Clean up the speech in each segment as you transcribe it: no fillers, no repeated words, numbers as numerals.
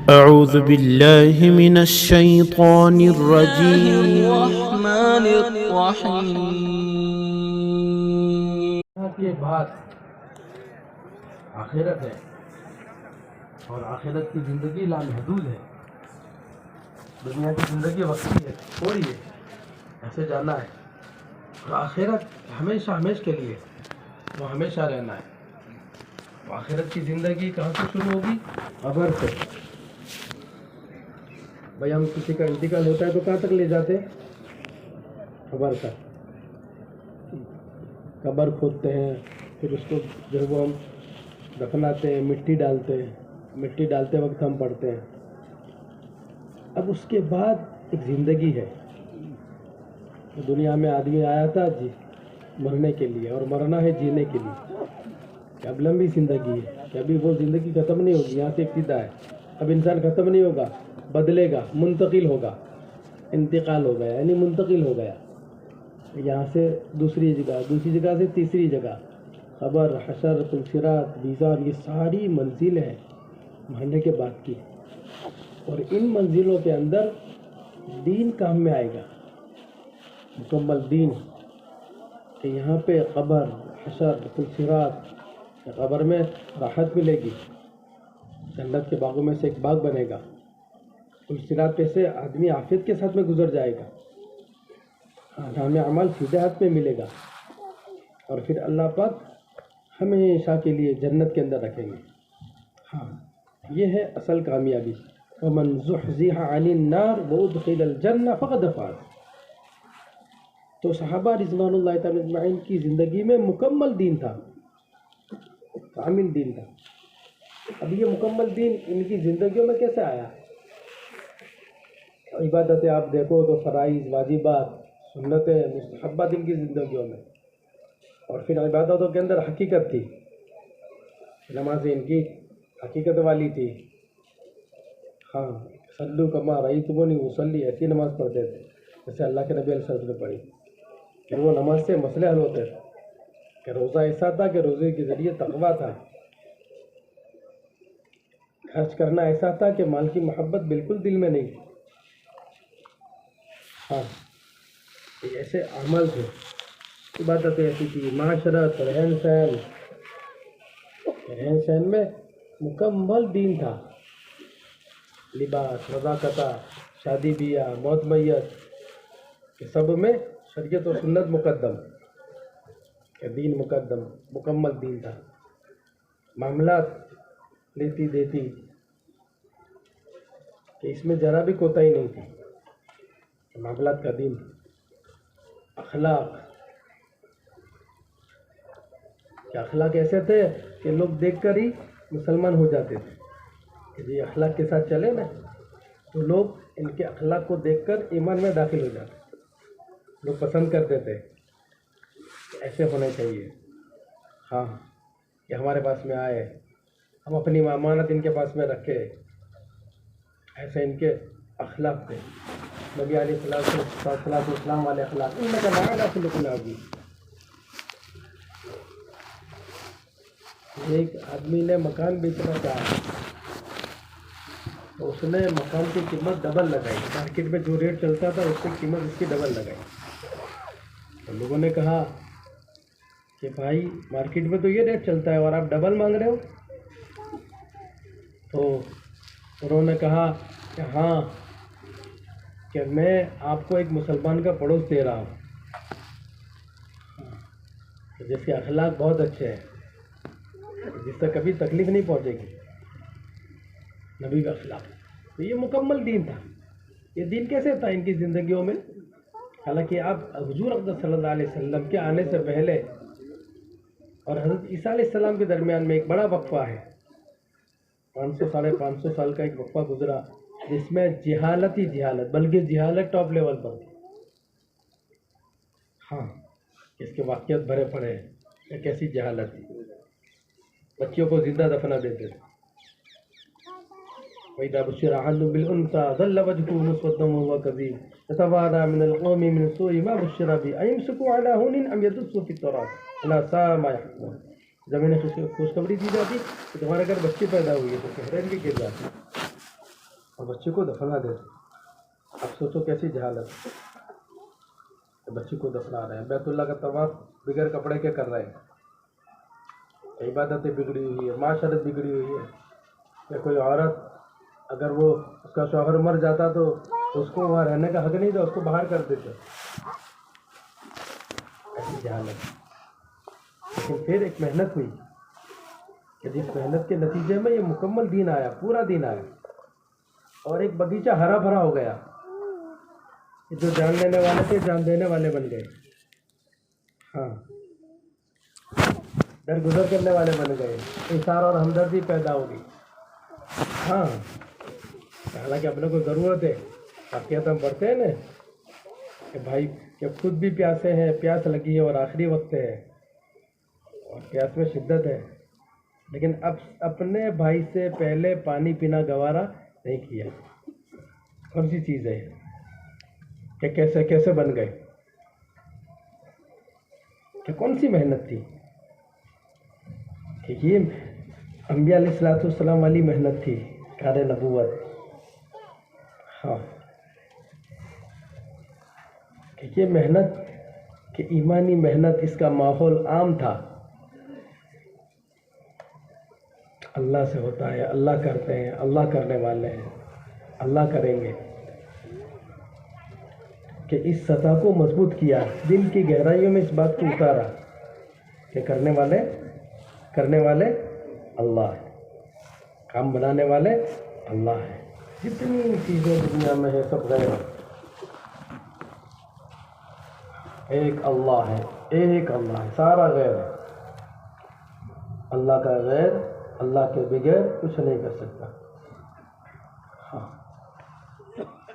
أعوذ بالله من الشيطان الرجيم. الرحمن الرحیم. کے بعد آخرت ہے اور آخرت کی زندگی لامحدود ہے. دنیا کی زندگی وقتی ہے، تھوڑی ہے، ایسے جانا ہے. اور آخرت ہمیشہ ہمیشہ کے لیے، وہ ہمیشہ رہنا ہے. تو آخرت کی زندگی کہاں سے شروع ہوگی؟ قبر سے. بھائی ہم کسی کا انتقال ہوتا ہے تو کہاں تک لے جاتے ہیں؟ قبر کا. قبر کھودتے ہیں، پھر اس کو جو ہے وہ ہم دفناتے ہیں، مٹی ڈالتے ہیں. مٹی ڈالتے وقت ہم پڑھتے ہیں. اب اس کے بعد ایک زندگی ہے. دنیا میں آدمی آیا تھا جی مرنے کے لیے، اور مرنا ہے جینے کے لیے. کہ اب لمبی زندگی ہے، کہ ابھی وہ زندگی ختم نہیں ہوگی، یہاں سے ابتدا ہے. اب انسان ختم نہیں ہوگا، بدلے گا، منتقل ہوگا. انتقال ہو گیا یعنی منتقل ہو گیا، یہاں سے دوسری جگہ، دوسری جگہ سے تیسری جگہ. قبر، حشر، صراط، میزان، یہ ساری منزل ہیں مرنے کے بعد کی. اور ان منزلوں کے اندر دین کام میں آئے گا، مکمل دین. کہ یہاں پہ قبر، حشر، صراط. قبر میں راحت ملے گی، جنت کے باغوں میں سے ایک باغ بنے گا. صراط پہ سے آدمی عافیت کے ساتھ میں گزر جائے گا، نام اعمال سیدھے ہاتھ میں ملے گا. اور پھر اللہ پاک ہمیشہ کے لیے جنت کے اندر رکھیں گے. ہاں، یہ ہے اصل کامیابی. وَمَنْ زُحْزِحَ عَنِ النَّارِ وَأُدْخِلَ الْجَنَّةَ فَقَدْ فَازَ. تو صحابہ رضوان اللہ تعالی اجمعین کی زندگی میں مکمل دین تھا، کامل دین تھا. اب یہ مکمل دین ان کی زندگیوں میں کیسے آیا؟ عبادتیں آپ دیکھو تو فرائض، واجبات، سنتیں، مستحبات ان کی زندگیوں میں. اور پھر عبادتوں کے اندر حقیقت تھی. نمازیں ان کی حقیقت والی تھی. ہاں، صلو کما رأیتمونی اصلی، ایسی نماز پڑھتے تھے جیسے اللہ کے نبی علیہ الصلوۃ والسلام نے پڑھی. کہ وہ نماز سے مسئلے حل ہوتے تھے. کہ روزہ ایسا تھا کہ روزے کے ذریعے تقویٰ تھا. خرچ کرنا ایسا تھا کہ مال کی محبت بالکل دل میں نہیں تھی. ہاں، ایسے اعمال تھے. عبادتیں ایسی تھی. معاشرت، رہن سہن، رہن سہن میں مکمل دین تھا. لباس، رضاکتہ، شادی بیاہ، موت میت، کہ سب میں شریعت و سنت مقدم، کہ دین مقدم، مکمل دین تھا. معاملات لیتی دیتی، کہ اس میں ذرا بھی کوتاہی نہیں تھی. معاملات کا دین. اخلاق، کہ اخلاق ایسے تھے کہ لوگ دیکھ کر ہی مسلمان ہو جاتے تھے. کہ جی اخلاق کے ساتھ چلے نا تو لوگ ان کے اخلاق کو دیکھ کر ایمان میں داخل ہو جاتے. لوگ پسند کرتے تھے کہ ایسے ہونے چاہیے. ہاں، کہ ہمارے پاس میں آئے، ہم اپنی امانت ان کے پاس میں رکھے. ایسے ان کے اخلاق تھے. نبی علیہ السلام والے اخلاق. انک لعلی خلق عظیم. ایک آدمی نے مکان بیچنا چاہا تو اس نے مکان کی قیمت ڈبل لگائی. مارکیٹ میں جو ریٹ چلتا تھا اس سے قیمت اس کی ڈبل لگائی. تو لوگوں نے کہا کہ بھائی مارکیٹ میں تو یہ ریٹ چلتا ہے اور آپ ڈبل مانگ رہے ہو. تو انہوں نے کہا کہ ہاں، کہ میں آپ کو ایک مسلمان کا پڑوس دے رہا ہوں جس کے اخلاق بہت اچھے ہیں، جس سے کبھی تکلیف نہیں پہنچے گی. نبی کا اخلاق. تو یہ مکمل دین تھا. یہ دین کیسے تھا ان کی زندگیوں میں؟ حالانکہ آپ حضور اقدس صلی اللہ علیہ وسلم کے آنے سے پہلے اور حضرت عیسیٰ علیہ السلام کے درمیان میں ایک بڑا وقفہ ہے. 500 سال کا ایک وقفہ گزرا جس میں جہالت ہی جہالت، بلکہ جہالت ٹاپ لیول پر تھی. ہاں، اس کے واقعات بھرے پڑے ہیں کہ کیسی جہالت تھی. بچیوں کو زندہ دفنا دیتے تھے. وَإِذَا بُشِّرَ أَحَدُهُم بِالْأُنثَىٰ ظَلَّ وَجْهُهُ مُسْوَدًّا وَهُوَ كَظِيمٌ يَتَوَارَىٰ مِنَ الْقَوْمِ مِنْ سُوءِ مَا بُشِّرَ بِهِ أَيُمْسِكُهُ عَلَىٰ هُونٍ أَمْ يَدُسُّهُ فِي التُّرَابِ أَلَا سَاءَ مَا يَحْكُمُونَ. زمین خوشخبری دی جاتی کہ تمہارے گھر بچی پیدا ہوئی ہے تو کہہ رہے ہیں کہ گر جاتی. اور بچے کو دفنا دیتے. اب سوچو کیسی جہالت. بچی کو دفنا رہے ہیں, بیت اللہ کا طواف بغیر کپڑے کے کر رہے ہیں, عبادتیں بگڑی ہوئی ہے, معاشرت بگڑی ہوئی ہے. کہ کوئی عورت اگر وہ اس کا شوہر مر جاتا تو اس کو وہاں رہنے کا حق نہیں تھا, اس کو باہر کر دیتے. ایسی جہالت. لیکن پھر ایک محنت ہوئی کہ جس محنت کے نتیجے میں یہ مکمل دین آیا, پورا دین آیا, اور ایک باغیچہ ہرا بھرا ہو گیا. جو جان لینے والے تھے جان دینے والے بن گئے. ہاں, درگزر کرنے والے بن گئے. اثار اور ہمدردی پیدا ہوگی. ہاں, حالانکہ اپنے کو ضرورت ہے. واقعات ہم پڑھتے ہیں نا کہ بھائی کہ خود بھی پیاسے ہیں, پیاس لگی ہے اور آخری وقت ہے اور پیاس میں شدت ہے, لیکن اب اپنے بھائی سے پہلے پانی پینا گوارا نہیں کیا. کون سی چیز ہے کہ کیسے بن گئے, کہ کون سی محنت تھی. کہ یہ انبیاء علیہ السلام والی محنت تھی, کار نبوت. ہاں, کہ یہ محنت, کہ ایمانی محنت, اس کا ماحول عام تھا. اللہ سے ہوتا ہے, اللہ کرتے ہیں, اللہ کرنے والے ہیں, اللہ کریں گے. کہ اس سطح کو مضبوط کیا, دل کی گہرائیوں میں اس بات کو اتارا کہ کرنے والے اللہ ہے, کام بنانے والے اللہ ہے. جتنی چیزیں دنیا میں ہے سب غیر ہے, ایک اللہ ہے, ایک اللہ ہے, سارا غیر ہے. اللہ کا غیر اللہ کے بغیر کچھ نہیں کر سکتا. ہاں,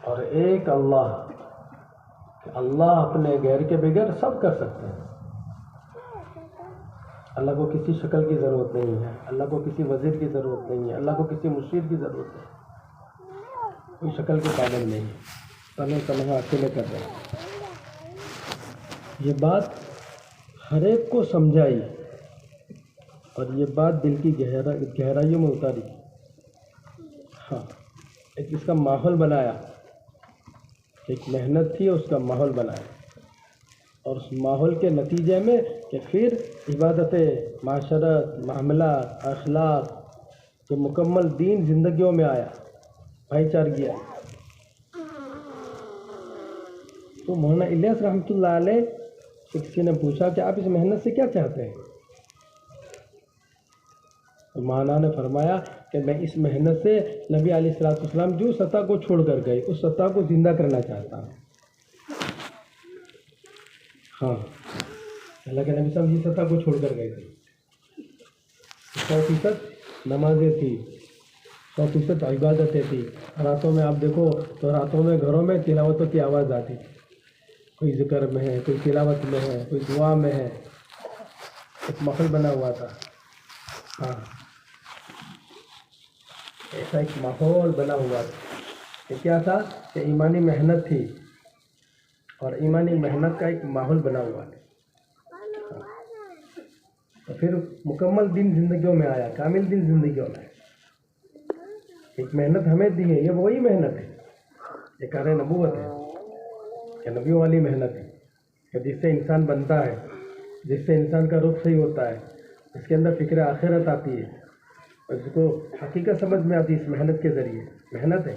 اور ایک اللہ, اللہ اپنے غیر کے بغیر سب کر سکتے ہیں. اللہ کو کسی شکل کی ضرورت نہیں ہے, اللہ کو کسی وزیر کی ضرورت نہیں ہے, اللہ کو کسی مرشد کی ضرورت نہیں, کوئی شکل کے پابند نہیں ہے. تنہا اکیلے کر رہے ہیں. یہ بات ہر ایک کو سمجھائی اور یہ بات دل کی گہرائیوں میں اتاری. ہاں, ایک اس کا ماحول بنایا, ایک محنت تھی اس کا ماحول بنایا, اور اس ماحول کے نتیجے میں کہ پھر عبادتیں, معاشرت, معاملات, اخلاق, کہ مکمل دین زندگیوں میں آیا, بھائی چارگی آئی. تو مولانا الیاس رحمۃ اللہ علیہ سے کسی نے پوچھا کہ آپ اس محنت سے کیا چاہتے ہیں؟ تو مولانا نے فرمایا کہ میں اس محنت سے نبی علیہ السلام جو سطح کو چھوڑ کر گئے اس سطح کو زندہ کرنا چاہتا ہوں. ہاں, اللہ کے نبی صاحب یہ سطح کو چھوڑ کر گئے تھے. 100% نمازیں تھی, 100% عبادتیں تھی. راتوں میں آپ دیکھو تو راتوں میں گھروں میں تلاوتوں کی آواز آتی تھی. کوئی ذکر میں ہے, کوئی تلاوت میں ہے, کوئی دعا میں ہے. ایک ماحول بنا ہوا تھا. ہاں, ایسا ایک ماحول بنا ہوا تھا کہ کیا تھا کہ ایمانی محنت تھی اور ایمانی محنت کا ایک ماحول بنا ہوا تھا. تو پھر مکمل دن زندگیوں میں آیا, کامل دن زندگیوں میں آیا. ایک محنت ہمیں دی ہے, یہ وہی محنت ہے, یہ کار نبوت ہے, کہ نبیوں والی محنت ہے, کہ جس سے انسان بنتا ہے, جس سے انسان کا رخ صحیح ہوتا ہے, اس کے اندر فکر آخرت آتی ہے, اور اس کو حقیقت سمجھ میں آتی ہے. اس محنت کے ذریعے محنت ہے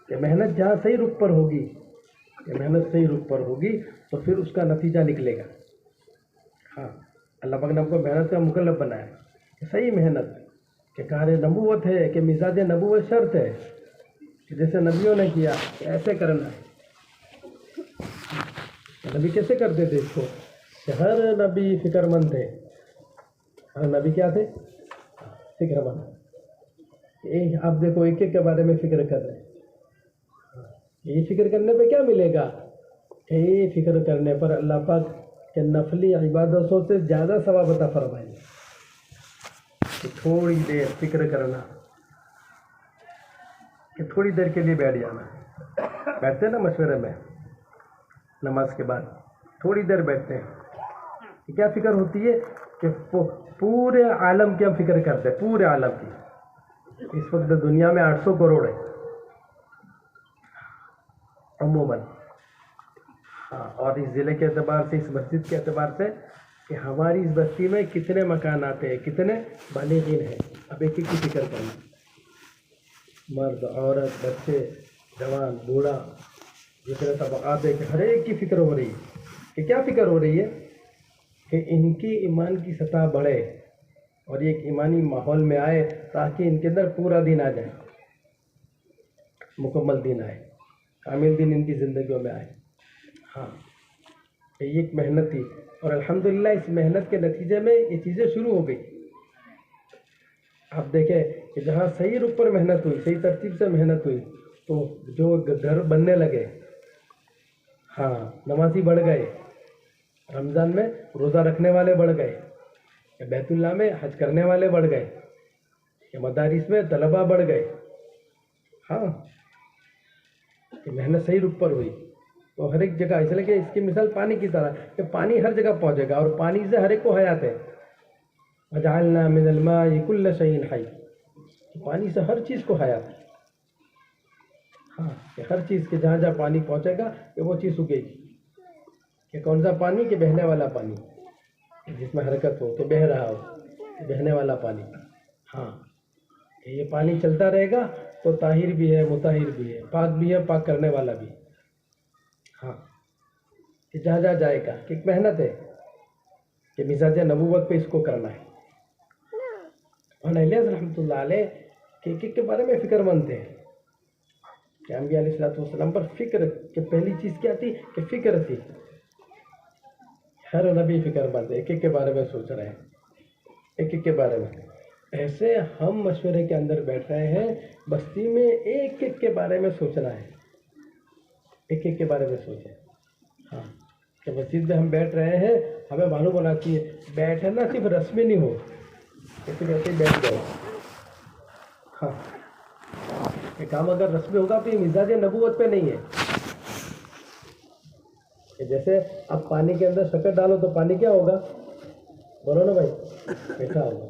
کہ محنت جہاں صحیح رخ پر ہوگی, کہ محنت صحیح رخ پر ہوگی تو پھر اس کا نتیجہ نکلے گا. ہاں, اللہ پاک نے ہم کو محنت کا مکلف بنایا ہے, صحیح محنت, کہ کار نبوت ہے, کہ مزاج نبوت شرط ہے, کہ جیسے نبیوں نے کیا ایسے کرنا ہے. نبی کیسے کرتے تھے اس کو, کہ ہر نبی فکر مند تھے. ہر نبی کیا تھے؟ فکر مند. آپ دیکھو ایک ایک کے بارے میں فکر کر رہے ہیں. یہ فکر کرنے پہ کیا ملے گا؟ یہ فکر کرنے پر اللہ پاک کہ نفلی عبادتوں سے زیادہ ثواب عطا فرمائیں گے. کہ تھوڑی دیر فکر کرنا, کہ تھوڑی دیر کے لیے بیٹھ جانا. بیٹھتے ہیں نا مشورے میں نماز کے بعد, تھوڑی دیر بیٹھتے ہیں. کیا فکر ہوتی ہے کہ پورے عالم کی ہم فکر کرتے ہیں, پورے عالم کی. اس وقت دنیا میں 800 کروڑ ہے, عموماً. ہاں، اور اس ضلع کے اعتبار سے، اس مسجد کے اعتبار سے کہ ہماری اس بستی میں کتنے مکانات ہیں، کتنے بالغین ہیں. اب ایک ایک کی فکر کرنا، مرد، عورت، بچے، جوان، بوڑھا، جتنے طبقات ہیں، کہ ہر ایک کی فکر ہو رہی ہے. کہ کیا فکر ہو رہی ہے؟ کہ ان کی ایمان کی سطح بڑھے اور یہ ایک ایمانی ماحول میں آئے تاکہ ان کے اندر پورا دین آ جائے، مکمل دین آئے، کامل دین ان کی زندگیوں میں آئے. ہاں، یہ ایک محنت تھی، اور الحمدللہ اس محنت کے نتیجے میں یہ چیزیں شروع ہو گئی. آپ دیکھیں کہ جہاں صحیح رخ پر محنت ہوئی، صحیح ترتیب سے محنت ہوئی، تو جو گھر بننے لگے، ہاں، نمازی بڑھ گئے، رمضان میں روزہ رکھنے والے بڑھ گئے، بیت اللہ میں حج کرنے والے بڑھ گئے، مدارس میں طلباء بڑھ گئے. ہاں، کہ محنت صحیح رخ پر ہوئی تو ہر ایک جگہ، اس لیے کہ اس کی مثال پانی کی طرح کہ پانی ہر جگہ پہنچے گا، اور پانی سے ہر ایک کو حیات ہے. وجعلنا من الماء كل شيء حي، پانی سے ہر چیز کو حیات ہے. ہاں، کہ ہر چیز کے جہاں جہاں پانی پہنچے گا کہ وہ چیز اگے گی. کہ کون سا پانی؟ کہ بہنے والا پانی، جس میں حرکت ہو، کہ بہہ رہا ہو، بہنے والا پانی. ہاں، کہ یہ پانی چلتا رہے گا تو طاہر بھی ہے، مطہر بھی ہے، پاک بھی ہے، پاک کرنے والا بھی. ہاں، کہ جہاں جہاں جائے گا، کہ ایک محنت ہے کہ مزاج نبوت پہ اس کو کرنا ہے. اور الیاس رحمۃ اللہ علیہ کہ ایک کے بارے میں فکر مند تھے کہ انبیاء علیہ السلام پر فکر، کہ پہلی چیز کیا تھی؟ کہ فکر تھی. ہر نبی فکر مند ہے، ایک ایک کے بارے میں سوچ رہے ہیں، ایک ایک کے بارے میں. ایسے ہم مشورے کے اندر بیٹھ رہے ہیں، بستی میں ایک ایک کے بارے میں سوچنا ہے، ایک ایک کے بارے میں سوچیں. ہاں، کہ مسجد میں ہم بیٹھ رہے ہیں، ہمیں معلوم ہونا چاہیے بیٹھنا صرف رسمی نہیں ہو کہ صرف ایسے ہی بیٹھ جائے. ہاں، یہ کام اگر رسمی ہوگا تو یہ مزاج نبوت پہ نہیں ہے. کہ جیسے اب پانی کے اندر شکر ڈالو تو پانی کیا ہوگا؟ بولو نا بھائی، میٹھا ہوگا.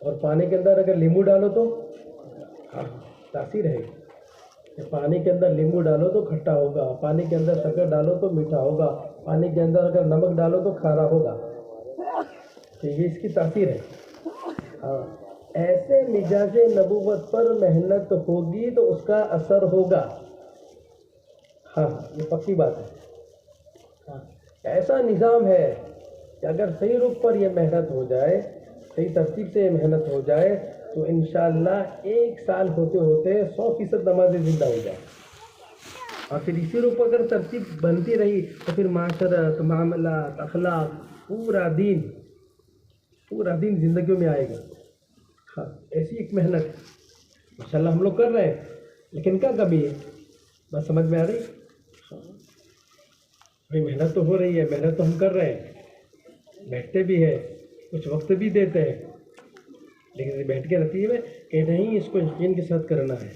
اور پانی کے اندر اگر لیمبو ڈالو تو ہاں تاثیر ہے. کہ پانی کے اندر لیمبو ڈالو تو کھٹا ہوگا، پانی کے اندر شکر ڈالو تو میٹھا ہوگا، پانی کے اندر اگر نمک ڈالو تو کھارا ہوگا. کہ یہ اس کی تاثیر ہے. ہاں، ایسے مزاج نبوت پر محنت ہوگی تو اس کا اثر ہوگا. ہاں، یہ پکی بات ہے. ہاں، ایسا نظام ہے کہ اگر صحیح رخ پر یہ محنت ہو جائے، صحیح ترتیب سے یہ محنت ہو جائے تو انشاءاللہ 1 سال ہوتے ہوتے 100% نمازیں زندہ ہو جائے. اور پھر اسی رخ پر اگر ترتیب بنتی رہی تو پھر معاشرت، معاملات، اخلاق، پورا دین زندگیوں میں آئے گا. ہاں، ایسی ایک محنت ہے ماشاءاللہ ہم لوگ کر رہے ہیں، لیکن کیا کمی ہے؟ بس سمجھ میں آ رہی؟ بھائی محنت تو ہو رہی ہے، محنت تو ہم کر رہے ہیں، بیٹھتے بھی ہیں، کچھ وقت بھی دیتے ہیں، لیکن بیٹھ کے نتیجے میں کہ نہیں، اس کو یقین کے ساتھ کرنا ہے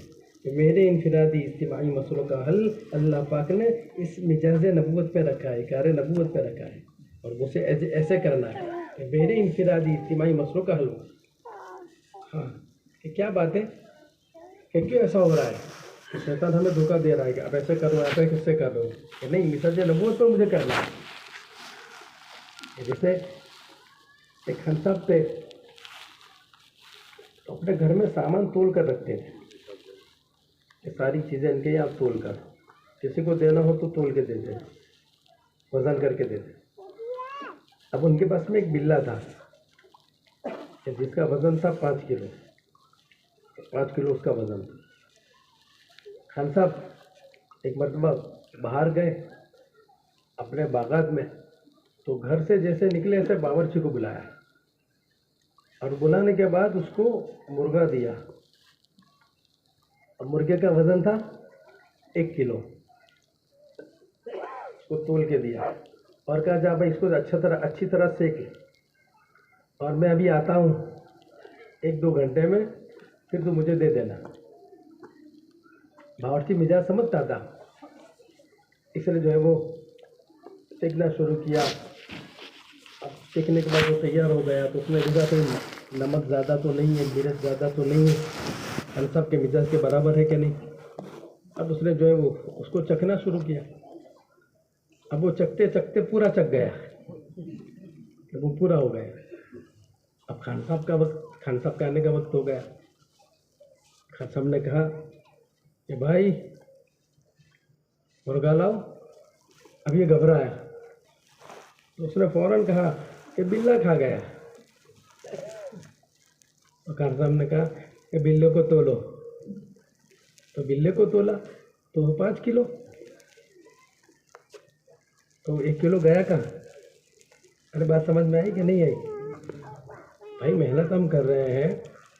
کہ میرے انفرادی اجتماعی مسئلوں کا حل اللہ پاک نے اس مزاج نبوت پہ رکھا ہے، کار نبوت پہ رکھا ہے، اور اسے ایسے کرنا ہے کہ میرے انفرادی اجتماعی مسئلوں کا حل ہو. ہاں، کہ کیا بات ہے کہ کیوں ایسا ہو رہا ہے؟ کہ شیطان ہمیں دھوکہ دے رہا ہے کہ اب ایسے کر رہا ہے، ایسے کس سے کر رہا ہوں، کہ نہیں، مزاج نبوت پر مجھے کرنا ہے. جیسے ایک ہم سب تھے تو اپنے گھر میں سامان تول کر رکھتے تھے کہ ساری چیزیں ان کے یہاں تول کر، کسی کو دینا ہو تو تول کے دیتے، وزن کر کے دیتے. اب ان کے پاس میں ایک بلہ تھا کہ جس کا وزن تھا 5 کلو، 5 کلو اس کا وزن تھا. خان صاحب ایک مرتبہ باہر گئے اپنے باغات میں، تو گھر سے جیسے نکلے ایسے باورچی کو بلایا، اور بلانے کے بعد اس کو مرغا دیا. اور مرغے کا وزن تھا 1 کلو، اس کو تول کے دیا اور کہا جا بھائی اس کو اچھی طرح سیک لے، اور میں ابھی آتا ہوں 1-2 گھنٹے میں، پھر تو مجھے دے دینا. باورچی مزاج سمجھتا تھا، اس لیے جو ہے وہ سیکنا شروع کیا. اب سیکنے کے بعد وہ تیار ہو گیا تو اس میں دیکھا کوئی نمک زیادہ تو نہیں ہے، مرچ زیادہ تو نہیں ہے، ہم سب کے مزاج کے برابر ہے کہ نہیں. اب اس نے جو ہے وہ اس کو چکھنا شروع کیا. اب وہ چکتے چکتے پورا چک گیا, وہ پورا ہو گیا. اب خان صاحب کے آنے کا وقت ہو گیا. خان صاحب نے کہا کہ بھائی مرغا لاؤ, اب یہ گھبرایا. تو اس نے فوراً کہا کہ بلا کھا گیا. اور خان صاحب نے کہا کہ بلے کو تولو. تو بلے کو تولا تو 5 کلو. تو 1 کلو گیا کہاں؟ ارے بات سمجھ میں آئی کہ نہیں آئی؟ بھائی محنت ہم کر رہے ہیں,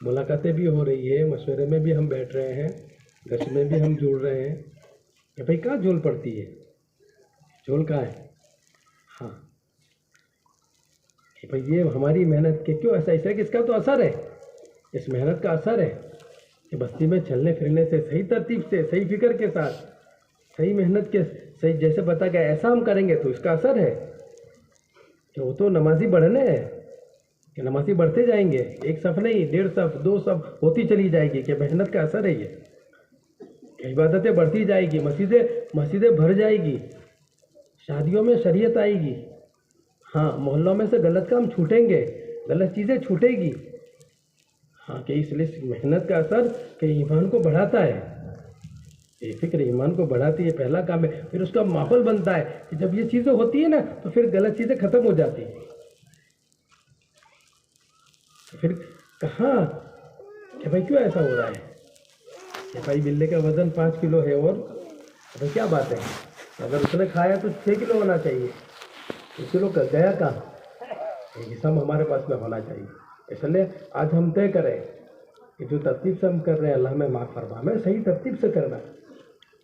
ملاقاتیں بھی ہو رہی ہے, مشورے میں بھی ہم بیٹھ رہے ہیں, گشت میں بھی ہم جڑ رہے ہیں. کہ بھائی کہاں جھول پڑتی ہے؟ جھول کہاں ہے؟ ہاں کہ بھائی یہ ہماری محنت کے کیوں ایسا ہے کہ اس کا تو اثر ہے, اس محنت کا اثر ہے کہ بستی میں چلنے پھرنے سے صحیح ترتیب سے, صحیح فکر کے ساتھ, صحیح محنت کے صحیح جیسے بتا گیا ایسا ہم کریں گے تو اس کا اثر ہے. کہ وہ تو نمازی بڑھنے ہیں کہ نمازی بڑھتے جائیں گے, 1 صف نہیں 1.5 صف 2 صف ہوتی چلی جائے گی. کہ محنت کا اثر ہے یہ, کہ عبادتیں بڑھتی جائے گی, مسجدیں بھر جائے گی, شادیوں میں شریعت آئے گی. ہاں محلوں میں سے غلط کام چھوٹیں گے, غلط چیزیں چھوٹے گی. ہاں کہ اس لیے محنت کا اثر کہ ایمان کو بڑھاتا ہے, یہ فکر ایمان کو بڑھاتی ہے, پہلا کام ہے. پھر اس کا ماحول بنتا ہے کہ جب یہ چیزیں ہوتی ہیں نا تو پھر غلط چیزیں ختم ہو جاتی ہیں. پھر کہاں کہ بھائی کیوں ایسا ہو رہا ہے کہ بھائی بلے کا وزن 5 کلو ہے, اور بھائی کیا بات ہے, اگر اس نے کھایا تو 6 کلو ہونا چاہیے. 6 کلو گیا کہاں؟ یہ سب ہمارے پاس میں ہونا چاہیے. اس لیے آج ہم طے کریں کہ جو ترتیب سے ہم کر رہے ہیں اللہ ہمیں معاف فرما, ہمیں صحیح ترتیب سے کرنا ہے.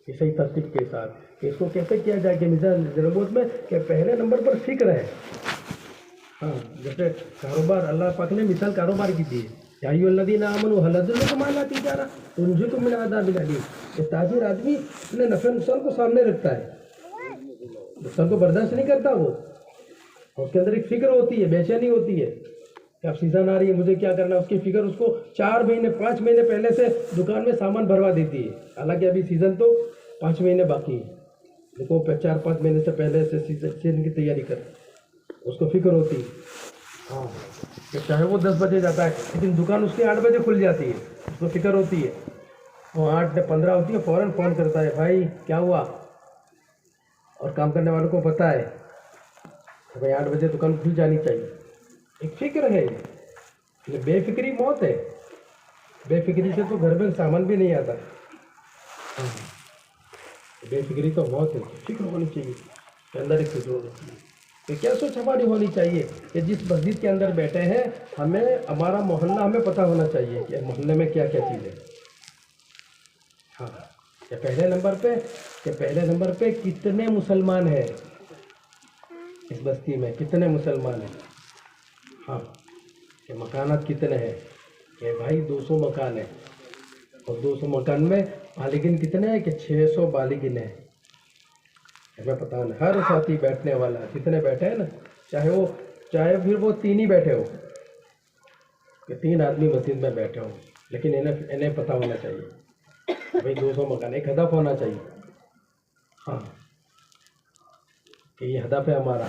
کہ صحیح ترتیب کے ساتھ کہ اس کو کیسے کیا جائے کہ مثال ضرورت میں کہ پہلے نمبر پر فکر ہے. ہاں جیسے کاروبار, اللہ پاک نے مثال کاروبار کی دی ہے, یا ایھا الذین آمنوا هل ادلکم علی تجارہ تنجیکم من عذاب الیم. یہ تاجر آدمی اپنے نفع نقصان کو سامنے رکھتا ہے, نقصان کو برداشت نہیں کرتا وہ, اور اس کے اندر ایک فکر ہوتی ہے, بے چینی ہوتی ہے کہ اب سیزن آ رہی ہے مجھے کیا کرنا ہے. اس کی فکر اس کو 4 مہینے 5 مہینے پہلے سے دکان میں سامان بھروا دیتی ہے. حالانکہ ابھی سیزن تو 5 مہینے باقی ہے, لیکن وہ 4-5 مہینے سے پہلے سے سیزن کی تیاری کر, اس کو فکر ہوتی ہے. ہاں کہ چاہے وہ 10 بجے جاتا ہے لیکن دکان اس کی 8 بجے کھل جاتی ہے, اس کو فکر ہوتی ہے. وہ 8:15 ہوتی ہے, فوراً فون کرتا ہے بھائی کیا ہوا, اور کام کرنے والوں کو پتہ ہے کہ بھائی 8 بجے دکان کھل جانی چاہیے. ایک فکر ہے یہ, بے فکری موت ہے. بے فکری سے تو گھر میں سامان بھی نہیں آتا. بے فکری تو موت ہے. فکر ہونی چاہیے کہ اندر ایک فکر ہونی چاہیے کہ کیا سوچ ہماری ہونی چاہیے کہ جس مسجد کے اندر بیٹھے ہیں ہمیں ہمارا محلہ ہمیں پتہ ہونا چاہیے کہ محلے میں کیا کیا چیز ہے. ہاں کہ پہلے نمبر پہ کتنے مسلمان ہیں اس بستی میں, کتنے مسلمان ہیں. ہاں کہ مکانات کتنے ہیں, کہ بھائی 200 مکان ہیں, اور 200 مکان میں بالغین کتنے ہیں کہ 600 بالغین ہیں. ہمیں پتہ نہیں, ہر ساتھی بیٹھنے والا جتنے بیٹھے ہیں نا, چاہے پھر وہ 3 ہی بیٹھے ہو کہ 3 آدمی مسجد میں بیٹھے ہوں, لیکن انہیں پتہ ہونا چاہیے بھائی 200 مکان, ایک ہدف ہونا چاہیے. ہاں کہ یہ ہدف ہے ہمارا,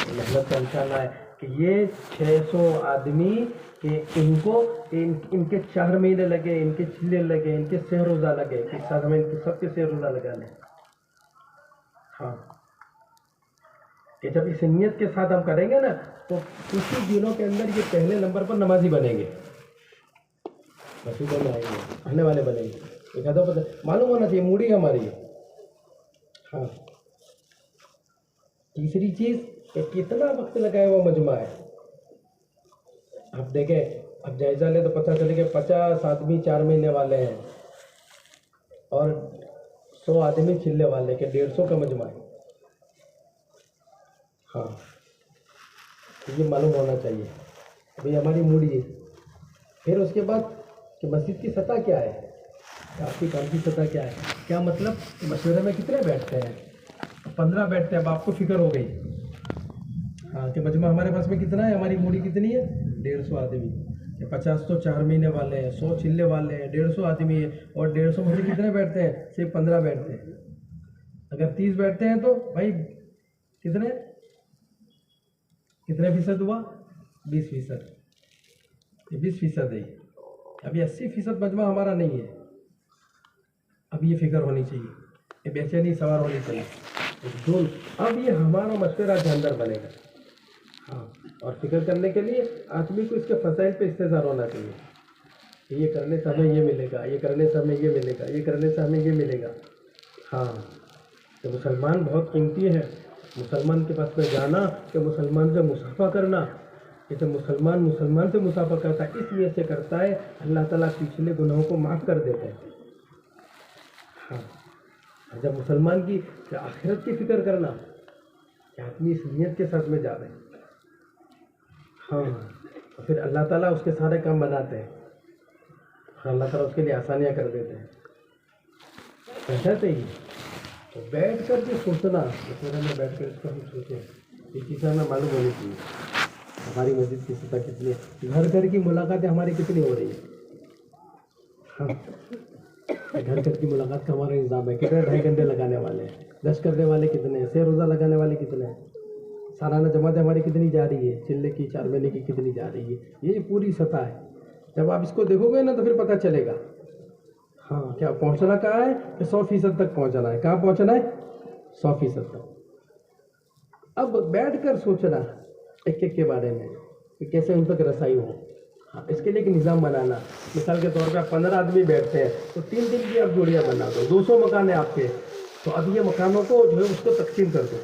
محنت کا انشاءاللہ ہے کہ یہ 600 آدمی کہ ان کے 4 مہینے لگے, ان کے چلے لگے, ان کے 6 روزہ لگے, کہ ساتھ ہمیں ان کے سب کے 6 روزہ لگانے. ہاں کہ جب اس نیت کے ساتھ ہم کریں گے نا تو کچھ ہی دنوں کے اندر یہ پہلے نمبر پر نمازی بنیں گے, مسجدوں میں آئیں گے, آنے والے بنیں گے. ایک ہدف معلوم ہونا چاہیے, موڈی ہماری ہے. ہاں تیسری چیز کہ کتنا وقت لگایا ہوا مجمع ہے. آپ دیکھیں, اب جائزہ لیں تو پتہ چلے کہ 50 آدمی 4 مہینے والے ہیں اور 100 آدمی چلنے والے کہ 150 کا مجمع ہے. ہاں یہ معلوم ہونا چاہیے بھئی ہماری موڈی ہے. پھر اس کے بعد کہ مسجد کی سطح کیا ہے, آپ کی کام کی سطح کیا ہے. کیا مطلب کہ مشورے میں کتنے بیٹھتے ہیں, 15 بیٹھتے ہیں. اب آپ کو فکر ہو گئی ہاں کہ مجمع ہمارے پاس میں کتنا ہے, ہماری موڈی کتنی ہے 150 آدمی. کہ 50 تو 4 مہینے والے ہیں, 100 چلے والے ہیں, 150 آدمی ہیں, اور 150 میں سے کتنے بیٹھتے ہیں؟ صرف 15 بیٹھتے ہیں. اگر 30 بیٹھتے ہیں تو بھائی کتنے فیصد ہوا؟ 20%. یہ 20% ہے. ابھی 80% مجمع ہمارا نہیں ہے. اب یہ فکر ہونی چاہیے, یہ بے چینی سوار ہونی چاہیے. اب یہ ہمارا مشورہ کے اندر بنے گا. ہاں, اور فکر کرنے کے لیے آدمی کو اس کے فضائل پہ استحضار ہونا چاہیے کہ یہ کرنے سے ہمیں یہ ملے گا, یہ کرنے سے ہمیں یہ ملے گا, یہ کرنے سے ہمیں یہ ملے گا. ہاں, کہ مسلمان بہت قیمتی ہے. مسلمان کے پاس میں جانا کہ مسلمان سے مصافحہ کرنا, جیسے مسلمان سے مصافحہ کرتا ہے اس لیے سے کرتا ہے اللہ تعالیٰ پچھلے گناہوں کو معاف کر دیتے ہیں. ہاں, جب مسلمان کی آخرت کی فکر کرنا کہ آدمی اس نیت کے ساتھ میں جا رہے ہیں. ہاں, تو پھر اللہ تعالیٰ اس کے سارے کام بناتے ہیں, اور اللہ تعالیٰ اس کے لیے آسانیاں کر دیتے ہیں. ایسا چاہیے تو بیٹھ کر کے سوچنا, مشورے میں بیٹھ کر اس کو ہم سوچیں, یہ چیزیں ہمیں معلوم ہونی چاہیے. ہماری مسجد کی سطح کتنی ہے, گھر گھر کی ملاقاتیں ہماری کتنی ہو رہی ہیں. ہاں, گھر گھر کی ملاقات کا ہمارا نظام ہے. کتنے 2.5 گھنٹے لگانے والے ہیں, 10 کرنے والے کتنے ہیں, 6 روزہ لگانے والے کتنے ہیں, سالانہ جماعتیں ہماری کتنی جا رہی ہے, چلے کی 4 مہینے کی کتنی جا رہی ہے. یہ پوری سطح ہے. جب آپ اس کو دیکھو گے نا تو پھر پتہ چلے گا. ہاں, کیا پہنچنا کہاں ہے کہ 100% تک پہنچنا ہے. کہاں پہنچنا ہے؟ 100% تک. اب بیٹھ کر سوچنا ایک ایک کے بارے میں کہ کیسے ان تک رسائی ہو. ہاں, اس کے لیے ایک نظام بنانا. مثال کے طور پہ 15 آدمی بیٹھتے ہیں تو 3 دن کی آپ جوڑیاں بنا دو. 200 مکان ہیں آپ کے, تو اب یہ مکانوں کو جو ہے اس کو تقسیم کر دو.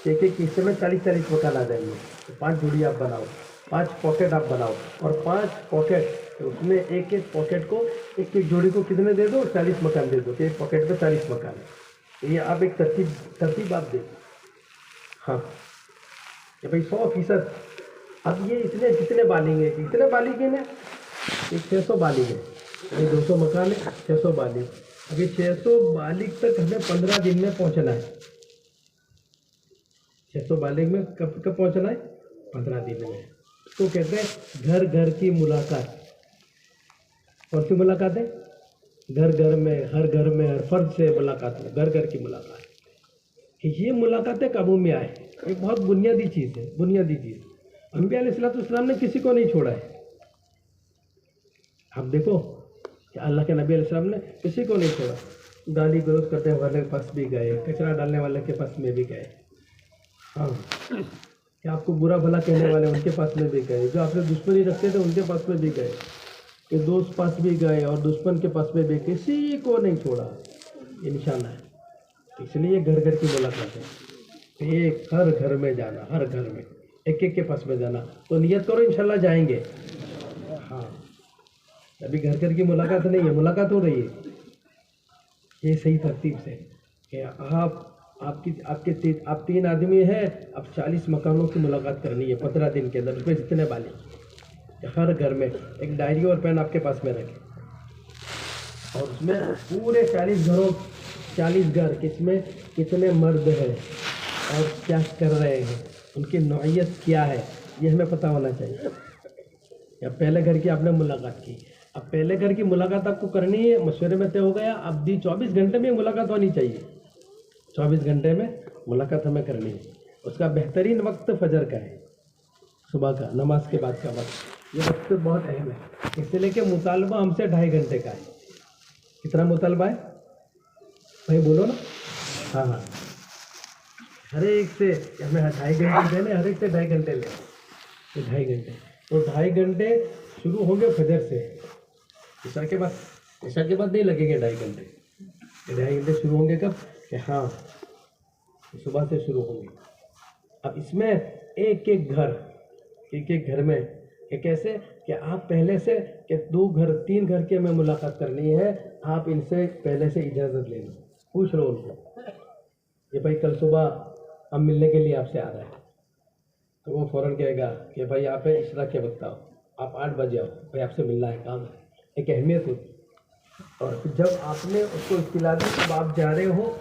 ایک حصے میں 40 مکان آ جائیں گے. تو 5 جوڑی آپ بناؤ, 5 پاکٹ آپ بناؤ, اور 5 پاکٹ اس میں ایک پاکٹ کو ایک جوڑی کو کتنے دے دو؟ 40 مکان دے دو کہ ایک پاکٹ میں 40 مکان ہے. یہ آپ ایک ترتیب آپ دے دو. ہاں, کہ بھائی 100%. اب یہ کتنے بالغ ہیں, کتنے بالغ ہیں, ایک 600 بالغ ہیں. یہ 200 مکان ہے, 600 بالغ. اب یہ 600 بالغ تک ہمیں 15 دن میں پہنچنا ہے. 600 بالغ میں کب پہنچنا ہے؟ 15 دن میں. تو کہتے ہیں گھر گھر کی ملاقات. کون سی ملاقات ہے؟ گھر گھر میں, ہر گھر میں, ہر فرد سے ملاقات ہو. گھر گھر کی ملاقات. یہ ملاقاتیں قابو میں آئے, یہ بہت بنیادی چیز ہے, بنیادی چیز. انبیاء علیہ السلام نے کسی کو نہیں چھوڑا ہے. آپ دیکھو کہ اللہ کے نبی علیہ السلام نے کسی کو نہیں چھوڑا. گالی گلوچ کرنے والے کے پاس بھی گئے, کچرا ڈالنے والے کے پاس میں بھی گئے. ہاں, کہ آپ کو برا بھلا کہنے والے ان کے پاس میں بھی گئے. جو آپ سے دشمنی رکھتے تھے ان کے پاس میں بھی گئے. کہ دوست پاس بھی گئے اور دشمن کے پاس میں بھی, کسی کو نہیں چھوڑا. یہ نشانہ ہے. اس لیے گھر گھر کی ملاقات ہے. ایک ہر گھر میں جانا, ہر گھر میں ایک ایک کے پاس میں جانا. تو نیت کرو انشاءاللہ جائیں گے. ہاں, ابھی گھر گھر کی ملاقات نہیں ہے, ملاقات ہو رہی ہے. یہ صحیح ترتیب سے کہ آپ 3 آدمی ہیں, اب 40 مکانوں کی ملاقات کرنی ہے 15 دن کے اندر. اس میں جتنے بالغ, ہر گھر میں ایک ڈائری اور پین آپ کے پاس میں رکھیں, اور اس میں پورے 40 گھر کس میں کتنے مرد ہیں اور کیا کر رہے ہیں, ان کی نوعیت کیا ہے, یہ ہمیں پتہ ہونا چاہیے. یا پہلے گھر کی آپ نے ملاقات کی, اب پہلے گھر کی ملاقات آپ کو کرنی ہے, مشورے میں طے ہو گیا. اب بھی 24 گھنٹے میں ملاقات ہونی چاہیے. 24 گھنٹے میں ملاقات ہمیں کرنی ہے. اس کا بہترین وقت فجر کا ہے, صبح کا, نماز کے بعد کا وقت. یہ وقت بہت اہم ہے. اس لیے کہ مطالبہ ہم سے 2.5 گھنٹے کا ہے. کتنا مطالبہ ہے بھائی, بولو نا. ہاں, ہر ایک سے ہمیں 2.5 گھنٹے دینے, ہر ایک سے 2.5 گھنٹے لیں. 2.5 گھنٹے, تو 2.5 گھنٹے شروع ہوں گے فجر سے. عشاء کے بعد نہیں لگیں گے 2.5 گھنٹے. 2.5 گھنٹے شروع ہوں گے کب؟ کہ ہاں صبح سے شروع ہوں گے. اب اس میں ایک ایک گھر میں کہ کیسے کہ آپ پہلے سے کہ 3 گھر کے میں ملاقات کرنی ہے, آپ ان سے پہلے سے اجازت لے لو. پوچھ لو ان کو کہ بھائی کل صبح ہم ملنے کے لیے آپ سے آ رہے ہیں. تو وہ فوراً کہے گا کہ بھائی آپ عشاء کے وقت آؤ, آپ 8 بجے آؤ, بھائی آپ سے ملنا ہے, کام ہے. ایک اہمیت ہوتی. اور جب آپ نے اس کو اطلاع دی جب آپ جا رہے ہو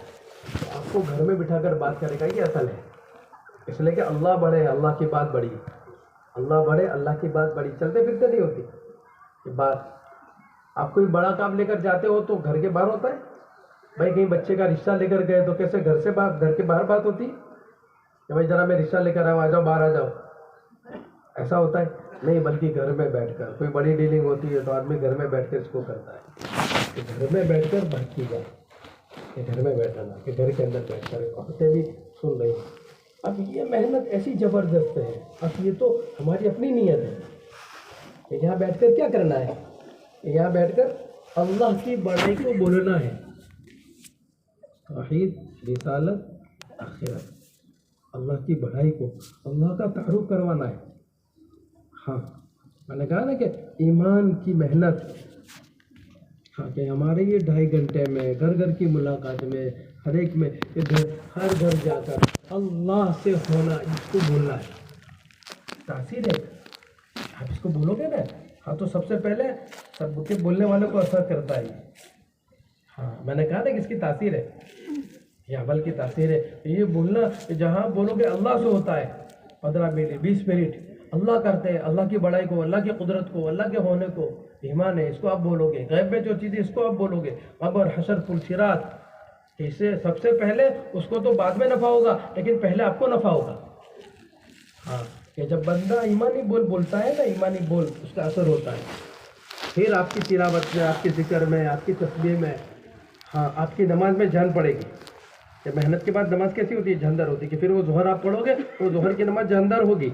تو آپ کو گھر میں بٹھا کر بات کرے گا. یہ اصل ہے, اس لیے کہ اللہ بڑے, اللہ کی بات بڑی ہے. اللہ بڑے، اللہ کی بات بڑی، چلتے پھرتے نہیں ہوتی یہ بات. آپ کوئی بڑا کام لے کر جاتے ہو تو گھر کے باہر ہوتا ہے. بھائی کہیں بچے کا رشتہ لے کر گئے تو کیسے گھر کے باہر بات ہوتی کہ بھائی ذرا میں رشتہ لے کر آؤں، آ جاؤ باہر آ جاؤ، ایسا ہوتا ہے نہیں. بلکہ گھر میں بیٹھ کر کوئی بڑی ڈیلنگ ہوتی ہے تو آدمی گھر میں بیٹھ کر اس کو کرتا ہے کہ گھر میں بیٹھ کر بات کی جائے، کہ گھر میں بیٹھنا، کہ گھر کے اندر بیٹھ کر عورتیں بھی سن رہی. اب یہ محنت ایسی زبردست ہے. اب یہ تو ہماری اپنی نیت ہے کہ یہاں بیٹھ کر کیا کرنا ہے، یہاں بیٹھ کر اللہ کی بڑائی کو بولنا ہے. توحید، رسالت، آخرت، اللہ کی بڑائی کو، اللہ کا تعارف کروانا ہے. ہاں میں نے کہا نا کہ ایمان کی محنت، ہاں کہ ہمارے یہ 2.5 گھنٹے میں گھر گھر کی ملاقات میں ہر ایک میں ہر گھر جا کر اللہ سے ہونا، اس کو بولنا ہے. تاثیر ہے. آپ اس کو بولو گے نا، ہاں تو سب سے پہلے سب کے بولنے والوں کو اثر کرتا ہے. ہاں میں نے کہا نا کہ اس کی تاثیر ہے، یہ عمل کی تاثیر ہے. یہ بولنا جہاں بولو گے اللہ سے ہوتا ہے، 15 منٹ 20 منٹ اللہ کرتے ہیں، اللہ کی بڑائی کو، اللہ کی قدرت کو، اللہ کے ہونے کو، ایمان ہے، اس کو آپ بولو گے. غیب میں جو چیزیں اس کو آپ بولو گے، قبر، حشر، پلسرات، اس سے سب سے پہلے اس کو تو بعد میں نفع ہوگا لیکن پہلے آپ کو نفع ہوگا. ہاں کہ جب بندہ ایمانی بول بولتا ہے نا، ایمانی بول، اس کا اثر ہوتا ہے. پھر آپ کی تلاوت میں، آپ کے ذکر میں، آپ کی تسبیح میں، ہاں آپ کی نماز میں جان پڑے گی. کہ محنت کے بعد نماز کیسی ہوتی ہے؟ جاندار ہوتی ہے. کہ پھر وہ ظہر آپ پڑھو گے وہ ظہر کی نماز جاندار ہوگی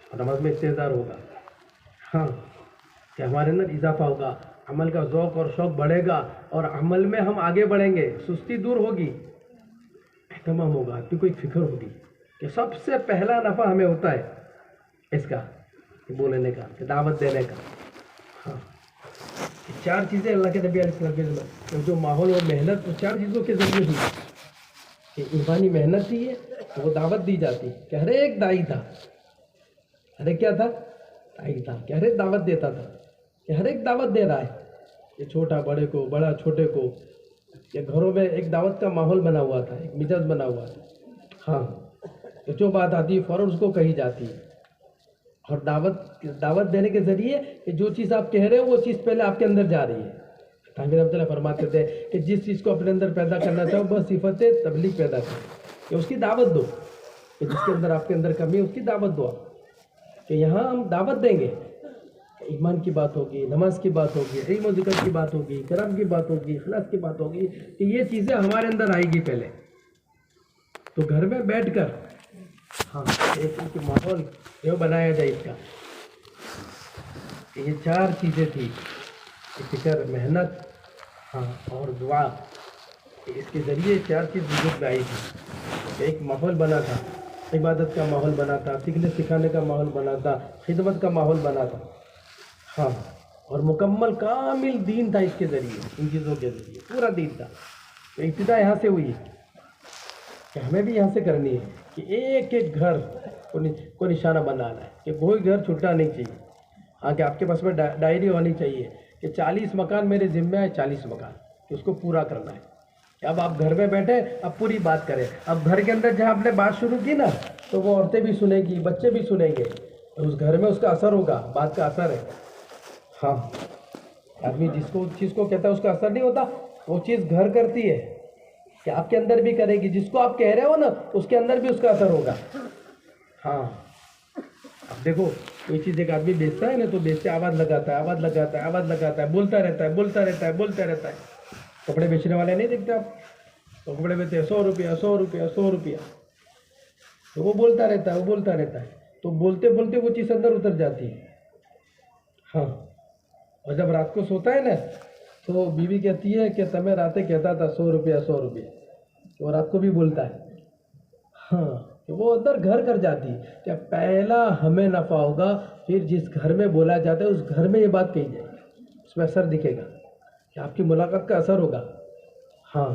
اور نماز میں استحضار ہوگا. ہاں کہ ہمارے اندر اضافہ ہوگا، عمل کا ذوق اور شوق بڑھے گا اور عمل میں ہم آگے بڑھیں گے. سستی دور ہوگی، اہتمام ہوگا، آپ کی کوئی فکر ہوگی کہ سب سے پہلا نفع ہمیں ہوتا ہے اس کا، کہ بولنے کا، کہ دعوت دینے کا. ہاں 4 چیزیں اللہ کے نبی علیہ السلام کے ذریعے، جو ماحول اور محنت، 4 چیزوں کے ذریعے ہوئی. کہ ایمانی محنت تھی ہے، وہ دعوت دی جاتی کہ ہر ایک دائی تھا، ہر ایک کیا تھا؟ دائی تھا، کہ ہر ایک دعوت دیتا تھا، کہ ہر ایک دعوت دے رہا ہے. کہ چھوٹا بڑے کو، بڑا چھوٹے کو، کہ گھروں میں ایک دعوت کا ماحول بنا ہوا تھا، ایک مزاج بنا ہوا تھا. ہاں کہ جو بات آتی ہے فوراً اس کو کہی جاتی ہے. اور دعوت دینے کے ذریعے کہ جو چیز آپ کہہ رہے ہو وہ چیز پہلے آپ کے اندر جا رہی ہے. تعمیر رحمۃ اللہ فرماتے تھے کہ جس چیز کو اپنے اندر پیدا کرنا چاہو بس صفت تبلیغ پیدا کرو، کہ اس کی دعوت دو. کہ جس کے اندر آپ کے اندر کمی ہے اس کی دعوت دو. کہ یہاں ہم دعوت دیں گے، ایمان کی بات ہوگی، نماز کی بات ہوگی، علم و ذکر کی بات ہوگی، کرم کی بات ہوگی، اخلاص کی بات ہوگی، کہ یہ چیزیں ہمارے اندر آئے گی پہلے. تو گھر میں بیٹھ کر ہاں ایک ماحول یہ بنایا جائے اس کا. یہ 4 چیزیں تھی، فکر، محنت، ہاں اور دعا. اس کے ذریعے 4 چیز وجود میں آئی تھی. ایک ماحول بنا تھا، عبادت کا ماحول بنا تھا، سیکھنے سکھانے کا ماحول بنا تھا، خدمت کا ماحول بنا تھا. ہاں اور مکمل کامل دین تھا اس کے ذریعے، ان چیزوں کے ذریعے پورا دین تھا. تو ابتدا یہاں سے ہوئی کہ ہمیں بھی یہاں سے کرنی ہے کہ ایک ایک گھر کو نشانہ بنانا ہے، کہ کوئی گھر چھوٹا نہیں چاہیے. ہاں کہ آپ کے پاس میں ڈائری ہونی چاہیے کہ 40 مکان میرے ذمہ ہے، 40 مکان کہ اس کو پورا کرنا ہے. کہ اب آپ گھر میں بیٹھے، اب پوری بات کریں. اب گھر کے اندر جہاں آپ نے بات شروع کی نا تو وہ عورتیں بھی سنیں گی، بچے بھی سنیں گے، اس گھر میں اس کا اثر ہوگا، بات کا اثر ہے. ہاں آدمی جس چیز کو کہتا ہے اس کا اثر نہیں ہوتا، وہ چیز گھر کرتی ہے کہ آپ کے اندر بھی کرے گی. جس کو آپ کہہ رہے ہو نا اس کے اندر بھی اس کا اثر ہوگا. ہاں اب دیکھو کوئی چیز ایک آدمی بیچتا ہے نا تو بیچتے آواز لگاتا ہے، آواز لگاتا ہے، آواز لگاتا ہے، بولتا رہتا ہے، بولتا رہتا ہے، بولتا رہتا ہے. کپڑے بیچنے والے نہیں دیکھتے آپ، تو کپڑے بیچتے 100 روپیہ 100 روپیہ 100 روپیہ، تو وہ بولتا رہتا ہے، وہ بولتا رہتا ہے. تو بولتے بولتے وہ چیز اندر اتر جاتی ہے. ہاں اور جب رات کو سوتا ہے نا تو بیوی کہتی ہے کہ تمہیں راتیں کہتا تھا 100 روپیہ 100 روپیہ، وہ رات کو بھی بولتا ہے. ہاں کہ وہ اندر گھر کر جاتی ہے کہ پہلا ہمیں نفع ہوگا، پھر جس گھر میں بولا جاتا ہے اس گھر میں یہ بات کہی جائے گی، اس میں اثر دکھے گا کہ آپ کی ملاقات کا اثر ہوگا. ہاں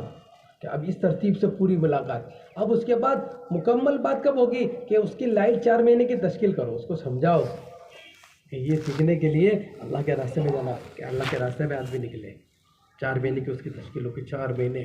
کہ اب اس ترتیب سے پوری ملاقات. اب اس کے بعد مکمل بات کب ہوگی کہ اس کی لائف 4 مہینے کی تشکیل کرو، اس کو سمجھاؤ کہ یہ سیکھنے کے لیے اللہ کے راستے میں جانا، کہ اللہ کے راستے میں آدمی نکلے. 4 مہینے کی اس کی تشکیل ہو کہ 4 مہینے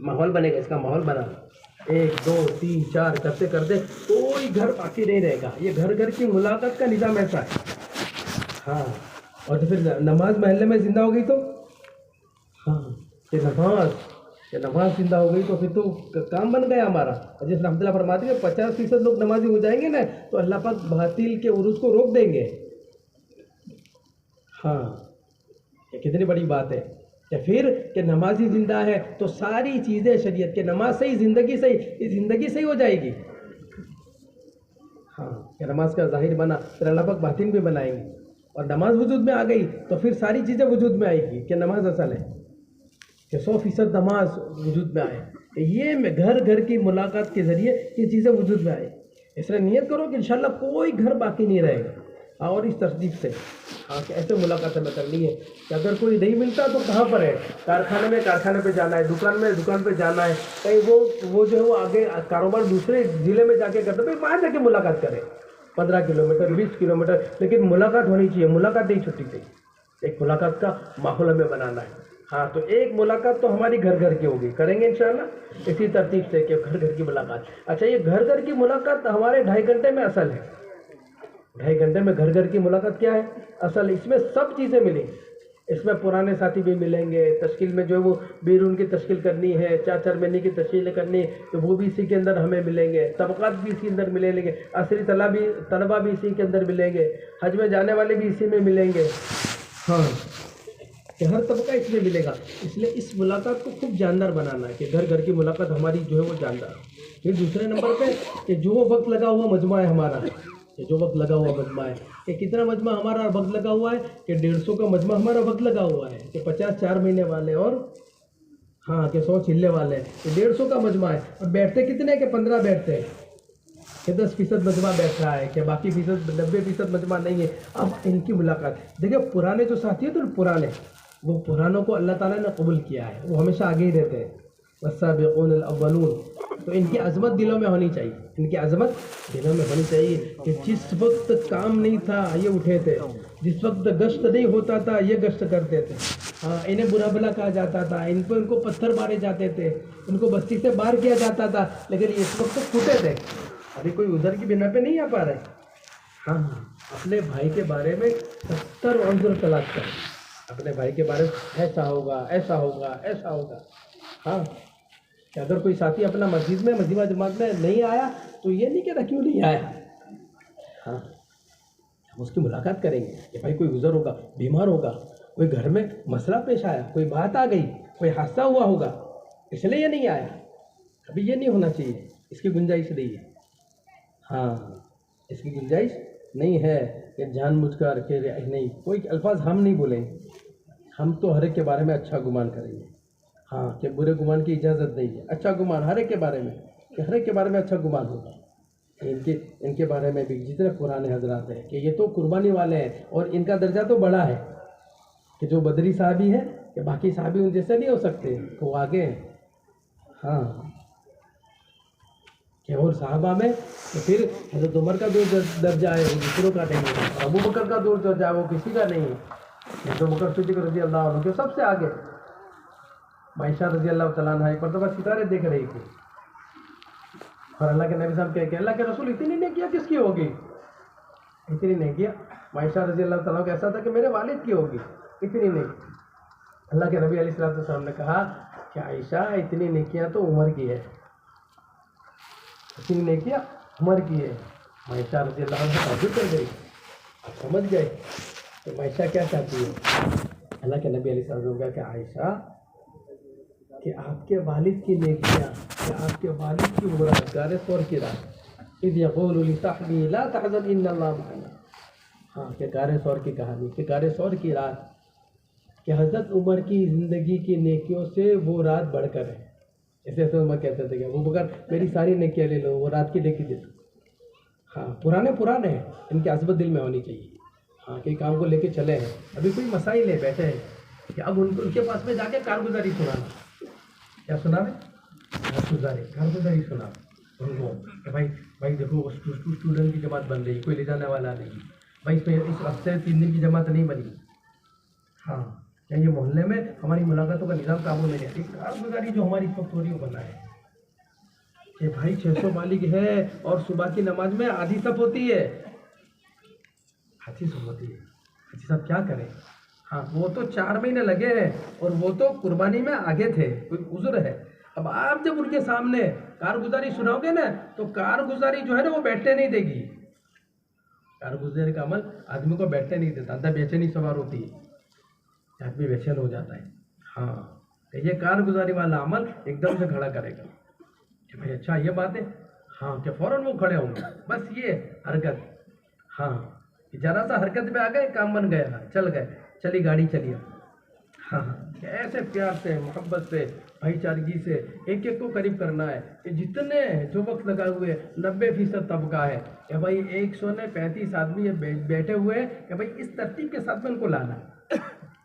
ماحول بنے گا، اس کا ماحول بنا 1 2 3 4 کرتے کرتے کوئی گھر باقی نہیں رہے گا. یہ گھر گھر کی ملاقات کا نظام ایسا ہے. ہاں اور تو پھر نماز محلے میں زندہ ہو گئی تو ہاں یہ نماز زندہ ہو گئی تو پھر تو کام بن گیا ہمارا. جس رحمۃ اللہ فرماتے ہیں کہ 50% لوگ نمازی ہو جائیں گے نا تو اللہ پاک باطل کے عروج کو روک دیں گے. ہاں یہ کتنی بڑی بات ہے کہ پھر کہ نمازی زندہ ہے تو ساری چیزیں شریعت کے نماز سے ہی زندگی سے ہی زندگی سے ہی ہو جائے گی. ہاں کہ نماز کا ظاہر بنا پھر اللہ پاک باطن بھی بنائیں گے. اور نماز وجود میں آ گئی تو پھر ساری چیزیں وجود میں آئے گی کہ نماز اصل ہے کہ 100% نماز وجود میں آئے کہ یہ گھر گھر کی ملاقات کے ذریعے یہ چیزیں وجود میں آئے. اس لیے نیت کرو کہ انشاءاللہ کوئی گھر باقی نہیں رہے گا. اور اس ترتیب سے ہاں کہ ایسے ملاقات ہمیں کرنی ہے کہ اگر کوئی نہیں ملتا تو کہاں پر ہے، کارخانے پہ جانا ہے، دکان پہ جانا ہے، کہیں وہ جو ہے وہ آگے کاروبار دوسرے ضلع میں جا کے کرتے پھر وہاں جا کے ملاقات کرے 15 کلومیٹر 20 کلومیٹر، لیکن ملاقات ہونی چاہیے. ملاقات نہیں چھٹی چاہیے. ایک ملاقات کا ماحول ہمیں بنانا ہے. ہاں تو ایک ملاقات تو ہماری گھر گھر کی ہوگی، کریں گے انشاءاللہ اسی ترتیب سے کہ گھر گھر کی ملاقات. اچھا یہ گھر گھر کی ملاقات ہمارے 2.5 گھنٹے میں اصل ہے. 2.5 گھنٹے میں گھر گھر کی ملاقات کیا ہے اصل. اس میں سب چیزیں ملیں گی. اس میں پرانے ساتھی بھی ملیں گے، تشکیل میں جو ہے وہ بیرون کی تشکیل کرنی ہے، 4 مہینے کی تشکیل کرنی ہے تو وہ بھی اسی کے اندر ہمیں ملیں گے. طبقات بھی اسی اندر ملیں گے، عصری طلبہ بھی اسی کے اندر ملیں گے، حج میں جانے والے بھی اسی میں ملیں گے. ہاں کہ ہر طبقہ اس میں ملے گا. اس لیے اس ملاقات کو خوب جاندار بنانا ہے کہ گھر گھر کی ملاقات ہماری جو ہے وہ جاندار. پھر دوسرے نمبر پہ کہ جو وقت لگا ہوا مجمع ہے ہمارا، کہ جو وقت لگا ہوا مجمع ہے کہ کتنا مجمع ہمارا وقت لگا ہوا ہے کہ 150 کا مجمع ہمارا وقت لگا ہوا ہے کہ 50 4 مہینے والے اور ہاں کہ 100 چلے والے ہیں کہ 150 کا مجمع ہے. اور بیٹھتے کتنے کہ 15 بیٹھتے ہیں کہ 10% مجمع بیٹھ رہا ہے کہ باقی 90% مجمع نہیں ہے. اب ان کی ملاقات دیکھیں پرانے جو ساتھی ہیں تو پرانے وہ پرانوں کو اللہ تعالیٰ نے قبول کیا ہے، وہ ہمیشہ آگے ہی رہتے ہیں. والسابقون الاولون تو ان کی عظمت دلوں میں ہونی چاہیے. ان کی عظمت دلوں میں ہونی چاہیے کہ جس وقت کام نہیں تھا یہ اٹھے تھے، جس وقت گشت نہیں ہوتا تھا یہ گشت کرتے تھے. ہاں انہیں برا بھلا کہا جاتا تھا، ان کو پتھر مارے جاتے تھے، ان کو بستی سے باہر کیا جاتا تھا، لیکن اس وقت پھوٹے تھے. ابھی کوئی ادھر کی بنا پہ نہیں آ پا رہے. ہاں اپنے بھائی کے بارے میں 70 عذر تلاش کریں. اپنے بھائی کے بارے میں ایسا ہوگا ایسا ہوگا ایسا ہوگا. ہاں کہ اگر کوئی ساتھی اپنا مسجد میں مجمع جماعت میں نہیں آیا تو یہ نہیں کہتا کیوں نہیں آیا. ہاں ہم اس کی ملاقات کریں گے کہ بھائی کوئی گزر ہوگا، بیمار ہوگا، کوئی گھر میں مسئلہ پیش آیا، کوئی بات آ گئی، کوئی حادثہ ہوا ہوگا اس لیے یہ نہیں آیا. ابھی یہ نہیں ہونا چاہیے، اس کی گنجائش نہیں ہے. ہاں اس کی گنجائش نہیں ہے کہ جان بوجھ کر کہ نہیں، کوئی الفاظ ہم نہیں بولیں گے. ہم تو ہر ایک کے بارے میں اچھا گمان کریں گے. ہاں کہ برے گمان کی اجازت نہیں ہے. اچھا گمان ہر ایک کے بارے میں کہ ہر ایک کے بارے میں اچھا گمان ہوگا. ان کے بارے میں بھی جتنے پرانے حضرات ہیں کہ یہ تو قربانی والے ہیں اور ان کا درجہ تو بڑا ہے کہ جو بدری صحابی ہے کہ باقی صحابی ان جیسے نہیں ہو سکتے تو وہ آگے ہیں. ہاں کہ اور صحابہ میں تو پھر حضرت عمر کا جو درجہ ہے وہ دوسروں کا نہیں ہے، اور ابو بکر کا جو درجہ ہے وہ کسی کا نہیں ہے. حضرت بکر صدیق رضی اللہ عنہ کے سب سے آگے. عائشہ رضی اللہ تعالیٰ عنہ ایک مرتبہ ستارے دیکھ رہی تھی اور اللہ کے نبی صاحب کہ اللہ کے رسول اتنی نیکیاں کس کی ہوگی؟ اتنی نیکیاں عائشہ رضی اللہ تعالیٰ کو ایسا تھا کہ میرے والد کی ہوگی اتنی نیکی. اللہ کے نبی علیہ السلام نے کہا کہ عائشہ اتنی نیکیاں تو عمر کی ہے، اتنی نیکیاں عمر کی ہے. عائشہ رضی اللہ عنہ تعجب کر گئی. آپ سمجھ گئے کہ عائشہ کیا چاہتی ہے. اللہ کے نبی علیہ السلام نے کہا کہ عائشہ کہ آپ کے والد کی نیکیاں، کہ آپ کے والد کی مراد گارِ ثور کی رات اذ یقول لصاحبہ لا تحزن ان اللہ معنا. ہاں کہ گارِ ثور کی کہانی کہ گارِ ثور کی رات کہ حضرت عمر کی زندگی کی نیکیوں سے وہ رات بڑھ کر ہے. ایسے عمر کہتے تھے کہ ابو بکر میری ساری نیکیاں لے لو، وہ رات کی نیکی دے دو. ہاں پرانے ہیں، ان کی عظمت دل میں ہونی چاہیے. ہاں کہ کام کو لے کے چلے ہیں، ابھی کوئی مسائل ہے بیٹھے ہیں کہ اب ان کے پاس میں جا کے کارگزاری سنانا. کیا سنا ہے؟ کارگزاری سنا ان کو کہ بھائی دیکھو اسٹوڈنٹ کی جماعت بن رہی، کوئی لے جانے والا نہیں. بھائی اس ہفتے 3 دن کی جماعت نہیں بنی. ہاں کیا یہ محلے میں ہماری ملاقاتوں کا نظام قابو میں نہیں ہے؟ کارگزاری جو ہماری اس وقت ہو رہی ہے وہ بنا ہے کہ بھائی 600 بالغ ہے اور صبح کی نماز میں آدھی صف ہوتی ہے، آدھی صف ہوتی ہے، حاجی صاحب کیا کریں؟ ہاں وہ تو 4 مہینے لگے ہیں اور وہ تو قربانی میں آگے تھے، کوئی عذر ہے۔ اب آپ جب ان کے سامنے کارگزاری سناؤ گے نا تو کارگزاری جو ہے نا وہ بیٹھنے نہیں دے گی۔ کارگزاری کا عمل آدمی کو بیٹھنے نہیں دیتا، اندر بے چینی سوار ہوتی ہے، آدمی بے چین ہو جاتا ہے۔ ہاں کہ یہ کارگزاری والا عمل ایک دم سے کھڑا کرے گا کہ بھائی اچھا یہ بات ہے، ہاں کہ فوراً وہ کھڑے ہوں گے، بس یہ حرکت، ہاں ذرا سا حرکت میں آ گئے، کام بن گیا، چل گئے، چلی گاڑی چلی۔ ہاں ایسے پیار سے، محبت سے، بھائی چارگی سے ایک ایک کو قریب کرنا ہے کہ جتنے جو وقت لگا ہوئے 90% طبقہ ہے کہ بھائی 135 آدمی یہ بیٹھے ہوئے ہیں کہ بھائی اس ترتیب کے ساتھ میں ان کو لانا ہے۔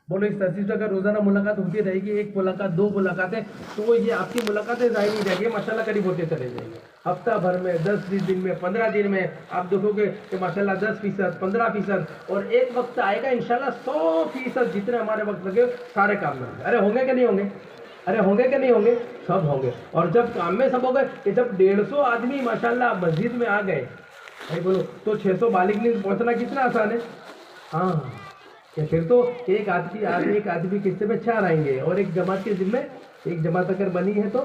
بولو اس ترتیب سے اگر روزانہ ملاقات ہوتی رہے گی، 1 ملاقات 2 ملاقاتیں، تو یہ آپ کی ملاقاتیں ظاہر نہیں رہیں گی، ماشاءاللہ قریب ہوتے چلے جائیں گے۔ ہفتہ بھر میں 10-20 دن میں 15 دن میں آپ دیکھو گے کہ ماشاءاللہ 10%، 15%، اور ایک وقت آئے گا انشاءاللہ 100% جتنے ہمارے وقت لگے سارے کام میں ہوں گے۔ ارے ہوں گے کہ نہیں ہوں گے؟ ارے ہوں گے کہ نہیں ہوں گے؟ سب ہوں گے۔ اور جب کام میں سب ہو گئے کہ جب 150 آدمی ماشاءاللہ مسجد میں آ گئے، بھائی بولو تو 600 بالغ نہیں پہنچنا کتنا آسان ہے؟ ہاں کہ پھر تو ایک آدمی کے حصے میں 4 آئیں گے، اور ایک جماعت کے ذمے، ایک جماعت اگر بنی ہے تو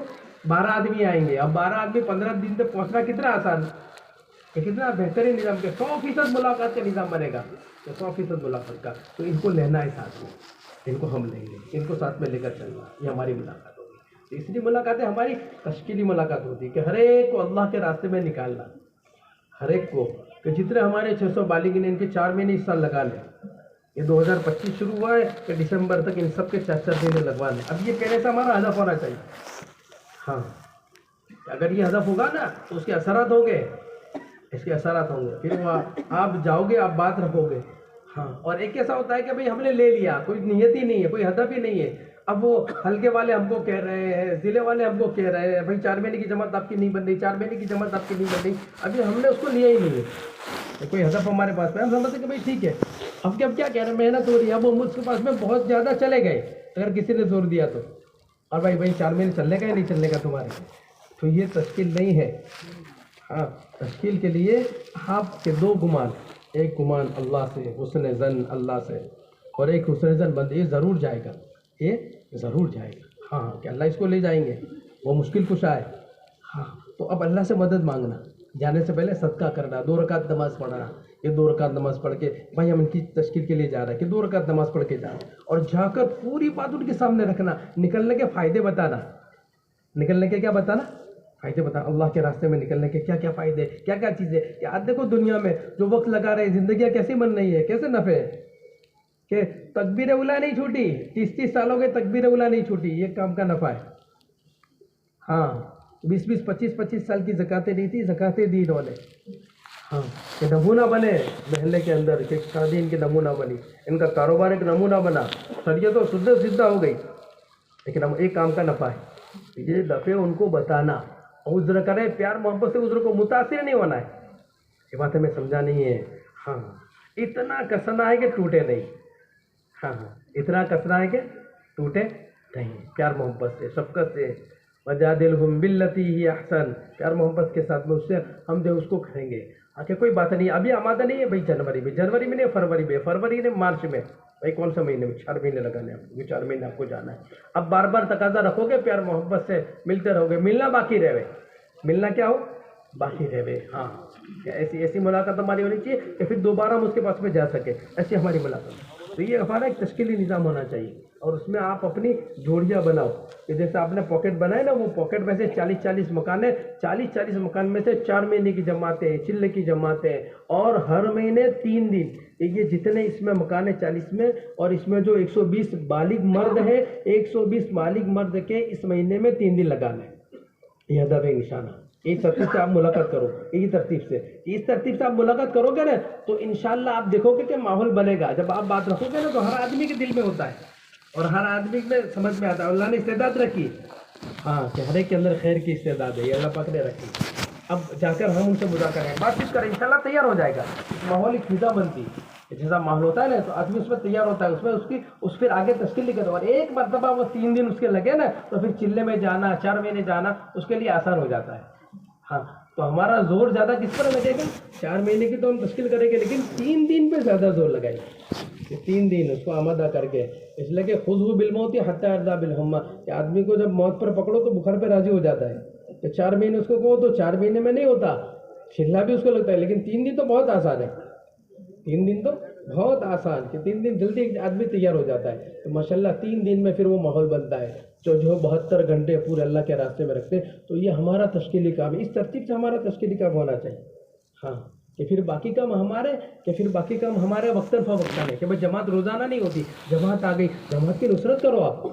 12 آدمی آئیں گے۔ اب 12 آدمی 15 دن تک پہنچنا کتنا آسان ہے؟ کتنا بہترین نظام کے 100% ملاقات کا نظام بنے گا، 100% ملاقات کا۔ تو ان کو لینا ہے ساتھ میں، ان کو ہم لیں گے، ان کو ساتھ میں لے کر چلنا، یہ ہماری ملاقات ہوگی۔ اس لیے ملاقاتیں ہماری تشکیلی ملاقات ہوتی ہے کہ ہر ایک کو اللہ کے راستے میں نکالنا، ہر ایک کو، کہ جتنے ہمارے 600 بالغ ہیں ان کے 4 مہینے اس سال لگا لیں۔ یہ 2025 شروع ہوا ہے کہ دسمبر تک ان سب کے 4 مہینے لگوا لیں۔ اب یہ کہنے سے ہمارا ہدف ہونا چاہیے، ہاں اگر یہ ہدف ہوگا نا تو اس کے اثرات ہوں گے، اس کے اثرات ہوں گے، پھر وہ آپ جاؤ گے، آپ بات رکھو گے۔ ہاں اور ایک ایسا ہوتا ہے کہ بھئی ہم نے لے لیا، کوئی نیت ہی نہیں ہے، کوئی ہدف ہی نہیں ہے، اب وہ حلقے والے ہم کو کہہ رہے ہیں، ضلع والے ہم کو کہہ رہے ہیں بھئی 4 مہینے کی جماعت آپ کی نہیں بن رہی، 4 مہینے کی جماعت آپ کی نہیں بن رہی، ابھی ہم نے اس کو لیا ہی نہیں ہے، کوئی ہدف ہمارے پاس میں، ہم سمجھتے کہ بھئی ٹھیک ہے اب کیا کہہ رہے ہیں، محنت ہو رہی ہے، اب وہ مجھ کے پاس میں بہت زیادہ چلے گئے اگر کسی نے زور دیا تو، اور بھائی 4 مہینے چلنے کا یا نہیں چلنے کا تمہارے، تو یہ تشکیل نہیں ہے۔ ہاں تشکیل کے لیے آپ کے 2 گمان، ایک گمان اللہ سے، حسن ظن اللہ سے، اور ایک حسن ظن بندے، یہ ضرور جائے گا، یہ ضرور جائے گا، ہاں کہ اللہ اس کو لے جائیں گے، وہ مشکل کشا ہے۔ ہاں تو اب اللہ سے مدد مانگنا، جانے سے پہلے صدقہ کرنا، 2 رکعت نماز پڑھنا، یہ 2 رکعت نماز پڑھ کے بھائی ہم ان کی تشکیل کے لیے جا رہے ہیں کہ 2 رکعت نماز پڑھ کے جا رہے ہیں، اور جا کر پوری بات ان کے سامنے رکھنا، نکلنے کے فائدے بتانا، نکلنے کے کیا بتانا؟ فائدے بتانا، اللہ کے راستے میں نکلنے کے کیا کیا فائدے، کیا کیا چیزیں کہ آج دیکھو دنیا میں جو وقت لگا رہے ہیں، زندگیاں کیسی بن رہی ہے، کیسے نفع ہے کہ تکبیر اولیٰ نہیں چھوٹی، 30 سالوں کے تکبیر اولیٰ نہیں چھوٹی، یہ کام کا نفع ہے۔ ہاں 20 25 سال کی زکاتیں نہیں تھی، زکاتیں دی انہوں نے، ہاں کہ نمونہ بنے محلے کے اندر، کہ شادی ان کی نمونہ بنی، ان کا کاروبار ایک نمونہ بنا، شریعت و سنت سیدھا ہو گئی، لیکن ایک کام کا نفع ہے، یہ نفع ان کو بتانا، عذر کرے پیار محبت سے، عذر کو متاثر نہیں ہونا ہے، یہ بات ہمیں سمجھا نہیں ہے۔ ہاں اتنا کسنا ہے کہ ٹوٹے نہیں، ہاں اتنا کسنا ہے کہ ٹوٹے نہیں، پیار محبت سے، شفقت سے، وجادلہم باللتی ہی احسن، پیار محبت کے ساتھ میں اس سے ہم جو اس کو کریں گے، کہ کوئی بات نہیں ابھی آمادہ نہیں ہے بھائی، جنوری میں نہیں، فروری میں، مارچ میں، بھائی کون سا مہینے میں، 4 مہینے لگانے ہیں، یہ 4 مہینے آپ کو جانا ہے، اب بار بار تقاضا رکھو گے، پیار محبت سے ملتے رہو گے، ملنا باقی رہے، ملنا کیا ہو باقی رہے، ہاں ایسی ملاقات ہماری ہونی چاہیے کہ پھر دوبارہ ہم اس کے پاس میں جا سکے، ایسی ہماری ملاقات۔ تو یہ ہمارا ایک تشکیلی نظام ہونا چاہیے، اور اس میں آپ اپنی جوڑیاں بناؤ، کہ جیسے آپ نے پاکٹ بنائے نا، وہ پاکٹ میں سے 40 مکان ہے، 40 مکان میں سے 4 مہینے کی جماعتیں، چلے کی جماعتیں، اور ہر مہینے 3 دن، یہ جتنے اس میں مکان ہے 40 میں، اور اس میں جو 120 بالغ مرد ہے، 120 بالغ مرد کے اس مہینے میں 3 دن لگانا ہے، یہ ہدف ہے نشانہ۔ اس ترتیب سے آپ ملاقات کرو، اس ترتیب سے آپ ملاقات کرو گے نا تو انشاءاللہ آپ دیکھو گے کہ ماحول بنے گا، جب آپ بات رکھو گے نا تو ہر آدمی کے دل میں ہوتا ہے، اور ہر آدمی میں سمجھ میں آتا ہے، اللہ نے استعداد رکھی، ہاں کہ ہر ایک کے اندر خیر کی استعداد ہے، یہ اللہ پاک نے رکھی۔ اب جا کر ہم ان سے مذاکرہ کریں، بات چیت کریں، انشاءاللہ تیار ہو جائے گا، ماحول ایک فضا بنتی، جیسا ماحول ہوتا ہے نا تو آدمی اس میں تیار ہوتا ہے, اس میں اس پھر آگے تشکیل نہیں کرتا, اور ایک مرتبہ وہ 3 دن اس کے لگے نا تو پھر چلے میں جانا 4 مہینے جانا اس کے لیے آسان ہو جاتا ہے. ہاں تو ہمارا زور زیادہ کس پر لگے گا؟ 4 مہینے کی تو ہم تشکیل کریں گے لیکن 3 دن پہ زیادہ زور لگائیں گے, 3 دن اس کو آمادہ کر کے. اس لیے کہ خذہ بالموت حتی یرضی بالحمى, کہ آدمی کو جب موت پر پکڑو تو بخار پہ راضی ہو جاتا ہے. تو 4 مہینے اس کو کہو تو 4 مہینے میں نہیں ہوتا, چلنا بھی اس کو لگتا ہے, لیکن 3 دن تو بہت آسان ہے. 3 دن تو بہت آسان کہ 3 دن جلدی آدمی تیار ہو جاتا ہے. تو ماشاءاللہ 3 دن میں پھر وہ ماحول بنتا ہے جو 72 گھنٹے پورے اللہ کے راستے میں رکھتے ہیں. تو یہ ہمارا تشکیلی کام ہے, اس ترتیب سے ہمارا تشکیلی کام ہونا چاہیے. ہاں کہ پھر باقی کام ہمارے وقتاً فوقتاً ہے کہ بھائی جماعت روزانہ نہیں ہوتی, جماعت آ گئی, جماعت کی نصرت کرو آپ.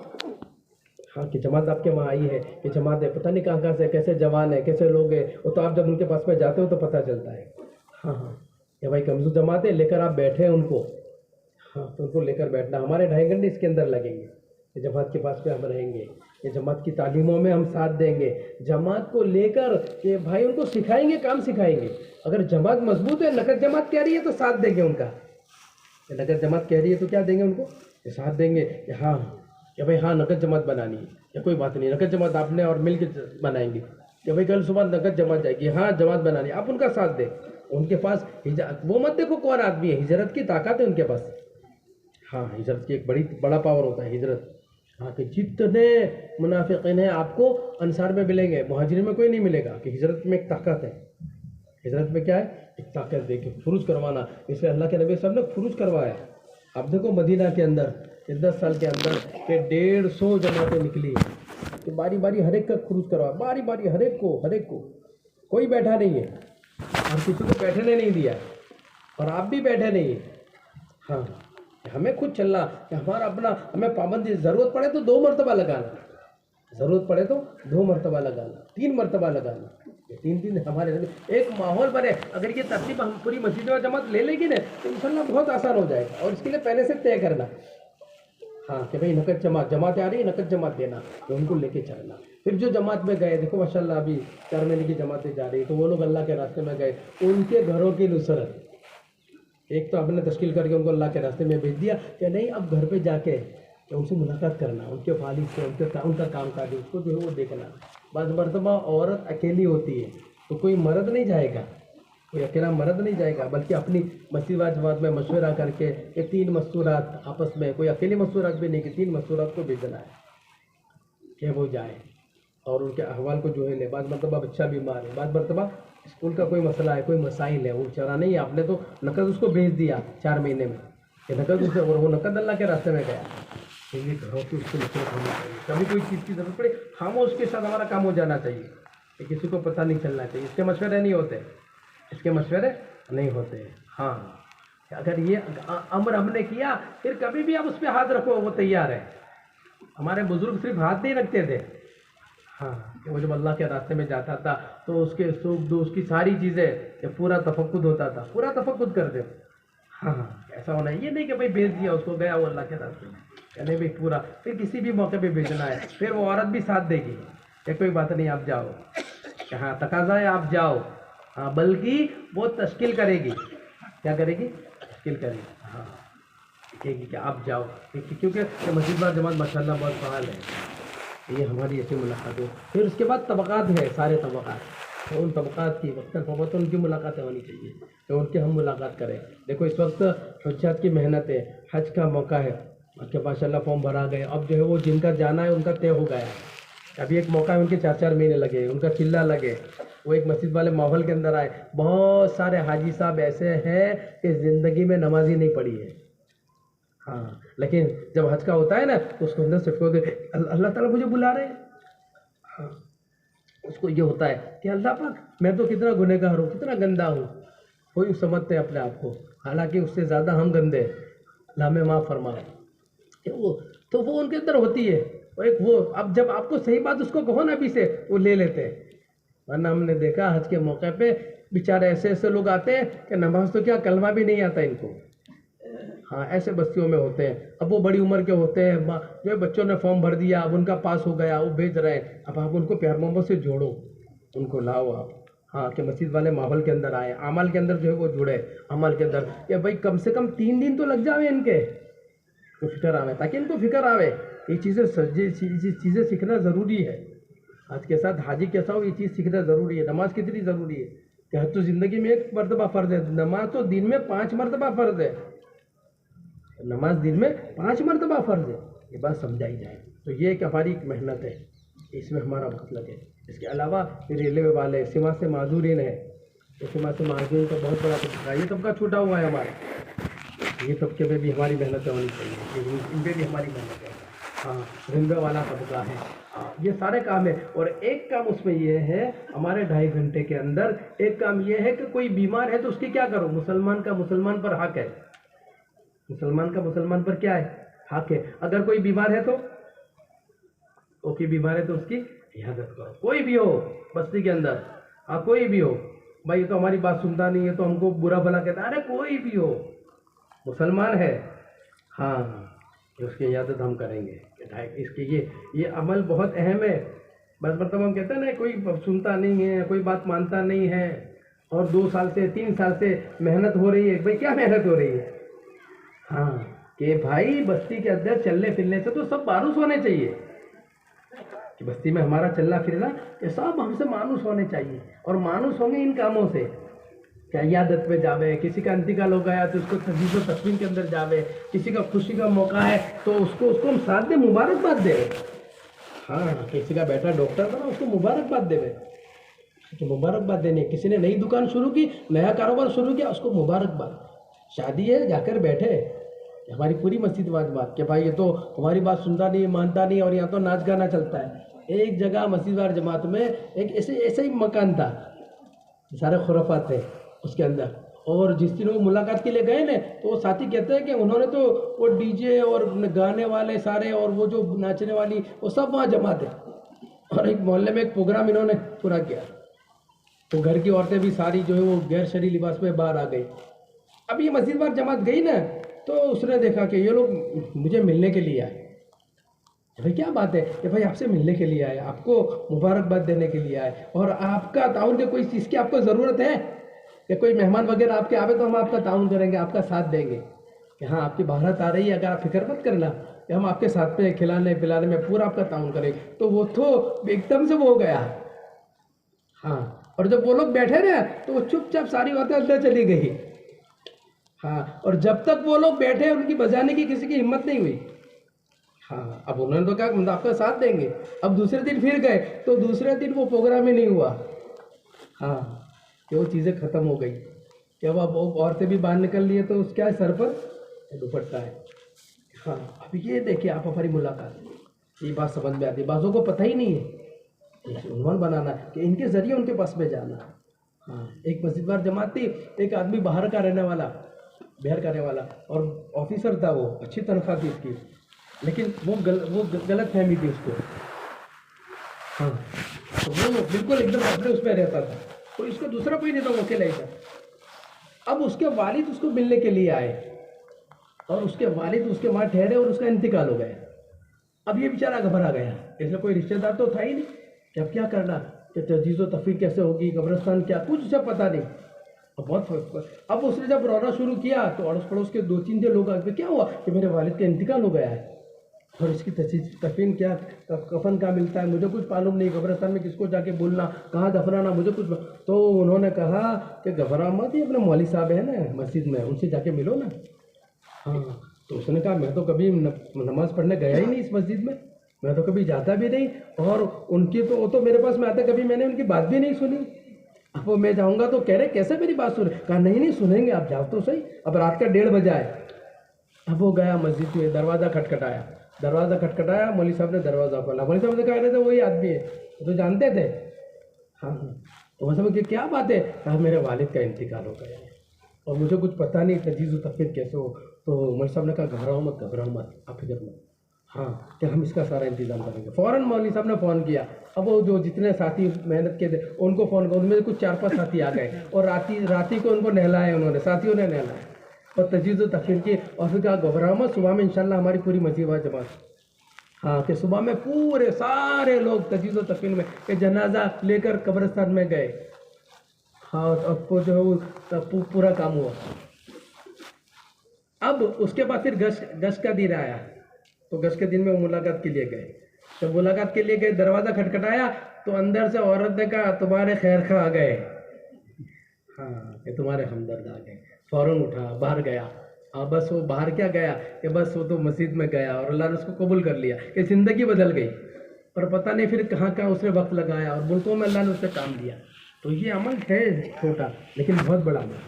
ہاں کہ جماعت آپ کے وہاں آئی ہے, کہ جماعت ہے, پتہ نہیں کہاں سے, کیسے جوان ہے, کیسے لوگ ہیں, وہ تو آپ جب ان کے پاس میں جاتے ہو تو پتہ چلتا ہے. ہاں کہ بھائی کمزور جماعت ہے, لے کر آپ بیٹھے ان کو. ہاں تو ان کو لے کر بیٹھنا, ہمارے 2.5 گھنٹے اس کے اندر لگیں گے کہ جماعت کے پاس پہ ہم رہیں گے, کہ جماعت کی تعلیموں میں ہم ساتھ دیں گے, جماعت کو لے کر کہ بھائی ان کو سکھائیں گے, کام سکھائیں گے. اگر جماعت مضبوط ہے, نقد جماعت کہہ رہی ہے تو ساتھ دیں گے ان کا. نقد جماعت کہہ رہی ہے تو کیا دیں گے ان کو, کہ ساتھ دیں گے کہ ہاں کہ بھائی ہاں نقد جماعت بنانی ہے, یا کوئی بات نہیں نقد جماعت آپ نے اور مل کے بنائیں گے, کہ بھائی کل صبح نقد جماعت جائے گی, ہاں جماعت بنانی, آپ ان کا ساتھ دیں. ان کے پاس وہ مت دیکھو کون آدمی ہے, ہجرت کی طاقت ہے ان کے پاس. ہاں ہجرت کی ایک بڑا پاور ہوتا ہے ہجرت. ہاں کہ جتنے منافقین ہیں آپ کو انصار میں ملیں گے, مہاجرین میں کوئی نہیں ملے گا, کہ ہجرت میں ایک طاقت ہے. ہجرت میں کیا ہے, ایک طاقت دے کے خروج کروانا. اس لیے اللہ کے نبی صاحب نے خروج کروایا. اب دیکھو مدینہ کے اندر 10 سال کے اندر کہ 150 جماعتیں نکلی, تو باری باری ہر ایک کا خروج کروا, باری باری ہر ایک کو, کوئی بیٹھا نہیں ہے, اور کسی کو بیٹھنے نہیں دیا, اور آپ بھی بیٹھے نہیں ہیں. ہاں ہمیں خود چلنا, کہ ہمارا اپنا ہمیں پابندی, ضرورت پڑے تو 2 مرتبہ لگانا, ضرورت پڑے تو 2 مرتبہ لگانا, 3 مرتبہ لگانا. 3 دن ہمارے ایک ماحول بنے. اگر یہ ترتیب ہم پوری مسجد و جماعت لے لیں گے نا تو انشاءاللہ بہت آسان ہو جائے گا. اور اس کے لیے پہلے سے طے کرنا, ہاں کہ بھائی نقد جماعت آ رہی ہے, نقد جماعت دینا, تو ان کو لے کے چلنا. پھر جو جماعت میں گئے, دیکھو ماشاءاللہ ابھی 4 مہینے کی جماعتیں جا رہی, تو وہ لوگ اللہ کے راستے میں گئے, ان کے گھروں کی نصرت. ایک تو ہم نے تشکیل کر کے ان کو اللہ کے راستے میں بھیج دیا, کہ نہیں اب گھر پہ جا کے کہ ان سے ملاقات کرنا, ان کے والد سے, ان کا کام کاج اس کو جو ہے وہ دیکھنا. بعض مرتبہ عورت اکیلی ہوتی ہے تو کوئی مرد نہیں جائے گا, کوئی اکیلا مرد نہیں جائے گا, بلکہ اپنی مسجد و جماعت میں مشورہ کر کے کہ 3 مستورات آپس میں, کوئی اکیلی مستورات بھی نہیں, کہ 3 مستورات کو بھیجنا ہے کہ وہ جائیں اور ان کے احوال کو جو ہے لے. بعض مرتبہ بچہ بیمار ہے, بعض مرتبہ اسکول کا کوئی مسئلہ ہے, کوئی مسائل ہے, وہ چرا نہیں ہے, آپ نے تو نقد اس کو بھیج دیا 4 مہینے میں, کہ نقد اس سے, اور وہ نقد اللہ کے راستے میں گیا. یہ گھروں کی اس کو نصرت ہونی چاہیے. کبھی کوئی چیز کی ضرورت پڑے, خاموش کے ساتھ ہمارا کام ہو جانا چاہیے, کہ کسی کو پتہ نہیں چلنا چاہیے. اس کے مشورے نہیں ہوتے, ہاں اگر یہ امر ہم نے کیا, پھر کبھی بھی آپ اس پہ ہاتھ رکھو, وہ تیار ہے. ہمارے بزرگ صرف ہاتھ نہیں رکھتے تھے, ہاں کہ وہ جب اللہ کے راستے میں جاتا تھا تو اس کے سکھ دو, اس کی ساری چیزیں پورا تفقد ہوتا تھا, پورا تفقد کرتے. ہاں ایسا ہونا ہے, یہ نہیں کہ بھائی بھیج دیا اس کو, گیا وہ اللہ کے راستے میں, یعنی بھائی پورا. پھر کسی بھی موقع پہ بھیجنا ہے, پھر وہ عورت بھی ساتھ دے گی کہ کوئی بات نہیں آپ جاؤ, کہ ہاں تقاضا ہے آپ جاؤ. ہاں بلکہ وہ تشکیل کرے گی, کیا کرے گی, تشکیل کرے گی. ہاں کہے گی کہ آپ جاؤ, کیونکہ مسجد و جماعت ماشاءاللہ بہت فعال ہے. یہ ہماری ایسی ملاقات ہو. پھر اس کے بعد طبقات ہے, سارے طبقات, تو ان طبقات کی وقتاً فوقتاً ان کی ملاقاتیں ہونی چاہیے, تو ان کی ہم ملاقات کریں. دیکھو اس وقت حجات کی محنت ہے, حج کا موقع ہے, کہ ماشاءاللہ فارم بھرا گئے. اب جو ہے وہ جن کا جانا ہے ان کا طے ہو گیا ہے. ابھی ایک موقع ہے, ان کے 4 مہینے لگے, ان کا چلہ لگے, وہ ایک مسجد والے ماحول کے اندر آئے. بہت سارے حاجی صاحب ایسے ہیں کہ زندگی میں نماز ہی نہیں پڑھی ہے. ہاں لیکن جب حج کا ہوتا ہے نا تو اس کو اندر سے اللہ تعالیٰ مجھے بلا رہے ہیں. ہاں اس کو یہ ہوتا ہے کہ اللہ پاک میں تو کتنا گنہگار ہوں, کتنا گندا ہوں. کوئی سمجھتے ہیں اپنے آپ کو, حالانکہ اس سے زیادہ ہم گندے, اللہ ہمیں معاف فرمائے. تو وہ ان کے اندر ہوتی ہے. وہ اب جب آپ کو صحیح بات اس کو کہو نا ابھی سے, وہ لے لیتے ہیں. ورنہ ہم نے دیکھا حج کے موقع پہ بیچارے ایسے لوگ آتے ہیں کہ نماز تو کیا کلمہ بھی نہیں آتا ان کو. ہاں ایسے بستیوں میں ہوتے ہیں. اب وہ بڑی عمر کے ہوتے ہیں, جو بچوں نے فارم بھر دیا, اب ان کا پاس ہو گیا, وہ بھیج رہے ہیں. اب آپ ان کو پیار محبت سے جوڑو, ان کو لاؤ, آپ ہاں کہ مسجد والے ماحول کے اندر آئے, عمل کے اندر جو ہے وہ جڑے, عمل کے اندر کہ بھائی کم سے کم 3 دن تو لگ جاوے ان کے, تو فکر آوے, تاکہ ان کو فکر آوے یہ چیزیں سیکھنا ضروری ہے. آج کے ساتھ حاجی کیسا ہو, یہ چیز سیکھنا ضروری ہے. نماز کتنی ضروری ہے کہ حج تو زندگی میں 1 مرتبہ فرض ہے, نماز تو دن میں 5 مرتبہ فرض ہے, نماز دن میں 5 مرتبہ فرض ہے. یہ بات سمجھائی جائے تو یہ ایک ہماری ایک محنت ہے, اس میں ہمارا وقت لگے. اس کے علاوہ ریلوے والے, سیما سے معذورین ہیں, سیما سے معذورین کا بہت بڑا طبقہ, یہ طبقہ چھوٹا ہوا ہے ہمارا, یہ طبقے میں بھی ہماری محنتیں ہونی چاہیے, ان پہ بھی ہماری محنت ہے. ہاں ریلوے والا طبقہ ہے, یہ سارے کام ہے. اور ایک کام اس میں یہ ہے ہمارے 2.5 گھنٹے کے اندر, ایک کام یہ ہے کہ کوئی بیمار ہے تو اس کی کیا کرو, مسلمان کا مسلمان پر حق ہے, مسلمان کا مسلمان پر کیا ہے, حق ہے. اگر کوئی بیمار ہے تو کوئی بیمار ہے تو اس کی عیادت کرو, کوئی بھی ہو بستی کے اندر, ہاں کوئی بھی ہو. بھائی تو ہماری بات سنتا نہیں ہے تو ہم کو برا بھلا کہتا ہے, ارے کوئی بھی ہو مسلمان ہے, ہاں اس کی عیادت ہم کریں گے. اس کے یہ عمل بہت اہم ہے. بس مرتبہ ہم کہتے ہیں نا کوئی سنتا نہیں ہے, کوئی بات مانتا نہیں ہے, اور 2 سال سے 3 سال سے محنت ہو رہی ہے. بھائی کیا محنت ہو رہی ہے, ہاں کہ بھائی بستی کے اندر چلنے پھرنے سے تو سب مانوس ہونے چاہیے, کہ بستی میں ہمارا چلنا پھرنا یہ سب ہم سے مانوس ہونے چاہیے. اور مانوس ہوں گے ان کاموں سے, کہ عیادت میں جاوے, کسی کا انتقال ہو گیا تو اس کو تجویز و تکفین کے اندر جاوے, کسی کا خوشی کا موقع ہے تو اس کو ہم ساتھ دیں, مبارکباد دے. ہاں کسی کا بیٹا ڈاکٹر بنا, اس کو مبارکباد دے, مبارکباد دینے. کسی نے نئی دکان شروع کی, نیا کاروبار شروع کیا, اس کو مبارکباد. شادی ہے جا کر بیٹھے, ہماری پوری مسجد بات کہ بھائی یہ تو ہماری بات سنتا نہیں, مانتا نہیں, اور یہاں تو ناچ گانا چلتا ہے. ایک جگہ مسجد وار جماعت میں ایک ایسے ہی مکان تھا, سارے خرافات تھے اس کے اندر. اور جس دن وہ ملاقات کے لیے گئے نا تو وہ ساتھی کہتے ہیں کہ انہوں نے تو وہ ڈی جے اور گانے والے سارے اور وہ جو ناچنے والی وہ سب وہاں جمع تھے, اور ایک محلے میں ایک پروگرام انہوں نے پورا کیا. تو گھر کی عورتیں بھی ساری جو ہے وہ غیر شرعی لباس میں باہر آ گئی. اب یہ مسجد وار جماعت گئی نا تو اس نے دیکھا کہ یہ لوگ مجھے ملنے کے لیے آئے. بھائی کیا بات ہے کہ بھائی آپ سے ملنے کے لیے آئے, آپ کو مبارکباد دینے کے لیے آئے, اور آپ کا تعاون کے کوئی چیز کی آپ کو ضرورت ہے کہ کوئی مہمان وغیرہ آپ کے آوے تو ہم آپ کا تعاون کریں گے, آپ کا ساتھ دیں گے, کہ ہاں آپ کی بھارت آ رہی ہے, اگر آپ فکر مت کرنا کہ ہم آپ کے ساتھ میں کھلانے پلانے میں پورا آپ کا تعاون کریں گے. تو وہ تو ایک دم سے وہ ہو گیا. ہاں اور جب وہ لوگ بیٹھے رہے تو وہ چپ چاپ ساری عورتیں اندر چلی گئی. ہاں اور جب تک وہ لوگ بیٹھے ان کی بجانے کی کسی کی ہمت نہیں ہوئی. ہاں اب انہوں نے تو کہا آپ کا ساتھ دیں گے. اب دوسرے دن پھر گئے تو دوسرے دن وہ پروگرام ہی نہیں ہوا. ہاں کہ وہ چیزیں ختم ہو گئی, کہ اب عورتیں بھی باہر نکل لیے تو اس کیا ہے سر پر دوپٹہ ہے. ہاں اب یہ دیکھیں آپ ہماری ملاقات, یہ بات سمجھ میں آتی ہے. بعضوں کو پتہ ہی نہیں ہے عنوان بنانا کہ ان کے ذریعے ان کے پاس میں جانا. ہاں ایک مسجد وار جماعت تھی, ایک آدمی باہر کا رہنے والا, بہار کا رہنے والا, اور آفیسر تھا, وہ اچھی تنخواہ تھی اس کی, لیکن وہ غلط فہمی تھی اس کو. ہاں تو وہ بالکل ایک دم اپنے اس میں رہتا تھا, تو اس کو دوسرا کوئی نہیں تھا, وہ اکیلا ہی تھا. اب اس کے والد اس کو ملنے کے لیے آئے, اور اس کے والد اس کے وہاں ٹھہرے اور اس کا انتقال ہو گیا. اب یہ بیچارہ گھبرا گیا, ایسا کوئی رشتہ دار تو تھا ہی نہیں, کہ اب کیا کرنا, کہ تجہیز و تفریح کیسے ہوگی, قبرستان کیا, کچھ اسے پتہ نہیں. اب اس نے جب رونا شروع کیا تو اڑوس پڑوس کے 2-3 جو لوگ آئے, کیا ہوا کہ میرے والد کا انتقال ہو گیا ہے, اور اس کی تفین کیا, کفن کہاں ملتا ہے, مجھے کچھ معلوم نہیں, قبرستان میں کس کو جا کے بولنا, کہاں دفنانا, مجھے کچھ. تو انہوں نے کہا کہ گھبرا مت, یہ اپنے مولوی صاحب ہیں نا مسجد میں, ان سے جا کے ملو نا. ہاں تو اس نے کہا میں تو کبھی نماز پڑھنے گیا ہی نہیں اس مسجد میں تو کبھی جاتا بھی نہیں, اور ان کی تو وہ تو میرے پاس میں آتے, کبھی میں نے ان کی بات بھی نہیں سنی. اب میں جاؤں گا تو کہہ رہے کیسے میری بات سنے, کہا نہیں سنیں گے, آپ جاؤ تو صحیح. اب رات کا 1:30 بجے آئے. اب وہ گیا مسجد میں, دروازہ کھٹکھٹایا, مولوی صاحب نے دروازہ کھولا. مولوی صاحب نے کہا رہے تھے وہی آدمی ہے, تو جانتے تھے. ہاں تو مولوی صاحب کہ کیا بات ہے, کہا میرے والد کا انتقال ہو گیا ہے اور مجھے کچھ پتہ نہیں تجہیز و تفریح کیسے ہو. تو مولوی صاحب نے کہا گھبراؤ مت, آپ فکر مت, ہاں کہ ہم اس کا سارا انتظام کریں گے. فوراً مولوی صاحب نے فون کیا. اب وہ جو جتنے ساتھی محنت کے تھے ان کو فون کیا, ان میں کچھ 4-5 ساتھی آ گئے, اور راتی کو ان کو نہلایا, انہوں نے ساتھیوں نے نہلایا اور تجہیز و تفریح کی. اور پھر کہا گھبراؤ مت, صبح میں انشاءاللہ ہماری پوری مسجد وار جماعت. ہاں کہ صبح میں پورے سارے لوگ تجہیز و تفریح میں کہ جنازہ لے کر قبرستان میں گئے. ہاں اب وہ جو ہے وہ پورا کام ہوا. اب اس کے بعد پھر گش کا دن آیا تو گش کے دن میں وہ ملاقات کے لیے گئے. جب ملاقات کے لیے گئے دروازہ کھٹکھٹایا تو اندر سے عورت نے کہا تمہارے خیر خواہ آ گئے. ہاں کہ تمہارے ہمدرد آ گئے. فوراً اٹھا باہر گیا. بس وہ باہر کیا گیا کہ بس وہ تو مسجد میں گیا اور اللہ نے اس کو قبول کر لیا کہ زندگی بدل گئی. پر پتہ نہیں پھر کہاں کہاں اس نے وقت لگایا اور ملکوں میں اللہ نے اس سے کام دیا. تو یہ عمل ہے چھوٹا لیکن بہت بڑا عمل.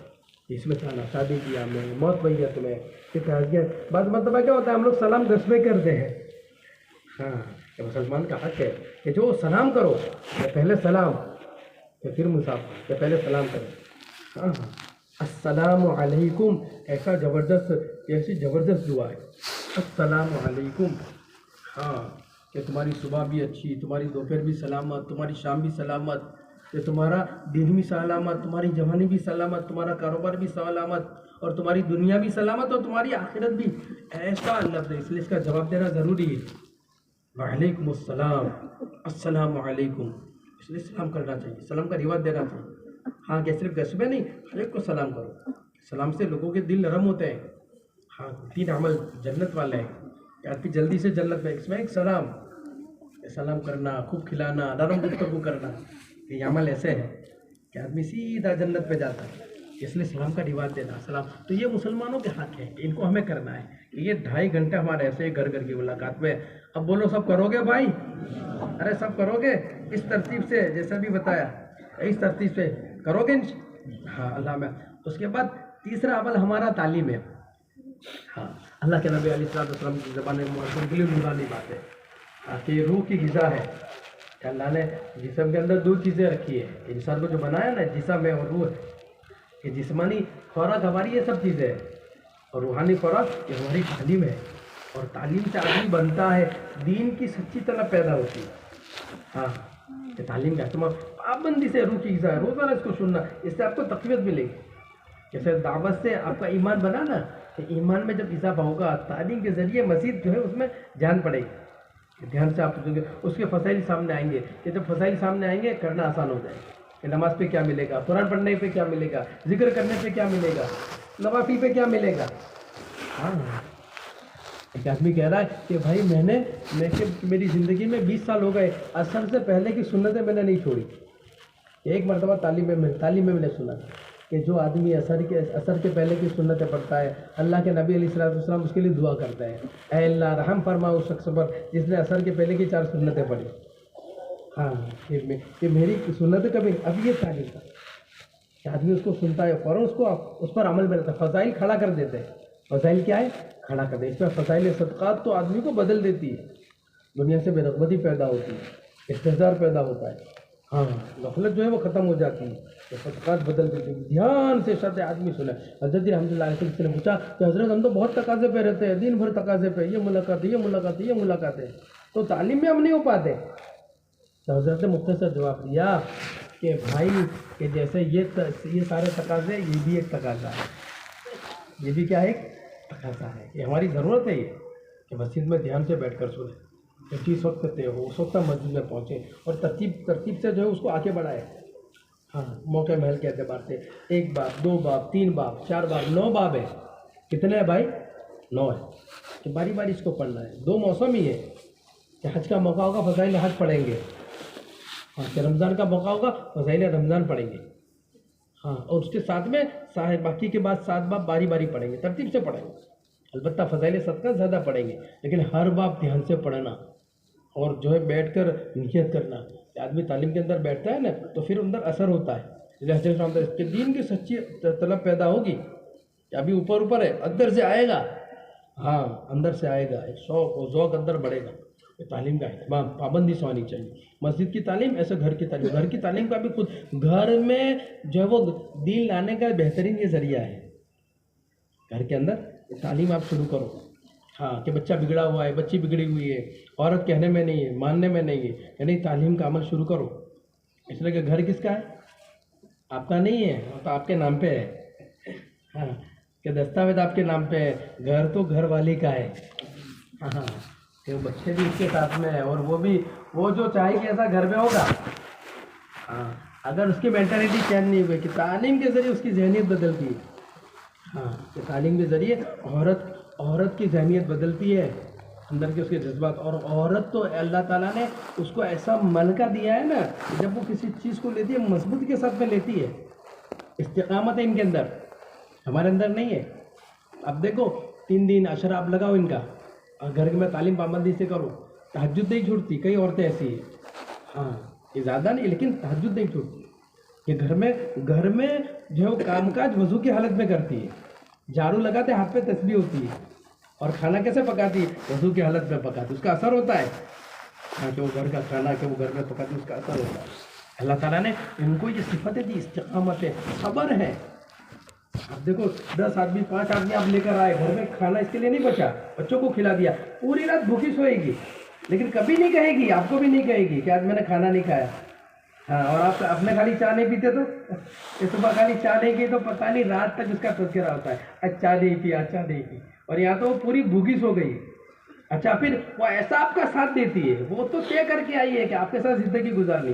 اس میں کھانا شادی کیا میں موت بھئی ہے تمہیں کہ بعض مرتبہ کیا ہوتا ہے ہم لوگ سلام رسمیں کرتے ہیں. ہاں کہ مسلمان کا حق ہے کہ جو سلام کرو کہ پہلے سلام کہ پھر مسافہ کہ پہلے سلام کرو. ہاں ہاں السلام علیکم ایسا ایسی زبردست دعا ہے. السلام علیکم. ہاں کہ تمہاری صبح بھی اچھی, تمہاری دوپہر بھی سلامت, تمہاری شام بھی سلامت, کہ تمہارا دن بھی سلامت, تمہاری جوانی بھی سلامت, تمہارا کاروبار بھی سلامت اور تمہاری دنیا بھی سلامت اور تمہاری آخرت بھی. ایسا لفظ ہے اس لیے اس کا جواب دینا ضروری ہے. وعلیکم السلام, السلام علیکم. اس لیے سلام کرنا چاہیے, سلام کا رواج دینا چاہیے. ہاں کہ صرف گشبے نہیں ہر ایک کو سلام کرو. سلام سے لوگوں کے دل نرم ہوتے ہیں. ہاں 3 عمل جنت والے ہیں کہ آدمی جلدی سے جنت میں. اس میں ایک سلام کرنا, خوب کھلانا, نرم گفتگو کرنا, یہ عمل ایسے ہیں کہ آدمی سیدھا جنت پہ جاتا ہے. اس لیے سلام کا رواج دینا سلام تو یہ مسلمانوں کے حق ہے, ان کو ہمیں کرنا ہے. یہ 2.5 گھنٹے ہمارے ایسے ہی گھر کی ملاقات میں. اب بولو سب کرو گے بھائی؟ ارے سب کرو گے اس ترتیب سے جیسا بھی بتایا, اس ترتیب سے کرو گے؟ ہاں اللہ میں. اس کے بعد تیسرا عمل ہمارا تعلیم ہے. ہاں اللہ کے نبی علیہ السلام کی زبان میں کے لیے نورانی بات ہے کہ یہ روح کی غذا ہے کہ اللہ نے جسم کے اندر 2 چیزیں رکھی ہے. انسان کو جو بنایا نا جسم ہے اور روح ہے. کہ جسمانی خوراک ہماری یہ سب چیزیں ہے اور روحانی خوراک یہ ہماری تعلیم ہے. اور تعلیم سے آدمی بنتا ہے, دین کی سچی طلب پیدا ہوتی ہے. ہاں کہ تعلیم کا تمام پابندی سے روح کی غذا ہے, روزانہ اس کو سننا, اس سے آپ کو تقویت ملے گی. جیسے دعوت سے آپ کا ایمان بنا نا, کہ ایمان میں جب اضافہ ہوگا تعلیم کے ذریعے مزید جو ہے اس میں جان پڑے گی. دھیان سے آپ سنیں گے اس کے فضائل سامنے آئیں گے. کہ جب فضائل سامنے آئیں گے کرنا آسان ہو جائے گا. کہ نماز پہ کیا ملے گا, قرآن پڑھنے پہ کیا ملے گا, ذکر کرنے پہ کیا ملے گا, نوافل پہ کیا ملے گا. ہاں ایک آدمی کہہ رہا ہے کہ بھائی میری زندگی میں 20 سال ہو گئے, عصر سے پہلے کی سنتیں میں نے نہیں چھوڑی. ایک مرتبہ تعلیم میں میں نے سنا کہ جو آدمی عصر کے پہلے کی سنتیں پڑھتا ہے, اللہ کے نبی علیہ السلام اس کے لیے دعا کرتا ہے, اے اللہ رحم فرما اس شخص پر جس نے عصر کے پہلے کی 4 سنتیں پڑھی. ہاں یہ میری سنت کبھی اب یہ تعلیم تھا کہ آدمی اس کو سنتا ہے فوراً اس پر عمل میں رہتا ہے. فضائل کھڑا کر دیتے ہیں. فضائل کیا ہے؟ کھڑا کر دے. اس میں فضائل صدقات تو آدمی کو بدل دیتی ہے. دنیا سے بے رغبتی پیدا ہوتی ہے, استحضار پیدا ہوتا ہے. ہاں غفلت جو ہے وہ ختم ہو جاتی ہے, تو صدقات بدل دیتی ہے. دھیان سے شرط آدمی سنا. حضرت رحمۃ اللہ علیہ کسی نے پوچھا کہ حضرت ہم تو بہت تقاضے پہ رہتے ہیں, دن بھر تقاضے پہ, یہ ملاقات ہے تو تعلیم میں ہم نہیں ہو پاتے. تو حضرت نے مختصر جواب دیا کہ بھائی کہ جیسے یہ سارے تقاضے, یہ بھی ایک تقاضا ہے. یہ بھی کیا ہے؟ ایک تقاضا ہے. یہ ہماری ضرورت ہے یہ کہ مسجد میں دھیان سے بیٹھ کر سنیں, جس وقت طے ہو اس وقت مسجد میں پہنچے اور ترتیب سے جو ہے اس کو آگے بڑھائے. ہاں موقع محل کے اعتبار سے 1 باب 2 باب 3 باب 4 باب 9 باب ہے. کتنے ہیں بھائی؟ 9 ہے. کہ باری باری اس کو پڑھنا ہے. 2 موسم ہی ہے کہ حج کا موقع ہوگا فضائل حج پڑھیں گے, ہاں کہ رمضان کا موقع ہوگا فضائل رمضان پڑھیں گے. ہاں اور اس کے ساتھ میں باقی کے بعد 7 باب باری باری پڑھیں گے, ترتیب سے پڑھیں گے. البتہ فضائل صدقہ زیادہ پڑھیں گے, لیکن ہر باب دھیان سے پڑھنا اور جو ہے بیٹھ کر نیت کرنا. آدمی تعلیم کے اندر بیٹھتا ہے نا تو پھر اندر اثر ہوتا ہے. اس کے دین کی سچی طلب پیدا ہوگی کہ ابھی اوپر ہے, اندر سے آئے گا. ہاں اندر سے آئے گا, ایک شوق و ذوق اندر بڑھے گا. تعلیم کا اہتمام پابندی سے ہونی چاہیے. مسجد کی تعلیم ایسے گھر کی تعلیم کا بھی خود گھر میں جو ہے وہ دین لانے کا بہترین یہ ذریعہ ہے. گھر کے اندر تعلیم آپ شروع کرو. ہاں کہ بچہ بگڑا ہوا ہے, بچی بگڑی ہوئی ہے, عورت کہنے میں نہیں ہے, ماننے میں نہیں ہے, یعنی تعلیم کا عمل شروع کرو. اس لیے کہ گھر کس کا ہے؟ آپ کا نہیں ہے, وہ تو آپ کے نام پہ ہے. ہاں کہ دستاویز آپ کے نام پہ ہے, گھر تو گھر والی کا ہے. ہاں کہ بچے بھی اس کے ساتھ میں ہے اور وہ جو چاہے کہ ایسا گھر میں ہوگا. ہاں اگر اس کی مینٹالٹی چینج نہیں ہوئی کہ تعلیم کے ذریعے اس کی ذہنیت بدلتی ہے. ہاں کہ تعلیم کے ذریعے عورت کی ذہنیت بدلتی ہے، اندر کے اس کے جذبات. اور عورت تو اللہ تعالیٰ نے اس کو ایسا ملکہ دیا ہے نا کہ جب وہ کسی چیز کو لیتی ہے مضبوطی کے ساتھ میں لیتی ہے. استقامت ہے ان کے اندر، ہمارے اندر نہیں ہے. اب دیکھو 3 دن عشرہ آپ لگاؤ ان کا، اور گھر میں تعلیم پابندی سے کرو، تہجد نہیں چھوٹتی. کئی عورتیں ایسی ہیں، ہاں یہ زیادہ نہیں لیکن تہجد نہیں چھوٹتی. کہ گھر میں جو ہے وہ کام کاج وضو کی حالت میں کرتی ہے، جھاڑو لگاتے ہاتھ پہ تسبیح ہوتی ہے، اور کھانا کیسے پکاتی ہے؟ وضو کی حالت میں پکاتی. اس کا اثر ہوتا ہے، ہاں کہ وہ گھر کا کھانا کہ وہ گھر میں پکاتی، اس کا اثر ہوتا ہے. اللہ تعالیٰ نے ان کو یہ صفتیں دی، استقامت ہے، صبر ہے. اب دیکھو 10 آدمی 5 آدمی آپ لے کر آئے، گھر میں کھانا اس کے لیے نہیں بچا، بچوں کو کھلا دیا، پوری رات بھوکی سوئے گی لیکن کبھی نہیں کہے گی، آپ کو بھی نہیں کہے گی کہ آج میں نے کھانا نہیں کھایا. ہاں اور آپ اپنے خالی چائے نہیں پیتے تو صبح خالی چائے نہیں کی تو پتہ نہیں رات تک اس کا تذکرہ ہوتا ہے، اچھا نہیں پی اچھا نہیں پی. اور یہاں تو وہ پوری بھوکی سو گئی. اچھا پھر وہ ایسا آپ کا ساتھ دیتی ہے، وہ تو طے کر کے آئی ہے کہ آپ کے ساتھ زندگی گزارنی.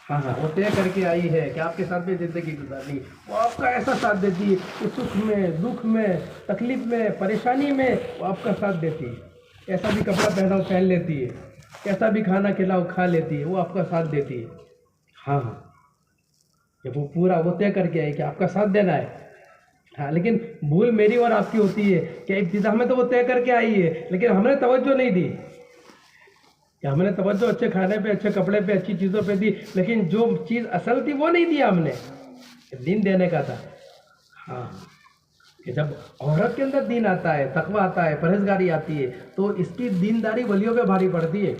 ہاں وہ طے کر کے آئی ہے کہ آپ کے ساتھ بھی زندگی گزارنی. وہ آپ کا ایسا ساتھ دیتی ہے کہ سکھ میں، دکھ میں، تکلیف میں، پریشانی میں وہ آپ کا ساتھ دیتی ہے. کیسا بھی کپڑا پہناؤ پہن لیتی ہے، کیسا بھی کھانا کھلاؤ کھا لیتی ہے، وہ آپ کا ساتھ دیتی ہے. ہاں کہ وہ پورا وہ طے کر کے آئی کہ آپ کا ساتھ دینا ہے. ہاں لیکن بھول میری اور آپ کی ہوتی ہے کہ ابتدا میں تو وہ طے کر کے آئی ہے لیکن ہم نے توجہ نہیں دی. کہ ہم نے توجہ اچھے کھانے پہ، اچھے کپڑے پہ، اچھی چیزوں پہ دی، لیکن جو چیز اصل تھی وہ نہیں دیا ہم نے، دین دینے کا تھا. ہاں کہ جب عورت کے اندر دین آتا ہے، تقویٰ آتا ہے، پرہیزگاری آتی ہے تو اس کی دینداری ولیوں پہ بھاری پڑتی ہے.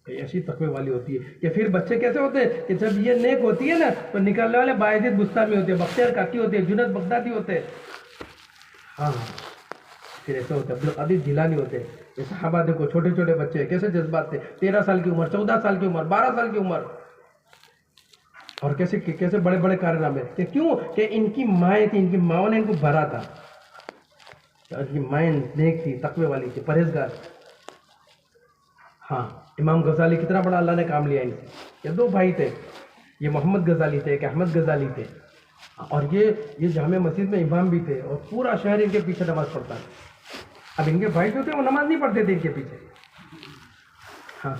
ایسی تقوی والی ہوتی ہے. کہ پھر بچے کیسے ہوتے ہیں کہ جب یہ نیک ہوتی ہے نا تو نکالنے والے باعزت بستانی ہوتے ہیں، بختیار کاکی ہوتے ہیں، جنید بغدادی ہوتے ہیں. ہاں پھر ایسے ہوتے ہیں عبدالقادر جیلانی ہوتے ہیں. یہ صحابہ دیکھو چھوٹے چھوٹے بچے کیسے جذبات تھے، 13 سال کی عمر، 14 سال کی عمر، 12 سال کی عمر، اور کیسے بڑے بڑے کارنامے. کہ کیوں کہ ان کی مائیں تھی، ان کی ماؤں نے ان کو بھرا تھا. ان کی مائیں نیک تھی، تقوی والی تھی، پرہیزگار. ہاں امام غزالی کتنا بڑا اللہ نے کام لیا ان سے. یہ 2 بھائی تھے، یہ محمد غزالی تھے کہ احمد غزالی تھے، اور یہ جامع مسجد میں امام بھی تھے اور پورا شہر ان کے پیچھے نماز پڑھتا ہے. اب ان کے بھائی جو تھے وہ نماز نہیں پڑھتے تھے ان کے پیچھے. ہاں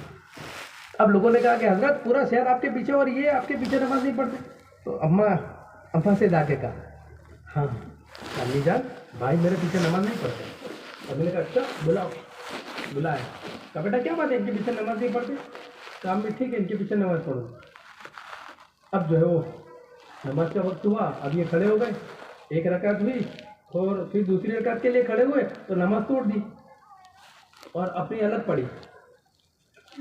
اب لوگوں نے کہا کہ حضرت پورا شہر آپ کے پیچھے اور یہ آپ کے پیچھے نماز نہیں پڑھتے. تو اماں سے جا کے کہا، ہاں امی جان بھائی میرے پیچھے نماز نہیں پڑھتے. اور میں نے کہا اچھا بلایا. کہا بیٹا کیا بات ہے ان کے پیچھے نماز نہیں پڑھتے؟ کام بھی ٹھیک ہے ان کے پیچھے نماز پڑھو. اب جو ہے وہ نماز کا وقت ہوا، اب یہ کھڑے ہو گئے، 1 رکعت ہوئی اور پھر دوسری رکعت کے لیے کھڑے ہوئے تو نماز توڑ دی اور اپنی الگ پڑھی.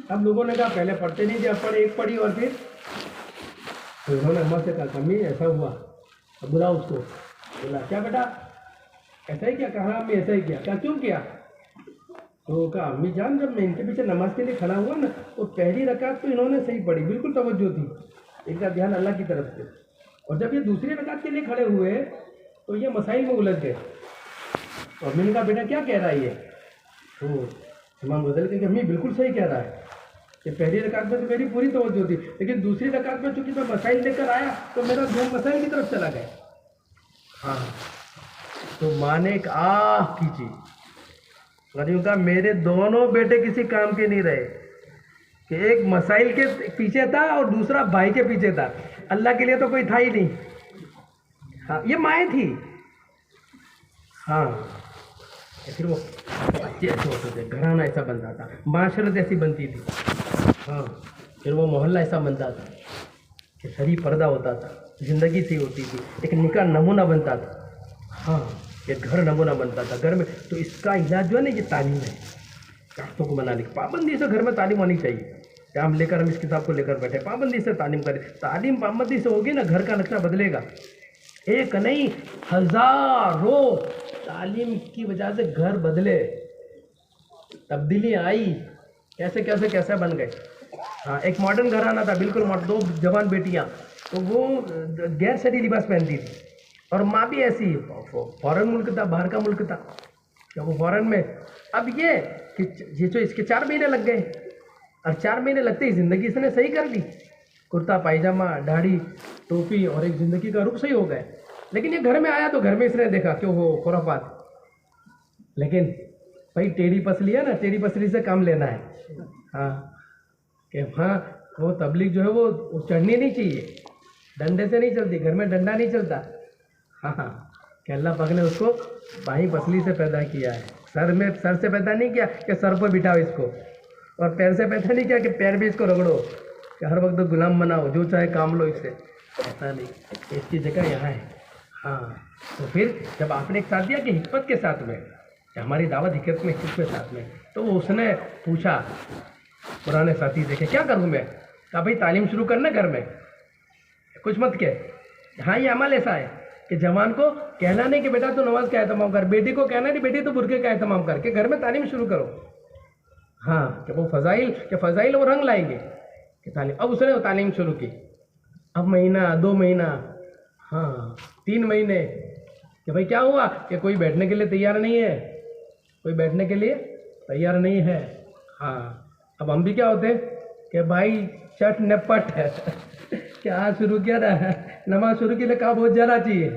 اب لوگوں نے کہا پہلے پڑھتے نہیں تھے، اب پڑھی، 1 پڑھی اور پھر تو انہوں نے اماں سے کہا امی ایسا ہوا. اب بلا اس کو، بولا کیا بیٹا ایسا ہی کیا؟ کہا امی ایسا ہی کیا. کہا کیوں کیا؟ تو کہا امی جان جب میں ان کے پیچھے نماز کے لیے کھڑا ہوا نا تو پہلی رکعت تو انہوں نے صحیح پڑھی، بالکل توجہ تھی، ان کا دھیان اللہ کی طرف سے. اور جب یہ دوسری رکعت کے لیے کھڑے ہوئے تو یہ مسائل میں الجھ گئے. اور میں نے کہا بیٹا کیا کہہ رہا ہے یہ؟ تو امام غزالی کہا کہ امی بالکل صحیح کہہ رہا ہے کہ پہلی رکعت میں تو میری پوری توجہ تھی لیکن دوسری رکعت میں چونکہ میں مسائل لے کر آیا تو میرا دھیان مسائل کی طرف چلا گیا. ہاں تو ماں نے ایک آہ کھینچی، غریب کہا میرے دونوں بیٹے کسی کام کے نہیں رہے کہ ایک مسائل کے پیچھے تھا اور دوسرا بھائی کے پیچھے تھا، اللہ کے لیے تو کوئی تھا ہی نہیں. ہاں یہ مائیں تھی. ہاں پھر وہ بچے ایسے ہوتے تھے، گھرانہ ایسا بنتا تھا، معاشرت ایسی بنتی تھی. ہاں پھر وہ محلہ ایسا بنتا تھا کہ سری پردہ ہوتا تھا، زندگی سی ہوتی تھی، ایک نکاح نمونہ بنتا تھا. ہاں ایک گھر نمونہ بنتا تھا گھر میں. تو اس کا علاج جو ہے نا یہ تعلیم ہے. راستوں کو بنانے کی پابندی سے گھر میں تعلیم ہونی چاہیے. کہ ہم اس کتاب کو لے کر بیٹھے، پابندی سے تعلیم کریں. تعلیم پابندی سے ہوگی نا گھر کا نقشہ بدلے گا. 1 نہیں ہزاروں تعلیم کی وجہ سے گھر بدلے، تبدیلی آئی، کیسے بن گئے. ہاں ایک ماڈرن گھرانہ تھا بالکل، 2 جوان بیٹیاں، تو وہ غیر شرعی لباس پہنتی تھی اور ماں بھی ایسی. فورن ملک تھا، باہر کا ملک تھا، کہ وہ فورن میں. اب یہ کہ جو اس کے 4 مہینے لگ گئے اور 4 مہینے لگتے ہی زندگی اس نے صحیح کر لی, کرتا پائجامہ, داڑھی, ٹوپی, اور ایک زندگی کا رخ صحیح ہو گئے. لیکن یہ گھر میں آیا تو گھر میں اس نے دیکھا کہ وہ خرافات. لیکن بھائی ٹیڑھی پسلی ہے نا, ٹیڑھی پسلی سے کام لینا ہے. ہاں کہ ہاں وہ تبلیغ جو ہے وہ چڑھنی نہیں چاہیے, ڈنڈے سے نہیں چلتی, گھر میں ڈنڈا نہیں چلتا. ہاں کہ اللہ پاک نے اس کو بائیں پسلی سے پیدا کیا ہے, سر سے پیدا نہیں کیا کہ سر پر بٹھاؤ اس کو, اور پیر سے پیدا نہیں کیا کہ پیر بھی اس کو رگڑو کہ ہر وقت غلام بناؤ, جو چاہے کام لو اس سے. ایسا نہیں, اس کی جگہ یہاں ہے. ہاں تو پھر جب آپ نے ایک ساتھ دیا کہ حکمت کے ساتھ میں, کہ ہماری دعوت حکمت کے ساتھ میں, تو وہ اس نے پوچھا پرانے ساتھی سے کہ کیا کروں میں. کہا بھائی تعلیم شروع کرنا گھر میں, کچھ مت کہ. ہاں یہ عمل ایسا ہے کہ جوان کو کہنا نہیں کہ بیٹا تو نماز کا اہتمام کر, بیٹی کو کہنا نہیں بیٹی تو برقعے کا اہتمام کر, کے گھر میں تعلیم شروع کرو. ہاں کہ وہ فضائل وہ رنگ لائیں گے کہ تعلیم. اب اس نے وہ تعلیم شروع کی. اب مہینہ, 2 مہینہ, ہاں 3 مہینے, کہ بھائی کیا ہوا کہ کوئی بیٹھنے کے لیے تیار نہیں ہے, کوئی بیٹھنے کے لیے تیار نہیں ہے. ہاں اب ہم بھی کیا ہوتے کہ بھائی چٹ نپٹ ہے کہ آج شروع کیا تھا نماز شروع کے لیے کہا بہت جانا چاہیے,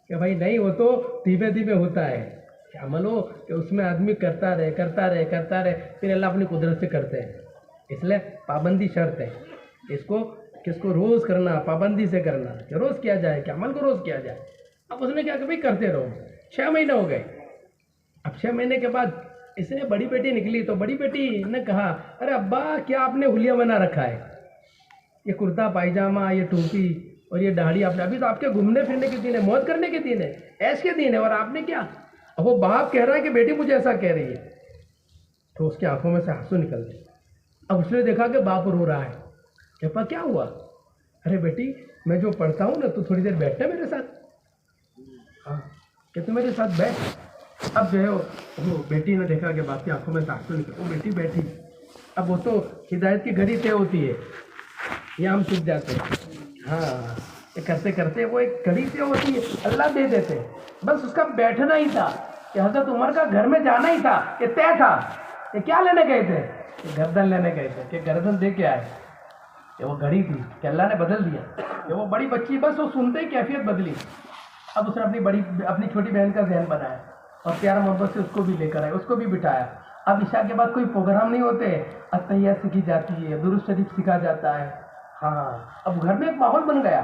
کہ بھائی نہیں وہ تو دھیمے دھیمے ہوتا ہے. کہ عمل ہو کہ اس میں آدمی کرتا رہے, پھر اللہ اپنی قدرت سے کرتے ہیں. اس لیے پابندی شرط ہے. اس کو روز کرنا, پابندی سے کرنا, کہ روز کیا جائے, کہ عمل کو روز کیا جائے. اب اس نے کیا کہ بھائی کرتے رہو. 6 مہینے ہو گئے. اب 6 مہینے کے بعد اس نے بڑی بیٹی نکلی, تو بڑی بیٹی نے کہا ارے ابا کیا آپ نے حلیہ بنا رکھا ہے, یہ کرتا پائجامہ, یہ ٹوپی اور یہ داڑھی, آپ نے ابھی تو آپ کے گھومنے پھرنے کے دن ہے, موج کرنے کے دن ہے, عیش کے دن ہے, اور آپ نے کیا. اب وہ باپ کہہ رہا ہے کہ بیٹی مجھے ایسا کہہ رہی ہے, تو اس کی آنکھوں میں سے آنسو نکلتے. اب اس نے دیکھا کہ باپ رو رہا ہے, کہ پا کیا ہوا. ارے بیٹی میں جو پڑھتا ہوں نا تو تھوڑی دیر بیٹھتا میرے ساتھ. ہاں کہ تو میرے ساتھ بیٹھ. اب جو ہے وہ بیٹی نے دیکھا کہ باپ کی آنکھوں میں سے آنسو نکلے, وہ بیٹی بیٹھی. اب وہ تو ہدایت کی گھڑی طے ہوتی ہے, یہ ہم سیکھ جاتے ہیں. ہاں کرتے کرتے وہ ایک گھڑی طے ہوتی ہے, اللہ دے دیتے. بس اس کا بیٹھنا ہی تھا, کہ حضرت عمر کا گھر میں جانا ہی تھا, کہ طے تھا. کہ کیا لینے گئے تھے, کہ گردن لینے گئے تھے, کہ گردن دے کے آئے. کہ وہ گھڑی تھی کہ اللہ نے بدل دیا, کہ وہ بڑی بچی بس وہ سنتے ہی کیفیت بدلی. اب اس نے اپنی چھوٹی بہن کا ذہن بنایا, اور پیار محبت سے اس کو بھی لے کر آئے, اس کو بھی بٹھایا. اب عشاء کے بعد کوئی پروگرام نہیں ہوتے, اتحیات سیکھی جاتی ہے, درود شریف سیکھا جاتا ہے. ہاں اب گھر میں ایک ماحول بن گیا,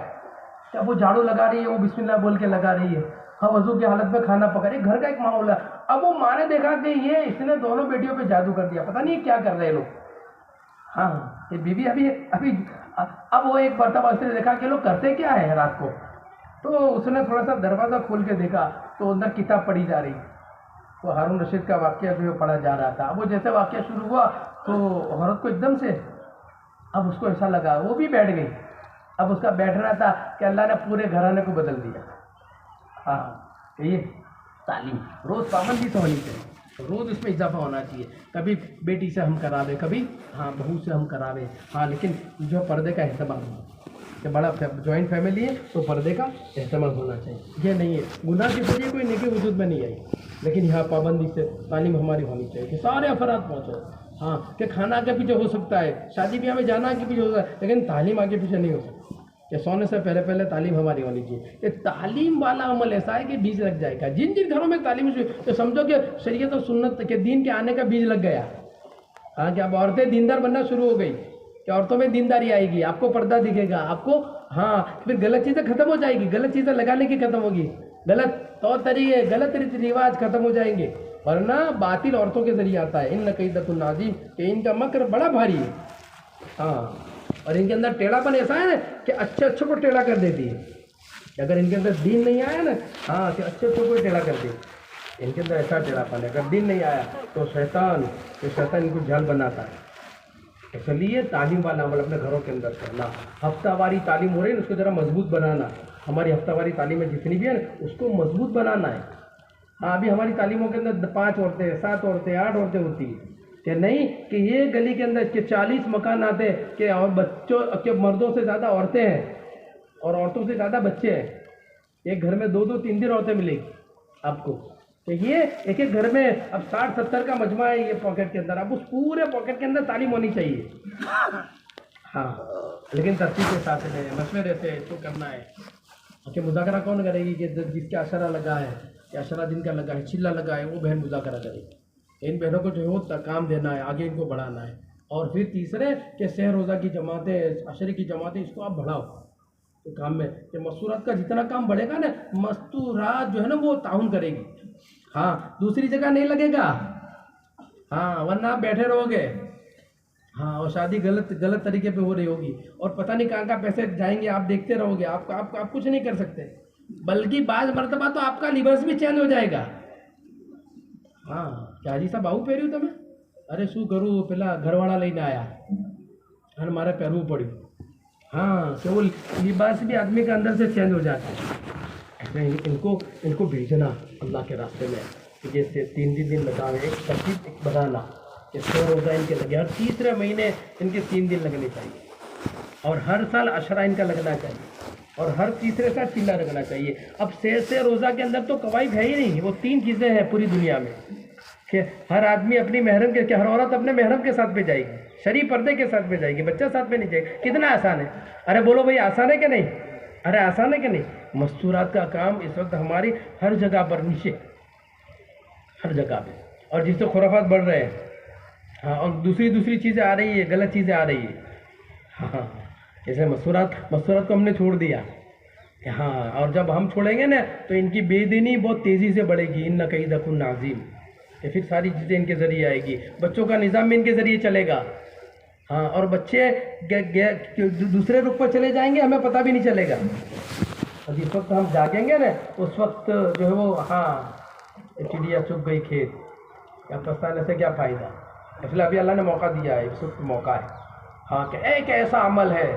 کہ اب وہ جھاڑو لگا رہی ہے, وہ بسم اللہ بول کے لگا رہی ہے, ہاں وضو کی حالت میں کھانا پکا رہی ہے, گھر کا ایک ماحول ہے. اب وہ ماں نے دیکھا کہ اس نے دونوں بیٹیوں پہ جادو کر دیا, پتہ نہیں کیا کر رہے لوگ. ہاں یہ بیوی ابھی اب وہ ایک مرتبہ اس نے دیکھا کہ لوگ کرتے کیا ہے رات کو. تو اس نے تھوڑا سا دروازہ کھول کے دیکھا تو اندر کتاب پڑھی جا رہی, تو ہارون رشید کا واقعہ جو پڑھا جا رہا تھا. اب وہ جیسے واقعہ شروع ہوا تو عورت کو ایک دم سے اب اس کو ایسا لگا, وہ بھی بیٹھ گئی. اب اس کا بیٹھنا تھا کہ اللہ نے پورے گھرانے کو بدل دیا. ہاں کہ یہ تعلیم روز پابندی سے ہونی چاہیے, روز اس میں اضافہ ہونا چاہیے. کبھی بیٹی سے ہم کراوے, کبھی ہاں بہو سے ہم کراوے. ہاں لیکن جو پردے کا اہتمام ہو, کہ بڑا جوائنٹ فیملی ہے تو پردے کا اہتمام ہونا چاہیے. یہ نہیں ہے گناہ کے ذریعے کوئی نیکی وجود میں نہیں آئی, لیکن یہاں پابندی سے تعلیم ہماری ہونی چاہیے کہ سارے افراد پہنچو. ہاں کہ کھانا آگے پیچھے ہو سکتا ہے, شادی بیاہ میں جانا آگے پیچھے ہو سکتا ہے, لیکن تعلیم آگے پیچھے نہیں ہو سکتی. کہ سونے سے پہلے تعلیم ہماری ہونی چاہیے. کہ تعلیم والا عمل ایسا ہے کہ بیج لگ جائے گا. جن گھروں میں تعلیم تو سمجھو کہ شریعت اور سنت کے دین کے آنے کا بیج لگ گیا. ہاں کہ اب عورتیں دیندار بننا شروع ہو گئی, کہ عورتوں میں دینداری آئے گی, آپ کو پردہ دکھے گا, آپ کو ہاں پھر غلط چیزیں ختم ہو جائے گی, غلط چیزیں لگانے کی ختم ہوگی, غلط طور طریقے, غلط رواج ختم ہو جائیں گے. ورنہ باطل عورتوں کے ذریعے آتا ہے. ان کیدۃ العظیم, کہ ان کا مکر بڑا بھاری ہے. ہاں اور ان کے اندر ٹیڑھا پن ایسا ہے نا کہ اچھے کو ٹیڑھا کر دیتی ہے. اگر ان کے اندر دین نہیں آیا نا, ہاں کہ اچھے کو ٹیڑھا کر دے. ان کے اندر ایسا ٹیڑھا پن ہے, اگر دین نہیں آیا تو شیطان ان کو جھال بناتا ہے. اس لیے تعلیم والا عمل اپنے گھروں کے اندر کرنا. ہفتہ واری تعلیم ہو رہی ہے اس کو ذرا مضبوط بنانا. ہماری ہفتہ واری تعلیمیں جتنی بھی ہیں نا اس کو مضبوط بنانا ہے. ہاں ابھی ہماری تعلیموں کے اندر 5 عورتیں, 7 عورتیں, 8 عورتیں ہوتی ہیں, کہ نہیں کہ یہ گلی کے اندر کے 40 مکان آتے کہ اور بچوں کے مردوں سے زیادہ عورتیں ہیں اور عورتوں سے زیادہ بچے ہیں. ایک گھر میں 2-2, 3 عورتیں ملیں گی آپ کو. کہ یہ ایک ایک گھر میں اب 60-70 کا مجمع ہے یہ پاکٹ کے اندر، اب اس پورے پاکٹ کے اندر تعلیم ہونی چاہیے. ہاں لیکن ترتیب کے ساتھ ہے، مشورے سے اس کو کرنا ہے. کہ مذاکرہ کون کرے گی؟ کہ جس کے عشرہ لگا ہے یا عشرہ دن کا لگا ہے، چلہ لگا ہے، وہ بہن مذاکرہ کرے گی. ان بہنوں کو جو ہے وہ کام دینا ہے، آگے ان کو بڑھانا ہے. اور پھر تیسرے کہ سہ روزہ کی جماعتیں، عشرے کی جماعتیں، اس کو آپ بڑھاؤ تو کام میں. کہ مستورات کا جتنا کام بڑھے گا نا، مستورات جو ہے نا وہ تعاون کرے گی. ہاں دوسری جگہ نہیں لگے گا، ہاں ورنہ آپ بیٹھے رہو گے. ہاں اور شادی غلط طریقے پہ ہو رہی ہوگی اور پتہ نہیں کہاں پیسے جائیں گے، آپ دیکھتے رہو گے. آپ کچھ نہیں کر سکتے، بلکہ بعض مرتبہ تو آپ کا لباس بھی چینج ہو جائے گا. ہاں کیا جی صاحب آؤ پہریو تمہیں؟ ارے શું કરું પેલા ઘરવાળા લઈને આયા અને મારે પહેરવું પડ્યું. ہاں کہ وہ لباس بھی آدمی کے اندر سے چینج ہو جاتا ہے. ایسے ان کو بھیجنا اللہ کے راستے میں، جیسے 3 دن لگا ہے، ایک ترتیب بنانا کہ 100 روزہ ان کے لگے، ہر تیسرے مہینے ان کے 3 دن لگنے چاہیے، اور ہر سال عشرہ ان کا لگنا چاہیے، اور ہر تیسرے سال چلہ لگنا چاہیے. اب سے روزہ کے اندر تو قوائف ہے ہی نہیں، وہ 3 چیزیں ہیں پوری دنیا میں کہ ہر آدمی اپنی محرم کے، کہ ہر عورت اپنے محرم کے ساتھ بھی جائے گی، شرعی پردے کے ساتھ بھی جائے گی، بچہ ساتھ میں نہیں جائے گا. کتنا آسان ہے. ارے بولو بھائی آسان ہے کہ نہیں؟ ارے آسان ہے کہ نہیں؟ مستورات کا کام اس وقت ہماری ہر جگہ پر نیچے، ہر جگہ پہ، اور جس سے خرافات بڑھ رہے ہیں. ہاں اور دوسری چیزیں آ رہی ہے، غلط چیزیں آ رہی ہے. ہاں جیسے مستورات کو ہم نے چھوڑ دیا کہ ہاں، اور جب ہم چھوڑیں گے نا تو ان کی بے دینی بہت تیزی سے بڑھے گی. ان کیدکن عظیم، کہ پھر ساری چیزیں ان کے ذریعے آئے گی، بچوں کا نظام بھی ان کے ذریعے چلے گا. ہاں اور بچے دوسرے رخ پر چلے جائیں گے، ہمیں پتہ بھی نہیں چلے گا. اور جس وقت ہم جاگیں گے نا اس وقت جو ہے وہ ہاں چڑیا چگ گئی کھیت، کیا پچھتانے سے کیا فائدہ. اس لیے ابھی اللہ نے موقع دیا ہے، اس وقت موقع ہے. ہاں کہ ایک ایسا عمل ہے،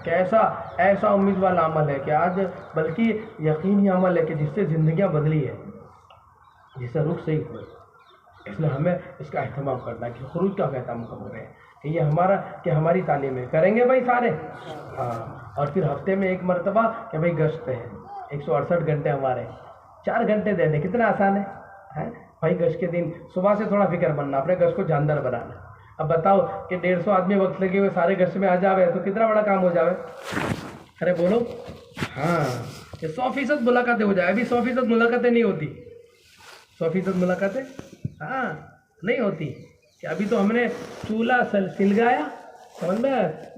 کہ ایسا امید والا عمل ہے کہ آج بلکہ یقینی عمل ہے کہ جس سے زندگیاں بدلی ہے، جس سے رخ صحیح ہوئے. اس لیے ہمیں اس کا اہتمام کرنا ہے کہ خروج کا اہتمام کر رہے ہیں کہ یہ ہماری تعلیم ہے. کریں گے بھائی سارے. ہاں اور پھر ہفتے میں ایک مرتبہ کہ بھائی گشت ہے، 168 گھنٹے ہمارے، 4 گھنٹے دے دیں، کتنا آسان ہے بھائی. گشت کے دن صبح سے تھوڑا فکر بننا، اپنے گشت کو جاندار بنانا. اب بتاؤ کہ 150 آدمی وقت لگے ہوئے سارے گشت میں آ جاوے تو کتنا بڑا کام ہو جاوے. ارے بولو. ہاں کہ 100% ملاقاتیں ہو جائے. ابھی 100% ملاقاتیں نہیں ہوتی، 100% ملاقاتیں ہاں نہیں ہوتی. کہ ابھی تو ہم نے چولہا سلگایا، سمجھ میں،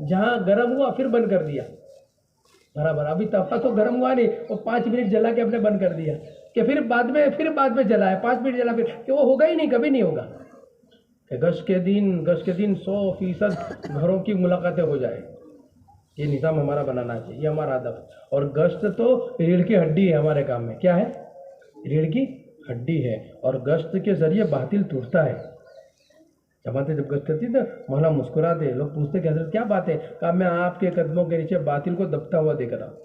جہاں گرم ہوا پھر بند کر دیا برابر. ابھی تفا تو گرم ہوا نہیں، وہ 5 منٹ جلا کے ہم نے بند کر دیا، کہ پھر بعد میں جلایا 5 منٹ جلا، پھر کہ وہ ہوگا ہی نہیں، کبھی نہیں ہوگا. کہ گشت کے دن 100% گھروں کی ملاقاتیں ہو جائے. یہ نظام ہمارا بنانا چاہیے، یہ ہمارا ادب. اور گشت تو ریڑھ کی ہڈی ہے ہمارے کام میں. کیا ہے؟ ریڑھ کی ہڈی ہے. اور گشت کے ذریعے باطل ٹوٹتا ہے. جماعتیں جب گشت کرتی تو مولا مسکراتے، لوگ پوچھتے کہ حضرت کیا بات ہے؟ کہا میں آپ کے قدموں کے نیچے باطل کو دبتا ہوا دیکھ رہا ہوں،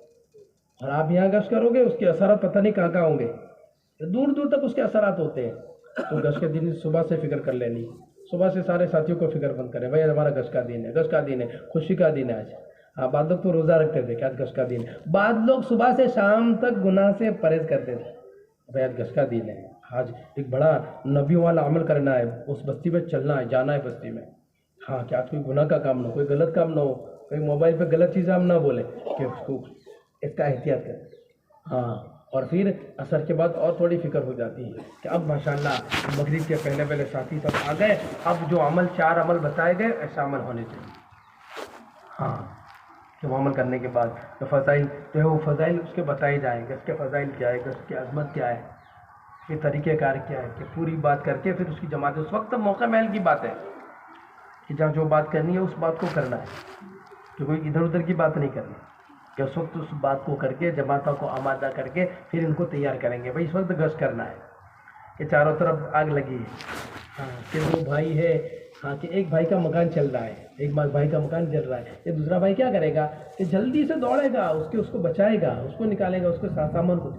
اور آپ یہاں گشت کرو گے، اس کے اثرات پتہ نہیں کہاں ہوں گے، دور دور تک اس کے اثرات ہوتے ہیں. تو گشت کے دن صبح سے فکر کر لینی، صبح سے سارے ساتھیوں کو فکر بند کریں، بھائی ہمارا گشت کا دن ہے، گشت کا دن ہے، خوشی کا دن ہے آج. ہاں بعض لوگ تو روزہ رکھتے تھے کہ آج گشت کا دن ہے. بعض لوگ صبح سے شام تک گناہ سے پرہیز کرتے تھے، بھائی آج گشت کا دن ہے، آج ایک بڑا نبیوں والا عمل کرنا ہے، اس بستی میں چلنا ہے، جانا ہے بستی میں. ہاں کہ آج کوئی گناہ کا کام نہ ہو، کوئی غلط کام نہ ہو، کوئی موبائل پہ غلط چیزیں ہم نہ بولیں، کہ اس کا احتیاط کریں. ہاں اور پھر عصر کے بعد اور تھوڑی فکر ہو جاتی ہے کہ اب ماشاءاللہ مغرب کے پہلے ساتھی سب آ گئے، اب جو 4 عمل بتائے گئے ایسا عمل ہونے چاہیے. ہاں کہ وہ عمل کرنے کے بعد جو فضائل جو ہے وہ فضائل اس کے بتائے جائیں گے، اس کے فضائل کیا ہے، اس کی عظمت کیا ہے، یہ طریقہ کار کیا ہے، کہ پوری بات کر کے پھر اس کی جماعت. اس وقت موقع محل کی بات ہے کہ جہاں جو بات کرنی ہے اس بات کو کرنا ہے، کہ کوئی ادھر ادھر کی بات نہیں کرنی. کہ اس وقت اس بات کو کر کے جماعتوں کو آمادہ کر کے پھر ان کو تیار کریں گے. بھائی اس وقت گشت کرنا ہے کہ چاروں طرف آگ لگی ہے، ہاں کہ 2 بھائی ہے، ہاں کہ ایک بھائی کا مکان چل رہا ہے، ایک بھائی کا مکان جل رہا ہے. یہ دوسرا بھائی کیا کرے گا کہ جلدی سے دوڑے گا، اس کو بچائے گا، اس کو نکالے گا، اس کے سامان کو.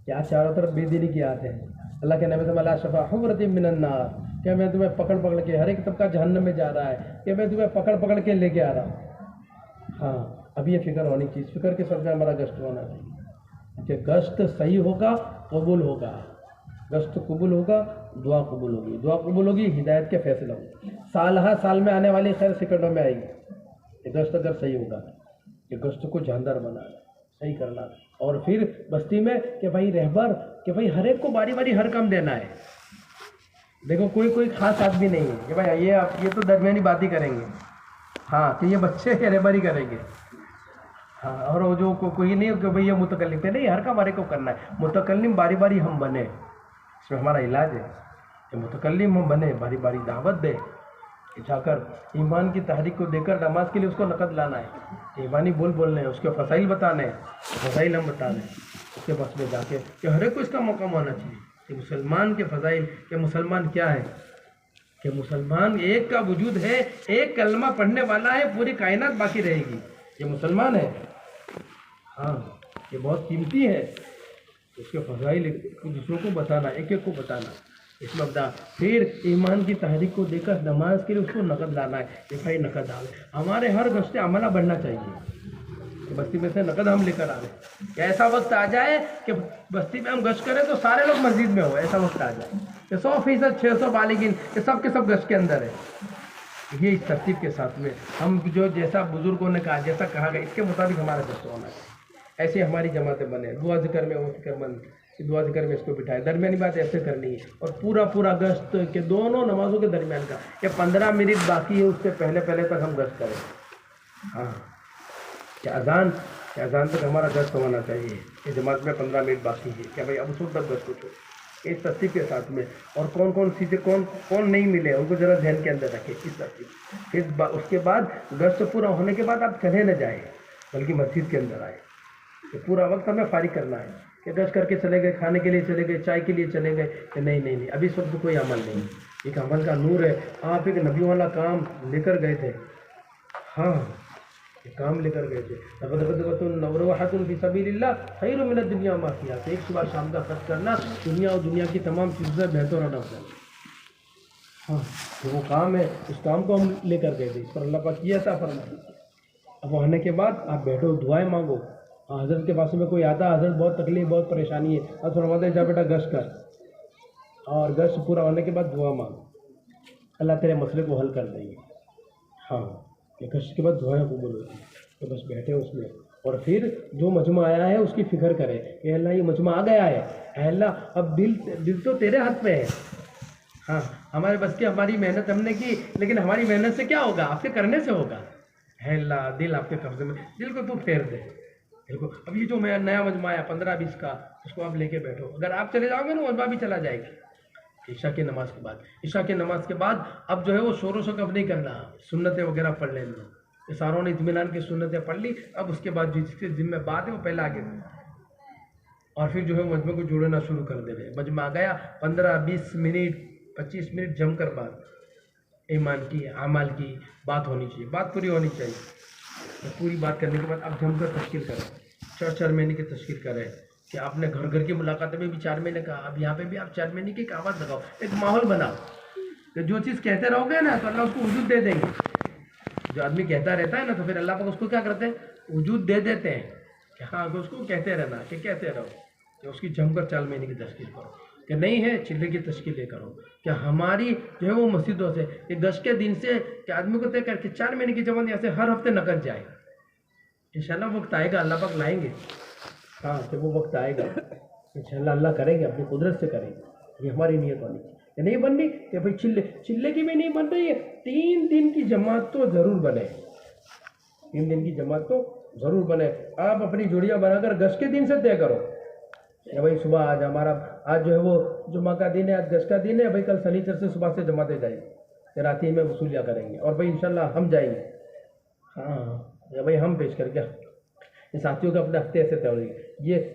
کیا چاروں طرف بے دینی کی آتے ہیں. اللہ کے نبی صلی اللہ علیہ وسلم حفرۃ من النار، کہ میں تمہیں پکڑ کے، ہر ایک طبقہ جہنم میں جا رہا ہے، کہ میں تمہیں پکڑ کے لے کے آ رہا ہوں. ہاں اب یہ فکر ہونی چاہیے، فکر کے ساتھ میں ہمارا گشت ہونا چاہیے کہ گشت صحیح ہوگا، قبول ہوگا. گشت قبول ہوگا، دعا قبول ہوگی، دعا قبول ہوگی، ہدایت کے فیصلہ ہوگا، سال ہر سال میں آنے والی خیر سیکنڈوں میں آئے گی۔ یہ گشت اگر صحیح ہوگا، یہ گشت کو جاندار بنانا، صحیح کرنا، اور پھر بستی میں کہ بھائی رہبر کہ بھائی ہر ایک کو باری باری ہر کام دینا ہے۔ دیکھو کوئی خاص آدمی نہیں ہے کہ بھائی یہ تو درمیانی بات ہی کریں گے، ہاں کہ یہ بچے کے رہبر ہی کریں گے، ہاں، اور وہ جو کوئی نہیں کہ بھئی یہ متکلم تھے، نہیں، ہر کام ہمارے کو کرنا ہے۔ متکلم باری باری ہم بنے، اس میں ہمارا علاج ہے کہ متکلم ہم بنے، باری باری دعوت دے، جا کر ایمان کی تحریک کو دے کر نماز کے لیے اس کو نقد لانا ہے، ایمانی بولنے ہیں، اس کے فضائل بتانے ہیں، فضائل ہم بتا دیں، اس کے بس میں جا کے کہ ہر ایک کو اس کا موقع ہونا چاہیے کہ مسلمان کے فضائل، کہ مسلمان کیا ہے، کہ مسلمان ایک کا وجود ہے، ایک کلمہ پڑھنے والا ہے، پوری کائنات باقی رہے گی، یہ مسلمان ہے، ہاں یہ بہت قیمتی ہے، اس کے فضائل دوسروں کو بتانا، ایک ایک کو بتانا، اس مبدا۔ پھر ایمان کی تحریک کو دے کر نماز کے لیے اس کو نقد لانا ہے کہ بھائی نقد آ گئے، ہمارے ہر گشت عملہ بڑھنا چاہیے کہ بستی میں سے نقد ہم لے کر آ رہے ہیں، ایسا وقت آ جائے کہ بستی میں ہم گشت کریں تو سارے لوگ مسجد میں ہو، ایسا وقت آ جائے کہ 100% 600 بالغین یہ سب کے سب گشت کے اندر ہے۔ یہ اس ترتیب کے ساتھ میں ہم جو جیسا بزرگوں نے کہا، جیسا کہا گیا، اس کے مطابق ہمارا گشت ہونا چاہیے، ایسے ہماری جماعتیں بنے، دعا ذکر میں وہ فکر مند، دعا ذکر میں اس کو بٹھائے، درمیانی بات ایسے کرنی ہے، اور پورا گشت کے دونوں نمازوں کے درمیان کا کہ 15 منٹ باقی ہے اس سے پہلے تک ہم گشت کریں، ہاں کہ اذان تک ہمارا گشت ہونا چاہیے، کہ جماعت میں 15 منٹ باقی ہے کہ بھائی اب اس وقت تک گشت اٹھو، اس ترتیب کے ساتھ میں، اور کون چیزیں کون نہیں ملے ان کو ذرا ذہن کے اندر رکھے، اس ترتیب۔ پھر اس کے بعد گشت پورا ہونے کے بعد آپ چلے نہ جائیں بلکہ مسجد کے اندر آئے، کہ پورا وقت ہمیں فارغ کرنا ہے، کہ گشت کر کے چلے گئے، کھانے کے لیے چلے گئے، چائے کے لیے چلے گئے، کہ نہیں، ابھی اس وقت کوئی عمل نہیں، ایک عمل کا نور ہے، آپ ایک نبی والا کام لے کر گئے تھے، ہاں ایک کام لے کر گئے تھے، روحۃ فی سبیل اللہ خیر من الدنیا وما فیہا، ایک صبح شام کا خرچ کرنا دنیا اور دنیا کی تمام چیزوں سے بہتر اور افضل، ہاں وہ کام ہے، اس کام کو ہم لے کر گئے تھے، اس پر اللہ پاک کیا تھا فرمایا۔ اب آنے کے بعد آپ بیٹھو، دعائیں مانگو، حضرت کے پاس میں کوئی آتا، حضرت بہت تکلیف بہت پریشانی ہے، حضرت فرماتے ہیں جا بیٹا گشت کر، اور گشت پورا ہونے کے بعد دعا مانگ، اللہ تیرے مسئلے کو حل کر دیں گے، ہاں کہ گشت کے بعد دعائیں قبول ہوتی ہیں، تو بس بیٹھے اس میں، اور پھر جو مجمع آیا ہے اس کی فکر کرے کہ اللہ یہ مجمع آ گیا ہے، اے اللہ اب دل تو تیرے ہاتھ میں ہے، ہاں ہمارے بس کی ہماری محنت ہم نے کی، لیکن ہماری محنت سے کیا ہوگا، آپ کے کرنے سے ہوگا، اے اللہ دل آپ کے قبضے میں، دل کو تو پھیر دے، دل کو، اب یہ جو نیا مجمع آیا 15-20 کا، اس کو آپ لے کے بیٹھو، اگر آپ چلے جاؤ گے نا مجمع بھی چلا جائے گا۔ عشاء کی نماز کے بعد اب جو ہے وہ شور و شکف نہیں کرنا، سنتیں وغیرہ پڑھ لینا، ساروں نے اطمینان کی سنتیں پڑھ لی، اب اس کے بعد جس کے ذمہ بات ہے وہ پہلے آگے اور پھر جو ہے مجمع کو جوڑنا شروع کر دے رہے، مجمع آ گیا 15-20 منٹ 25 منٹ جم کر بات، ایمان کی اعمال کی بات ہونی چاہیے، بات پوری ہونی چاہیے، پوری بات کرنے کے بعد آپ جم کر تشکیل کریں، 4 مہینے کی تشکیل کریں، کہ آپ نے گھر کی ملاقاتیں میں بھی 4 مہینے کا، اب یہاں پہ بھی آپ 4 مہینے کی ایک آواز لگاؤ، ایک ماحول بناؤ، کہ جو چیز کہتے رہو گے نا تو اللہ اس کو وجود دے دیں گے، جو آدمی کہتا رہتا ہے نا تو پھر اللہ پاک اس کو کیا کرتے ہیں، وجود دے دیتے ہیں، کہ ہاں اس کو کہتے رہنا، کہ کہتے رہو، کہ اس کی جم کر 4 مہینے کی تشکیل کرو، کہ نہیں ہے چلے کی تشکیلیں کرو، کہ ہماری جو ہے وہ مسجدوں سے کہ گشت کے دن سے کہ آدمی کو طے کر کے 4 مہینے کی جماعت یہاں سے ہر ہفتے نکل جائے، انشاءاللہ وقت آئے گا اللہ پاک لائیں گے، ہاں کہ وہ وقت آئے گا انشاءاللہ اللہ کریں گے، اپنی قدرت سے کریں گے، یہ ہماری نیت ہونی چاہیے، کہ نہیں بن رہی کہ بھائی چلے کی بھی نہیں بن رہی ہے، 3 دن کی جماعت تو ضرور بنے، 3 دن کی جماعت تو ضرور بنے، آپ اپنی جوڑیاں بنا کر گشت کے دن سے طے کرو، کہ بھائی صبح آج جو ہے وہ جمعہ کا دن ہے، آج گشت کا دن ہے، بھائی کل سنیچر سے صبح سے جماعتیں جائیں گے، رات ہی میں وصولیاں کریں گے، اور بھائی انشاءاللہ ہم جائیں گے، ہاں یا بھائی ہم پیش کر کے ساتھیوں کے اپنے ہفتے ایسے طے ہو رہی ہے،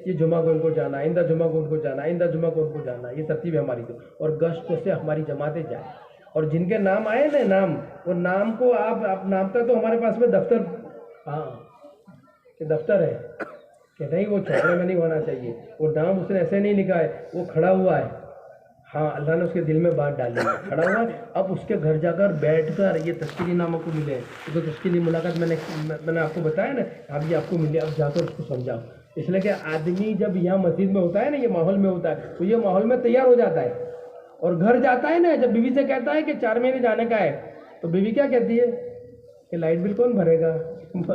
یہ جمعہ کو ان کو جانا، آئندہ جمعہ کو ان کو جانا، آئندہ جمعہ کو ان کو جانا، یہ ترتیب ہے ہماری، اور گشت سے ہماری جماعتیں جائیں، اور جن کے نام آئے نا نام، وہ نام کو آپ نام کا تو ہمارے پاس میں دفتر، ہاں کہ دفتر ہے، کہ نہیں وہ چھوڑنے میں نہیں ہونا چاہیے، وہ نام اس نے ایسے نہیں لکھا ہے، وہ کھڑا ہوا ہے، ہاں اللہ نے اس کے دل میں بات ڈالی ہے، کھڑا ہوا ہے، اب اس کے گھر جا کر بیٹھ کر یہ تشکیلی ناموں کو ملے، تو تشکیلی ملاقات میں نے آپ کو بتایا نا، اب یہ آپ کو ملے، اب جا کر اس کو سمجھاؤ، اس لیے کہ آدمی جب یہاں مسجد میں ہوتا ہے نا، یہ ماحول میں ہوتا ہے، تو یہ ماحول میں تیار ہو جاتا ہے، اور گھر جاتا ہے نا، جب بیوی سے کہتا ہے کہ 4 مہینے جانے کا ہے، تو بیوی کیا کہتی ہے کہ لائٹ بل کون بھرے گا،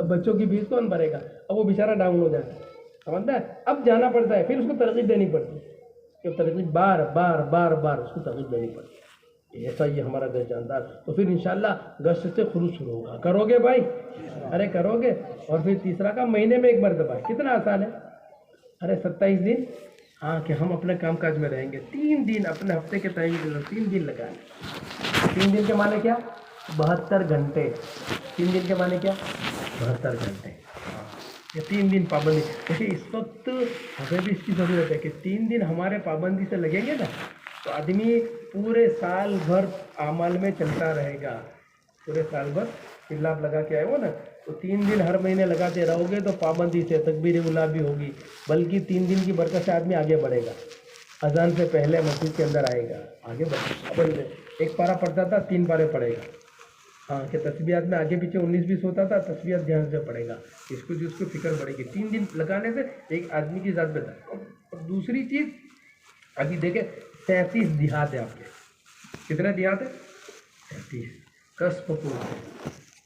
بچوں کی فیس کون بھرے گا، اب وہ بیچارہ ڈاؤن ہو جاتا ہے، سمجھتا ہے؟ اب جانا پڑتا ہے، پھر اس کو ترغیب دینی پڑتی ہے، کہ ترغیب بار بار بار بار اس کو ترغیب دینی پڑتی ہے۔ ایسا یہ ہمارا گشت جاندار، تو پھر انشاءاللہ گشت سے خروج شروع ہوگا، کرو گے بھائی؟ ارے کرو گے؟ اور پھر تیسرا کا مہینے میں 1 مرتبہ، کتنا آسان ہے، ارے 27 دن، ہاں کہ ہم اپنے کام کاج میں رہیں گے، 3 دن اپنے ہفتے کے تعین 3 دن لگائیں۔ 3 دن کے معنی کیا؟ 72 گھنٹے۔ 3 دن کے معنی کیا؟ 72 گھنٹے۔ یہ 3 دن پابندی، دیکھیے اس وقت ہمیں بھی اس کی ضرورت ہے کہ 3 دن ہمارے پابندی سے لگیں گے نا، تو آدمی پورے سال بھر اعمال میں چلتا رہے گا، پورے سال بھر چلا آپ لگا کے آئے ہو نا، تو 3 دن ہر مہینے لگاتے رہو گے تو پابندی سے تکبیر اولیٰ بھی ہوگی، بلکہ 3 دن کی برکت سے آدمی آگے بڑھے گا، اذان سے پہلے مسجد کے اندر آئے گا، آگے بڑھے گا، 1 پارہ پڑھتا تھا 3 پارے پڑھے گا، ہاں کہ تسبیحات میں آگے پیچھے 19-20 ہوتا تھا، تسبیحات دھیان سے پڑھے گا، اس کو جس کو فکر پڑے گی، 3 دن لگانے سے ایک آدمی کی ذات بتا۔ اور دوسری چیز ابھی دیکھیں 37 دیہات ہیں آپ کے، کتنے دیہات ہیں؟ 37 قصب پور،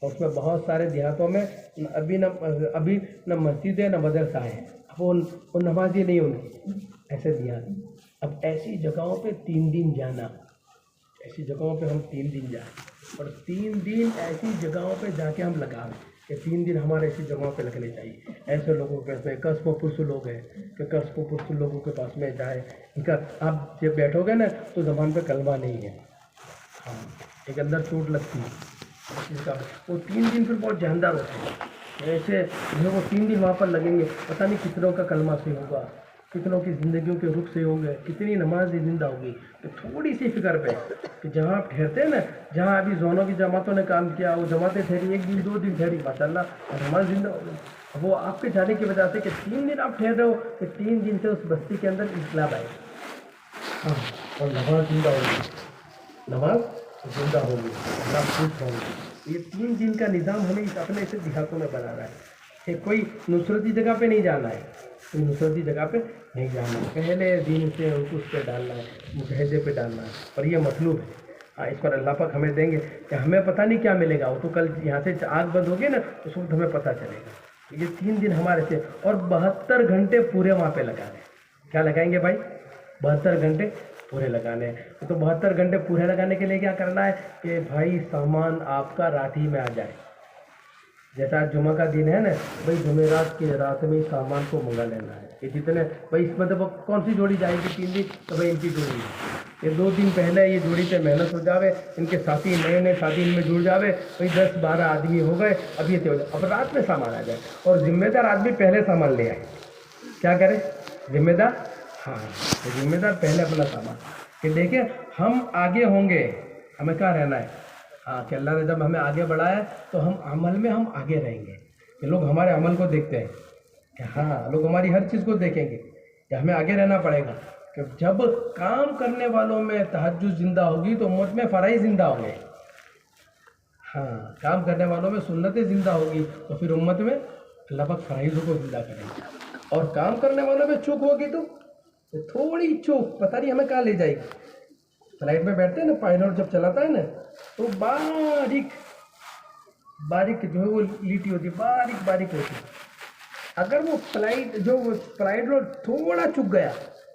اور اس میں بہت سارے دیہاتوں میں ابھی نہ مسجد ہے نہ مدرسہ ہے، وہ نمازی نہیں ہونے، ایسے دیہات۔ اب ایسی جگہوں پہ 3 دن جانا، ایسی جگہوں پہ ہم 3 دن جائیں، اور 3 دن ایسی جگہوں پہ جا کے ہم لگائیں کہ 3 دن ہمارے ایسی جگہوں پہ لگنے چاہیے، ایسے لوگوں کے پاس قصب و پرس لوگ ہیں کہ قصب و پرس لوگوں کے پاس میں جائے، ان کا آپ جب بیٹھو گے نا تو زبان پہ کلمہ نہیں ہے، ہاں ایک اندر چوٹ لگتی ہے، وہ 3 دن پھر بہت جاندار ہوتے ہیں، ایسے جو وہ 3 دن وہاں پر لگیں گے، پتہ نہیں کتنوں کا کلمہ سے ہوگا، کتنوں کی زندگیوں کے رخ سے ہوں گے، کتنی نماز زندہ ہوگی، تو تھوڑی سی فکر پہ کہ جہاں آپ ٹھہرتے ہیں نا، جہاں ابھی زونوں کی جماعتوں نے کام کیا، وہ جماعتیں ٹھہری 1 دن 2 دن ٹھہری، ماشاء اللہ نماز زندہ ہو گئی، وہ آپ کے جانے کی وجہ سے کہ 3 دن آپ ٹھہر رہے ہو، کہ 3 دن سے اس بستی کے اندر انقلاب آئے، ہاں اور نماز زندہ ہوگی، نماز زندہ ہوگی، اللہ خوش ہوگی۔ یہ 3 دن کا نظام ہمیں اپنے اسے دیہاتوں میں بنانا ہے کہ کوئی نصرتی جگہ پہ نہیں جانا ہے، کوئی نصرتی جگہ پہ نہیں جانا ہے، پہلے دن سے اس پہ ڈالنا ہے، مجاہدے پہ ڈالنا ہے، اور یہ مطلوب ہے۔ ہاں اس پر اللہ پاک ہمیں دیں گے کہ ہمیں پتہ نہیں کیا ملے گا، وہ تو کل یہاں سے آگ بند ہوگی نا، اس وقت ہمیں پتہ چلے گا۔ یہ 3 دن ہمارے سے، اور 72 گھنٹے پورے وہاں پہ لگا دیں، کیا لگائیں گے بھائی؟ 72 گھنٹے پورے لگانے ہیں، تو 72 گھنٹے پورے لگانے کے لیے کیا کرنا ہے کہ بھائی سامان آپ کا رات ہی میں آ جائے، جیسا آج جمعہ کا دن ہے نا، بھائی جمعرات کی رات میں سامان کو منگا لینا ہے، کہ جتنے بھائی اس مطلب کون سی جوڑی جائے گی 3 دن، تو بھائی ان کی جوڑی ہے، یہ 2 دن پہلے یہ جوڑی پہ محنت ہو جاوے، ان کے ساتھی نئے ساتھی ان میں جڑ جاوے، بھائی 10-12 آدمی ہو گئے، اب یہ ہو جائے، اب رات میں سامان آ جائے، اور ذمہ دار آدمی پہلے سامان لے آئے، کیا کرے ذمہ دار؟ ہاں ذمہ دار پہلے اپنا سامان، کہ دیکھیں ہم آگے ہوں گے، ہمیں کہاں رہنا ہے، ہاں کہ اللہ نے جب ہمیں آگے بڑھایا تو ہم عمل میں ہم آگے رہیں گے، کہ لوگ ہمارے عمل کو دیکھتے ہیں، کہ ہاں لوگ ہماری ہر چیز کو دیکھیں گے، کہ ہمیں آگے رہنا پڑے گا، کہ جب کام کرنے والوں میں تہجد زندہ ہوگی تو امت میں فرائض زندہ ہوں گے، ہاں کام کرنے والوں میں سنتیں زندہ ہوگی تو پھر امت میں اللہ پاک فرائضوں کو زندہ کریں گے، اور کام کرنے والوں میں چوک ہوگی تو تھوڑی چوک پتہ نہیں ہمیں کہاں لے جائے گی۔ فلائٹ میں بیٹھتے ہیں نا، پائلٹ جب چلاتا ہے نا تو باریک باریک جو ہے وہ لیٹی ہوتی ہے، باریک باریک ہوتی ہے، اگر وہ فلائٹ تھوڑا چک گیا،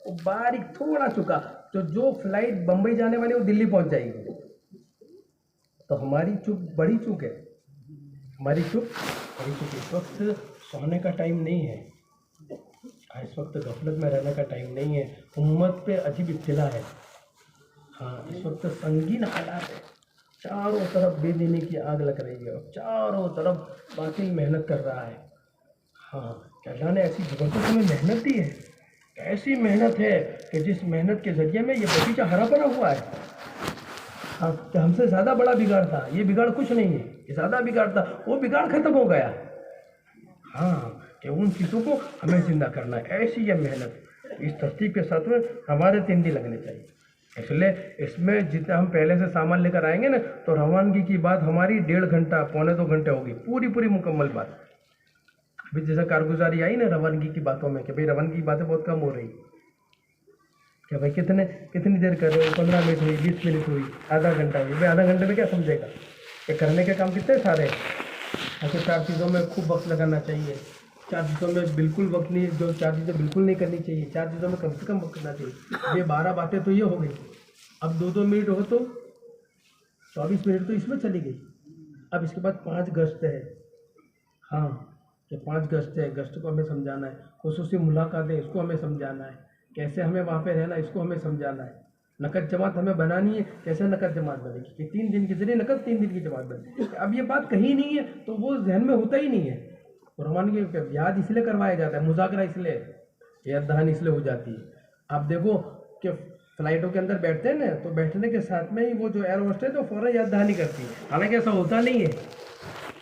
وہ باریک تھوڑا چکا، تو جو فلائٹ بمبئی جانے والی وہ دلی پہنچ جائے گی، تو ہماری چک بڑی چک ہے، ہماری چک بڑی چک ہے۔ اس وقت سونے کا ٹائم نہیں ہے، اس وقت غفلت میں رہنے کا ٹائم نہیں ہے، امت پہ عجیب ابتلا ہے، ہاں اس وقت سنگین حالات ہے، چاروں طرف بے دینی کی آگ لگ رہی ہے، اور چاروں طرف باطل محنت کر رہا ہے، ہاں کہ اللہ نے ایسی زبردست ہمیں محنت دی ہے، ایسی محنت ہے کہ جس محنت کے ذریعے میں یہ بغیچہ ہرا بھرا ہوا ہے، ہاں کہ ہم سے زیادہ بڑا بگاڑ تھا، یہ بگاڑ کچھ نہیں ہے، یہ زیادہ بگاڑ تھا، وہ بگاڑ ختم ہو گیا، ہاں کہ ان چیزوں کو ہمیں زندہ کرنا ہے، ایسی یہ محنت، اس ترتیب کے ساتھ میں ہمارے 3 دن لگنے چاہیے، اس لیے اس میں جتنا ہم پہلے سے سامان لے کر آئیں گے نا تو روانگی کی بات ہماری 1.5 گھنٹہ 1.25 گھنٹے ہوگی، پوری مکمل بات، ابھی جیسا کارگزاری آئی نا روانگی کی باتوں میں کہ بھائی روانگی کی باتیں بہت کم ہو رہی کہ بھائی کتنی دیر کر رہے ہو، 15 منٹ ہوئی، 20 منٹ ہوئی، آدھا گھنٹہ ہوئی، بھائی آدھا گھنٹے میں کیا سمجھے گا کہ کرنے کے کام کتنے سارے ہیں۔ ایسے 4 چیزوں میں خوب وقت لگانا چاہیے، 4 چیزوں میں بالکل وقت نہیں، جو 4 چیزیں بالکل نہیں کرنی چاہیے، 4 چیزوں میں کم سے کم وقت کرنا چاہیے۔ یہ 12 باتیں تو یہ ہو گئی، اب 2 منٹ ہو تو 24 منٹ تو اس میں چلی گئی۔ اب اس کے بعد 5 گشت ہے، ہاں کہ 5 گشت ہے، گشت کو ہمیں سمجھانا ہے، خصوصی ملاقاتیں اس کو ہمیں سمجھانا ہے، کیسے ہمیں وہاں پہ رہنا اس کو ہمیں سمجھانا ہے، نقد جماعت ہمیں بنانی ہے، کیسے نقد جماعت بنے گی کہ 3 دن کے ذریعے نقد 3 دن کی جماعت بنے گی۔ اب یہ بات کہیں نہیں ہے تو وہ ذہن میں ہوتا ہی نہیں ہے۔ روانگی یاد اس لیے کروایا جاتا ہے، مذاکرہ اس لیے، یاد دہانی اس لیے ہو جاتی ہے۔ آپ دیکھو کہ فلائٹوں کے اندر بیٹھتے ہیں نا تو بیٹھنے کے ساتھ میں ہی وہ جو ایئر ہوسٹس ہے تو فوراً یاد دہانی کرتی ہے، حالانکہ ایسا ہوتا نہیں ہے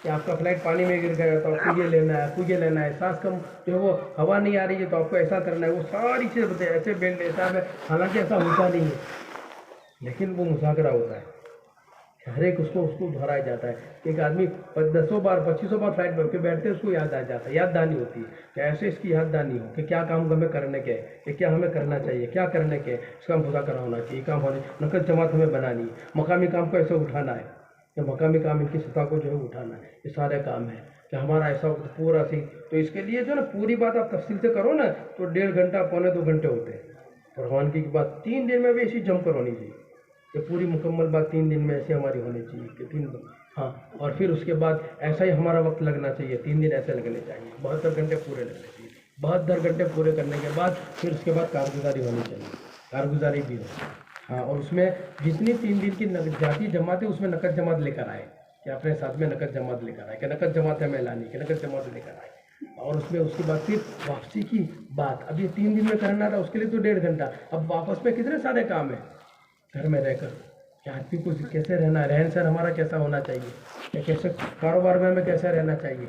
کہ آپ کا فلائٹ پانی میں گر گیا تو آپ کو یہ لینا ہے، آپ کو یہ لینا ہے، سانس کم جو وہ ہوا نہیں آ رہی ہے تو آپ کو ایسا کرنا ہے، وہ ساری چیزیں بتائیں ایسے بیلٹ ایسا ہے، حالانکہ ایسا ہوتا نہیں ہے، لیکن وہ مذاکرہ ہوتا ہے، ہر ایک اس کو دہرایا جاتا ہے۔ ایک آدمی 10 بار 25 بار فلائٹ بیٹھ کے بیٹھتے ہیں، اس کو یاد آ جاتا ہے، یاد دہانی ہوتی ہے کہ ایسے اس کی یاد دہانی ہو کہ کیا کام ہمیں کرنے کے ہے، کہ کیا ہمیں کرنا چاہیے، کیا کرنے کے اس کا مذاکرہ ہونا چاہیے، کام ہونے، نقد جماعت ہمیں بنانی ہے، مقامی کام کو ایسے اٹھانا ہے کہ مقامی کام ان کی سطح کو جو ہے اٹھانا ہے، یہ سارے کام ہیں کہ ہمارا ایسا وقت پورا سی، تو اس کے لیے جو نا پوری بات آپ تفصیل سے کرو نا تو 1.5 گھنٹہ پونے 2 گھنٹے ہوتے ہیں۔ روانگی کی بات 3 دن میں بھی ایسی جم کر ہونی چاہیے کہ پوری مکمل بات 3 دن میں ایسی ہماری ہونی چاہیے کہ 3 دن، ہاں، اور پھر اس کے بعد ایسا ہی ہمارا وقت لگنا چاہیے، 3 دن ایسے لگنے چاہیے، 72 گھنٹے پورے لگنے چاہیے، 72 گھنٹے پورے کرنے کے بعد پھر اس کے بعد کارگزاری ہونی چاہیے، کارگزاری بھی ہو، ہاں، اور اس میں جتنی 3 دن کی ذاتی جماعت ہے اس میں نقد جماعت لے کر آئے کہ اپنے ساتھ میں نقد جماعت لے کر آئے کہ نقد جماعت ہمیں لانی کہ نقد جماعت لے کر آئے، اور اس میں اس کے بعد پھر واپسی کی بات، اب یہ 3 دن میں کرنا تھا اس کے لیے تو 1.5 گھنٹہ، اب واپس میں کتنے سارے کام ہیں گھر میں رہ کر کہ آدمی کو کیسے رہنا ہے، رہن سہن ہمارا کیسا ہونا چاہیے، کہ کیسے کاروبار میں ہمیں کیسے رہنا چاہیے،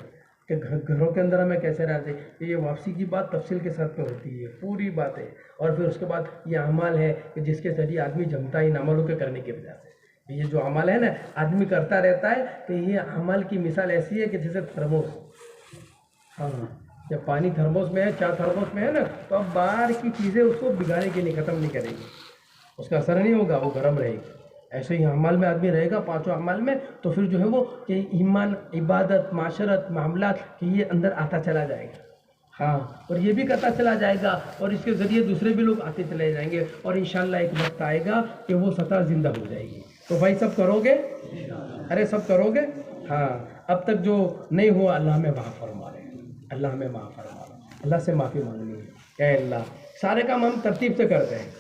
کہ گھروں کے اندر ہمیں کیسے رہنا چاہیے، یہ واپسی کی بات تفصیل کے ساتھ میں ہوتی ہے، پوری بات ہے۔ اور پھر اس کے بعد یہ اعمال ہے کہ جس کے ذریعے آدمی جمتا ہے ان عملوں کے کرنے کی وجہ سے، یہ جو عمل ہے نا آدمی کرتا رہتا ہے کہ یہ عمل کی مثال ایسی ہے کہ جیسے تھرموس، ہاں، جب پانی تھرموس میں ہے، چائے تھرموس میں ہے نا تو اب باہر کی چیزیں اس کو بگاڑنے کے لیے ختم نہیں کریں گی، اس کا اثر نہیں ہوگا، وہ گرم رہے گی۔ ایسے ہی اعمال میں آدمی رہے گا 5 اعمال میں تو پھر جو ہے وہ کہ ایمان، عبادت، معاشرت، معاملات کہ یہ اندر آتا چلا جائے گا، ہاں، اور یہ بھی کرتا چلا جائے گا اور اس کے ذریعے دوسرے بھی لوگ آتے چلے جائیں گے، اور انشاءاللہ ایک وقت آئے گا کہ وہ سطح زندہ ہو جائے گی۔ تو بھائی سب کرو گے؟ ارے سب کرو گے؟ ہاں، اب تک جو نہیں ہوا اللہ میں معاف فرما رہے ہیں، اللہ ہمیں معاف فرما رہے ہیں، اللہ سے معافی مانگنی ہے کہ اے اللہ سارے کام ہم ترتیب سے کرتے ہیں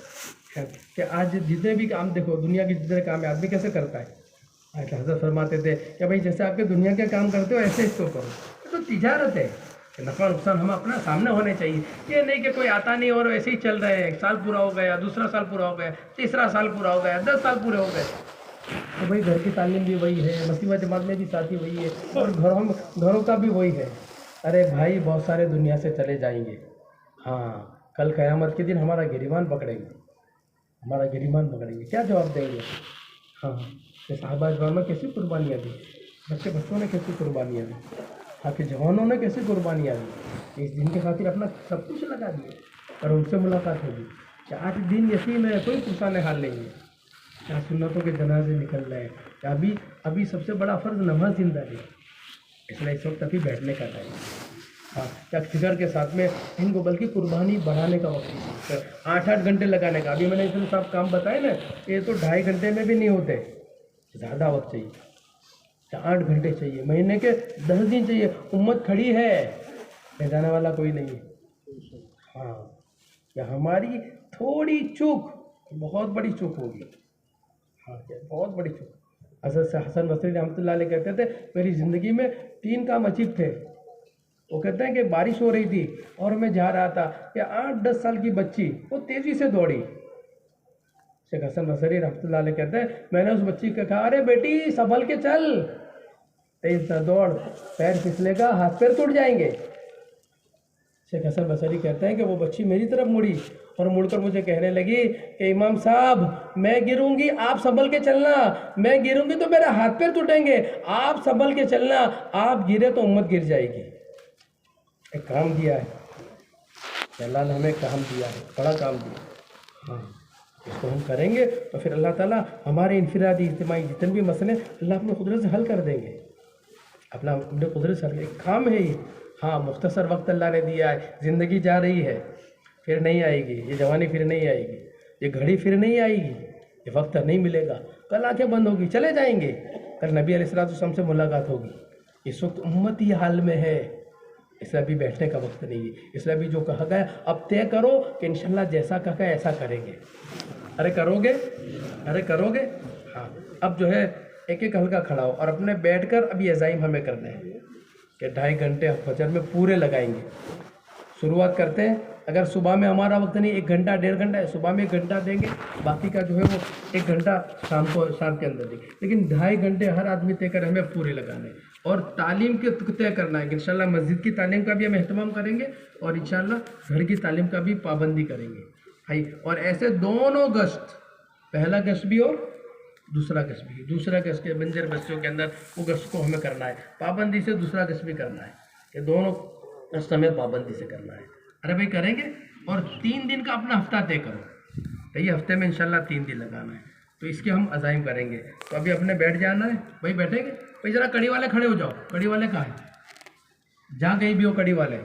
کہ آج جتنے بھی کام دیکھو دنیا کے جتنے کام ہے آدمی کیسے کرتا ہے، حضرت فرماتے تھے کہ بھائی جیسے آپ کے دنیا کے کام کرتے ہو ایسے اس کو کرو، تو تجارت ہے کہ نفع نقصان ہم اپنا سامنے ہونے چاہیے، یہ نہیں کہ کوئی آتا نہیں اور ایسے ہی چل رہے ہیں، 1 سال پورا ہو گیا، دوسرا سال پورا ہو گیا، تیسرا سال پورا ہو گیا، 10 سال پورے ہو گئے، تو بھائی گھر کی تعلیم بھی وہی ہے، مسیح جماعت میں بھی ساتھی وہی ہے، اور گھروں کا بھی وہی ہے۔ ارے بھائی بہت سارے دنیا سے چلے جائیں گے، ہاں، کل قیامت کے دن ہمارا گریبان پکڑیں گے، ہمارا گریبان پکڑیں گے، کیا جواب دیں گے؟ ہاں، کہ صحابہ اکرام نے کیسی قربانیاں دی، بچوں نے کیسی قربانیاں دی، ہاں، کہ جوانوں نے کیسی قربانیاں دی، اس دن کے خاطر اپنا سب کچھ لگا دیا، اور ان سے ملاقات ہوگی کہ آج دن یتیم ہے، کوئی پرسان حال نہیں ہے، کیا سنتوں کے جنازے نکل رہے ہیں، کہ ابھی سب سے بڑا فرض نماز زندہ ہے، اس لیے اس وقت ابھی بیٹھنے کا ٹائم ہے، ہاں، کیا فکر کے ساتھ میں ان کو بلکہ قربانی بڑھانے کا وقت ہے، 8 گھنٹے لگانے کا، ابھی میں نے اتنے صاحب کام بتائے نا، یہ تو 2.5 گھنٹے میں بھی نہیں ہوتے، زیادہ وقت چاہیے، 8 گھنٹے چاہیے، مہینے کے 10 دن چاہیے، امت کھڑی ہے، لے جانے والا کوئی نہیں ہے، ہاں، کہ ہماری تھوڑی چوک بہت بڑی چوک ہوگی، ہاں، بہت بڑی چوک۔ حضرت حسن بصری رحمۃ اللہ علیہ کہتے تھے میری زندگی میں 3 کام عجیب تھے، وہ کہتے ہیں کہ بارش ہو رہی تھی اور میں جا رہا تھا کہ 8-10 سال کی بچی وہ تیزی سے دوڑی، شیخ حسن بصری رحمۃ اللہ علیہ کہتے ہیں میں نے اس بچی کو کہا ارے بیٹی سنبھل کے چل، تیز نہ دوڑ، پیر پھسلے گا، ہاتھ پیر ٹوٹ جائیں گے۔ شیخ حسن بصری کہتے ہیں کہ وہ بچی میری طرف مڑی اور مڑ کر مجھے کہنے لگی کہ امام صاحب میں گروں گی آپ سنبھل کے چلنا، میں گروں گی تو میرے ہاتھ پیر ٹوٹیں گے، آپ سنبھل کے چلنا، آپ گرے تو امت گر جائے گی۔ ایک کام دیا ہے کہ اللہ نے ہمیں کام دیا ہے، بڑا کام دیا، ہاں اس کو ہم کریں گے تو پھر اللہ تعالیٰ ہمارے انفرادی اجتماعی جتنے بھی مسئلے اللہ اپنے قدرت سے حل کر دیں گے، اپنے قدرت سے حل ایک کام ہے یہ، ہاں مختصر وقت اللہ نے دیا ہے، زندگی جا رہی ہے پھر نہیں آئے گی، یہ جوانی پھر نہیں آئے گی، یہ گھڑی پھر نہیں آئے گی، یہ وقت نہیں ملے گا، کل آنکھیں بند ہوگی چلے جائیں گے، کل نبی علیہ السلام سے ملاقات ہوگی، اس وقت امت یہ حال میں ہے، اس لیے ابھی بیٹھنے کا وقت نہیں ہے، اس لیے ابھی جو کہا گیا اب طے کرو کہ انشاءاللہ جیسا کہا گیا ایسا کریں گے، ارے کرو گے ہاں اب جو ہے ایک ایک ہلکا کھڑا ہو اور اپنے بیٹھ کر اب یہ عزائم ہمیں کرنے ہیں کہ 2.5 گھنٹے فجر میں پورے لگائیں گے، شروعات کرتے ہیں، اگر صبح میں ہمارا وقت نہیں 1 گھنٹہ 1.5 گھنٹہ ہے، صبح میں 1 گھنٹہ دیں گے، باقی کا جو ہے وہ 1 گھنٹہ شام کے اندر دیں گے، لیکن 2.5 گھنٹے ہر آدمی طے کر ہمیں پورے لگانے ہیں، اور تعلیم کے طے کرنا ہے کہ انشاءاللہ مسجد کی تعلیم کا بھی ہم اہتمام کریں گے اور انشاءاللہ گھر کی تعلیم کا بھی پابندی کریں گے بھائی، اور ایسے دونوں گشت، پہلا گشت بھی اور دوسرا گشت بھی، دوسرا گشت کے بنجر بچوں کے اندر وہ گشت کو ہمیں کرنا ہے پابندی سے، دوسرا گشت بھی کرنا ہے، کہ دونوں گشت ہمیں پابندی سے کرنا ہے، ارے بھائی کریں گے، اور 3 دن کا اپنا ہفتہ طے کرو، تو یہ ہفتے میں انشاءاللہ 3 دن لگانا ہے، تو اس کے ہم عزائم کریں گے، تو ابھی اپنے بیٹھ جانا ہے بھائی، بیٹھیں گے بھائی، ذرا کڑی والے کھڑے ہو جاؤ، کڑی والے کہاں ہیں، جہاں کہیں بھی ہو کڑی والے